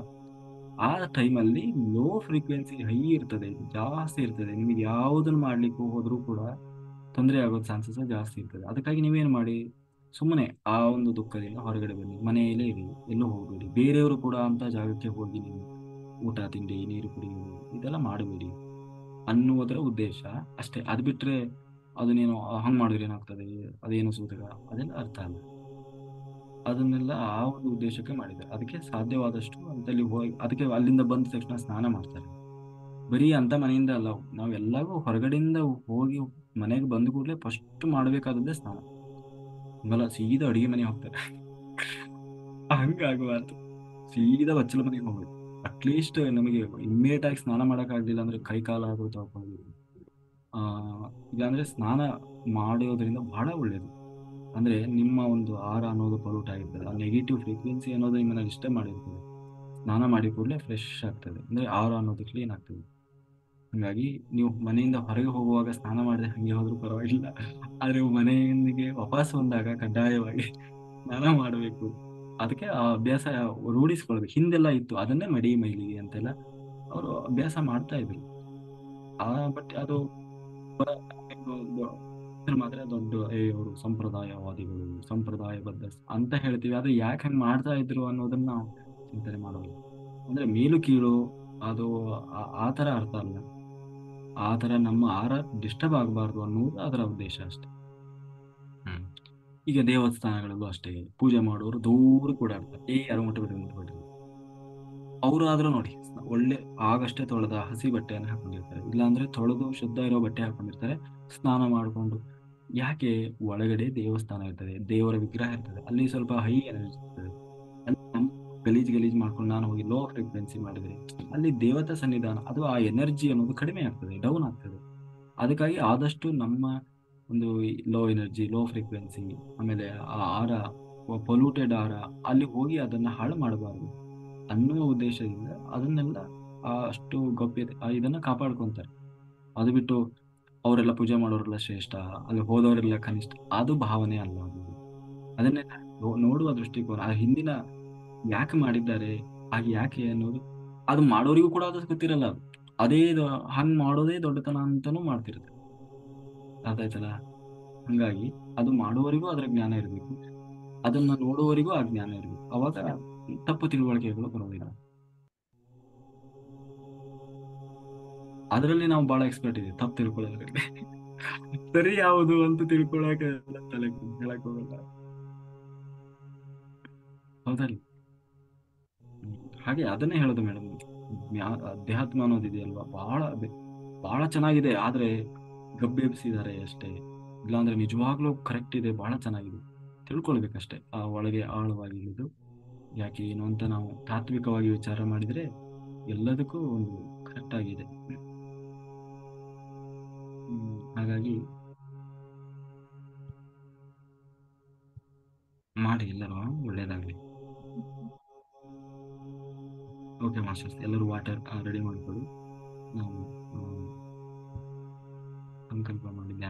ಆ ಟೈಮಲ್ಲಿ ಲೋ ಫ್ರೀಕ್ವೆನ್ಸಿ ಹೈ ಇರ್ತದೆ, ಜಾಸ್ತಿ ಇರ್ತದೆ. ನಿಮಗೆ ಯಾವುದನ್ನು ಮಾಡ್ಲಿಕ್ಕೆ ಹೋದ್ರೂ ಕೂಡ ತೊಂದರೆ ಆಗೋ ಚಾನ್ಸಸ್ ಜಾಸ್ತಿ ಇರ್ತದೆ. ಅದಕ್ಕಾಗಿ ನೀವೇನು ಮಾಡಿ, ಸುಮ್ಮನೆ ಆ ಒಂದು ದುಃಖದಿಂದ ಹೊರಗಡೆ ಬನ್ನಿ, ಮನೆಯಲ್ಲೇ ಇರಿ, ಎಲ್ಲೂ ಹೋಗಬೇಡಿ. ಬೇರೆಯವರು ಕೂಡ ಅಂತ ಜಾಗಕ್ಕೆ ಹೋಗಿ ನೀವು ಊಟ ತಿಂಡಿ ನೀರು ಕುಡಿಯುವುದು ಇದೆಲ್ಲ ಮಾಡಬೇಡಿ ಅನ್ನುವುದರ ಉದ್ದೇಶ ಅಷ್ಟೇ. ಅದು ಬಿಟ್ರೆ ಅದನ್ನೇನು ಹಂಗ್ ಮಾಡಿದ್ರೆ ಏನಾಗ್ತದೆ, ಅದೇನು ಸೂತಕ, ಅದೆಲ್ಲ ಅರ್ಥ ಅಲ್ಲ. ಅದನ್ನೆಲ್ಲ ಆ ಒಂದು ಉದ್ದೇಶಕ್ಕೆ ಮಾಡಿದ್ದಾರೆ. ಅದಕ್ಕೆ ಸಾಧ್ಯವಾದಷ್ಟು ಅಂತಲ್ಲಿ ಹೋಗಿ, ಅದಕ್ಕೆ ಅಲ್ಲಿಂದ ಬಂದ ತಕ್ಷಣ ಸ್ನಾನ ಮಾಡ್ತಾರೆ. ಬರೀ ಅಂತ ಮನೆಯಿಂದ ಅಲ್ಲ, ನಾವೆಲ್ಲವೂ ಹೊರಗಡೆಯಿಂದ ಹೋಗಿ ಮನೆಗೆ ಬಂದ ಕೂಡಲೇ ಫಸ್ಟ್ ಮಾಡಬೇಕಾದದ್ದೇ ಸ್ನಾನ. ಹಂಗಲ್ಲ ಸೀದಾ ಅಡಿಗೆ ಮನೆ ಹೋಗ್ತಾರೆ. ಹಂಗಾಗಬಾರ್ದು, ಸೀದಾ ಬಚ್ಚಲ ಮನೆಗೆ ಹೋಗ್ಬೇಕು. ಅಟ್ಲೀಸ್ಟ್ ನಮಗೆ ಇಮ್ಮಿಡಿಯೇಟ್ ಆಗಿ ಸ್ನಾನ ಮಾಡೋಕ್ಕಾಗಲಿಲ್ಲ ಅಂದ್ರೆ ಕೈ ಕಾಲಾದರೂ ತೊಳ್ಕೊಂಡು, ಆ ಇಲ್ಲಾಂದ್ರೆ ಸ್ನಾನ ಮಾಡೋದ್ರಿಂದ ಬಹಳ ಒಳ್ಳೇದು. ಅಂದ್ರೆ ನಿಮ್ಮ ಒಂದು ಆರ ಅನ್ನೋದು ಪೊಲ್ಯೂಟ್ ಆಗಿರ್ತದೆ, ಆ ನೆಗೆಟಿವ್ ಫ್ರೀಕ್ವೆನ್ಸಿ ಅನ್ನೋದು ನಿಮ್ಮನ್ನ ಡಿಸ್ಟರ್ಬ್ ಮಾಡಿರ್ತದೆ. ಸ್ನಾನ ಮಾಡಿ ಕೂಡಲೇ ಫ್ರೆಶ್ ಆಗ್ತದೆ, ಅಂದ್ರೆ ಆರ ಅನ್ನೋದು ಕ್ಲೀನ್ ಆಗ್ತದೆ. ಹಾಗಾಗಿ ನೀವು ಮನೆಯಿಂದ ಹೊರಗೆ ಹೋಗುವಾಗ ಸ್ನಾನ ಮಾಡದೆ ಹಂಗೆ ಹೋದ್ರೂ ಪರವಾಗಿಲ್ಲ, ಆದ್ರೆ ಮನೆಯೊಂದಿಗೆ ವಾಪಸ್ ಬಂದಾಗ ಕಡ್ಡಾಯವಾಗಿ ಸ್ನಾನ ಮಾಡಬೇಕು. ಅದಕ್ಕೆ ಆ ಅಭ್ಯಾಸ ರೂಢಿಸ್ಕೊಳ್ಬೇಕು. ಹಿಂದೆಲ್ಲ ಇತ್ತು ಅದನ್ನೇ ಮಡಿ ಮೈಲಿಗೆ ಅಂತೆಲ್ಲ ಅವರು ಅಭ್ಯಾಸ ಮಾಡ್ತಾ ಇದ್ರು. ಬಟ್ ಅದು ಮಾತ್ರ ದೊಡ್ಡ ಅವರು ಸಂಪ್ರದಾಯವಾದಿಗಳು, ಸಂಪ್ರದಾಯಬದ್ಧ ಅಂತ ಹೇಳ್ತೀವಿ. ಆದ್ರೆ ಯಾಕೆ ಹಂಗೆ ಮಾಡ್ತಾ ಇದ್ರು ಅನ್ನೋದನ್ನ ನಾವು ಚಿಂತನೆ ಮಾಡೋದು. ಅಂದ್ರೆ ಮೇಲು ಕೀಳು ಅದು ಆ ತರ ಅರ್ಥ ಅಲ್ಲ. ಆ ತರ ನಮ್ಮ ಆಹಾರ ಡಿಸ್ಟರ್ಬ್ ಆಗಬಾರ್ದು ಅನ್ನೋದು ಅದರ ಉದ್ದೇಶ ಅಷ್ಟೇ. ಹ್ಮ್ ಈಗ ದೇವಸ್ಥಾನಗಳಲ್ಲೂ ಅಷ್ಟೇ, ಪೂಜೆ ಮಾಡೋರು ದೂರ ಕೂಡ ಇರ್ತಾರೆ, ಯಾರು ಮುಟ್ಟಬೇಡಿ ಮುಟ್ಟಬೇಡಿ. ಅವರು ಆದ್ರೂ ನೋಡಿ, ಒಳ್ಳೆ ಆಗಷ್ಟೇ ತೊಳೆದ ಹಸಿ ಬಟ್ಟೆಯನ್ನು ಹಾಕೊಂಡಿರ್ತಾರೆ, ಇಲ್ಲಾಂದ್ರೆ ತೊಳೆದು ಶುದ್ಧ ಇರೋ ಬಟ್ಟೆ ಹಾಕೊಂಡಿರ್ತಾರೆ, ಸ್ನಾನ ಮಾಡಿಕೊಂಡು. ಯಾಕೆ, ಒಳಗಡೆ ದೇವಸ್ಥಾನ ಇರ್ತದೆ, ದೇವರ ವಿಗ್ರಹ ಇರ್ತದೆ, ಅಲ್ಲಿ ಸ್ವಲ್ಪ ಹೈ ಎನರ್ಜಿ ಇರ್ತದೆ. ಅಲ್ಲಿ ನಮ್ಮ ಗಲೀಜ್ ಗಲೀಜ್ ಮಾಡ್ಕೊಂಡು ನಾನು ಹೋಗಿ ಲೋ ಫ್ರೀಕ್ವೆನ್ಸಿ ಮಾಡಿದ್ರೆ ಅಲ್ಲಿ ದೇವತಾ ಸನ್ನಿಧಾನ, ಅದು ಆ ಎನರ್ಜಿ ಅನ್ನೋದು ಕಡಿಮೆ ಆಗ್ತದೆ, ಡೌನ್ ಆಗ್ತದೆ. ಅದಕ್ಕಾಗಿ ಆದಷ್ಟು ನಮ್ಮ ಒಂದು ಲೋ ಎನರ್ಜಿ, ಲೋ ಫ್ರೀಕ್ವೆನ್ಸಿ, ಆಮೇಲೆ ಆ ಆರ, ಪೊಲ್ಯೂಟೆಡ್ ಆರ, ಅಲ್ಲಿ ಹೋಗಿ ಅದನ್ನ ಹಾಳು ಮಾಡಬಾರ್ದು ಅನ್ನುವ ಉದ್ದೇಶದಿಂದ ಅದನ್ನೆಲ್ಲ ಅಷ್ಟು ಗೌಪ್ಯತೆ ಇದನ್ನ ಕಾಪಾಡ್ಕೊಂತಾರೆ. ಅದು ಬಿಟ್ಟು ಅವರೆಲ್ಲ ಪೂಜೆ ಮಾಡೋರೆಲ್ಲ ಶ್ರೇಷ್ಠ, ಅಲ್ಲಿ ಹೋದವರೆಲ್ಲ ಕನಿಷ್ಠ, ಅದು ಭಾವನೆ ಅಲ್ಲ ಅದು. ಅದನ್ನೇ ನೋಡುವ ದೃಷ್ಟಿಕೋನ, ಆ ಹಿಂದಿನ ಯಾಕೆ ಮಾಡಿದ್ದಾರೆ, ಹಾಗೆ ಯಾಕೆ ಅನ್ನೋದು, ಅದು ಮಾಡೋರಿಗೂ ಕೂಡ ಅದು ಗೊತ್ತಿರಲ್ಲ. ಅದೇ ಹಂಗ್ ಮಾಡೋದೇ ದೊಡ್ಡತನ ಅಂತಾನೂ ಮಾಡ್ತಿರ್ತಾರೆ. ಅರ್ಥ ಆಯ್ತಲ್ಲ. ಹಂಗಾಗಿ ಅದು ಮಾಡುವವರಿಗೂ ಅದರ ಜ್ಞಾನ ಇರಬೇಕು, ಅದನ್ನ ನೋಡುವವರಿಗೂ ಆ ಜ್ಞಾನ ಇರಬೇಕು. ಅವಾಗ ತಪ್ಪು ತಿಳುವಳಿಕೆಗಳು ಬರೋದಿಲ್ಲ. ಅದರಲ್ಲಿ ನಾವು ಬಹಳ ಎಕ್ಸ್ಪರ್ಟ್ ಇದೆ, ತಪ್ಪು ತಿಳ್ಕೊಳ್ಳೋದ್ರಲ್ಲಿ. ಸರಿ ಯಾವುದು ಅಂತ ತಿಳ್ಕೊಳಕ ತಲೆ ಹೇಳಕ್ ಹೋಗಲ್ಲ, ಹೌದಲ್ಲ. ಹ್ಮ್. ಹಾಗೆ ಅದನ್ನೇ ಹೇಳೋದು ಮೇಡಮ್, ಅಧ್ಯಾತ್ಮ ಅನ್ನೋದಿದೆಯಲ್ವಾ, ಬಹಳ ಚೆನ್ನಾಗಿದೆ. ಆದ್ರೆ ಗಬ್ಬೆಬ್ಸಿದ್ದಾರೆ ಅಷ್ಟೇ. ಇಲ್ಲಾಂದ್ರೆ ನಿಜವಾಗ್ಲೂ ಕರೆಕ್ಟ್ ಇದೆ, ಬಹಳ ಚೆನ್ನಾಗಿದೆ. ತಿಳ್ಕೊಳ್ಬೇಕಷ್ಟೇ ಆ ಒಳಗೆ ಆಳವಾಗಿ ಇಳಿದು ಯಾಕೆ ಏನು ಅಂತ ನಾವು ತಾತ್ವಿಕವಾಗಿ ವಿಚಾರ ಮಾಡಿದ್ರೆ ಎಲ್ಲದಕ್ಕೂ ಒಂದು ಕರೆಕ್ಟ್ ಆಗಿದೆ. ಹಾಗಾಗಿ ಮಾಡಿ, ಎಲ್ಲರೂ ಒಳ್ಳೇದಾಗ್ಲಿ. ಓಕೆ ಮಾಸ್ಟರ್ಸ್, ಎಲ್ಲರೂ ವಾಟರ್ ರೆಡಿ ಮಾಡ್ಕೊಳ್ಳಿ. ನಾವು ಸಂಕಲ್ಪ ಮಾಡಿ ಧ್ಯಾನ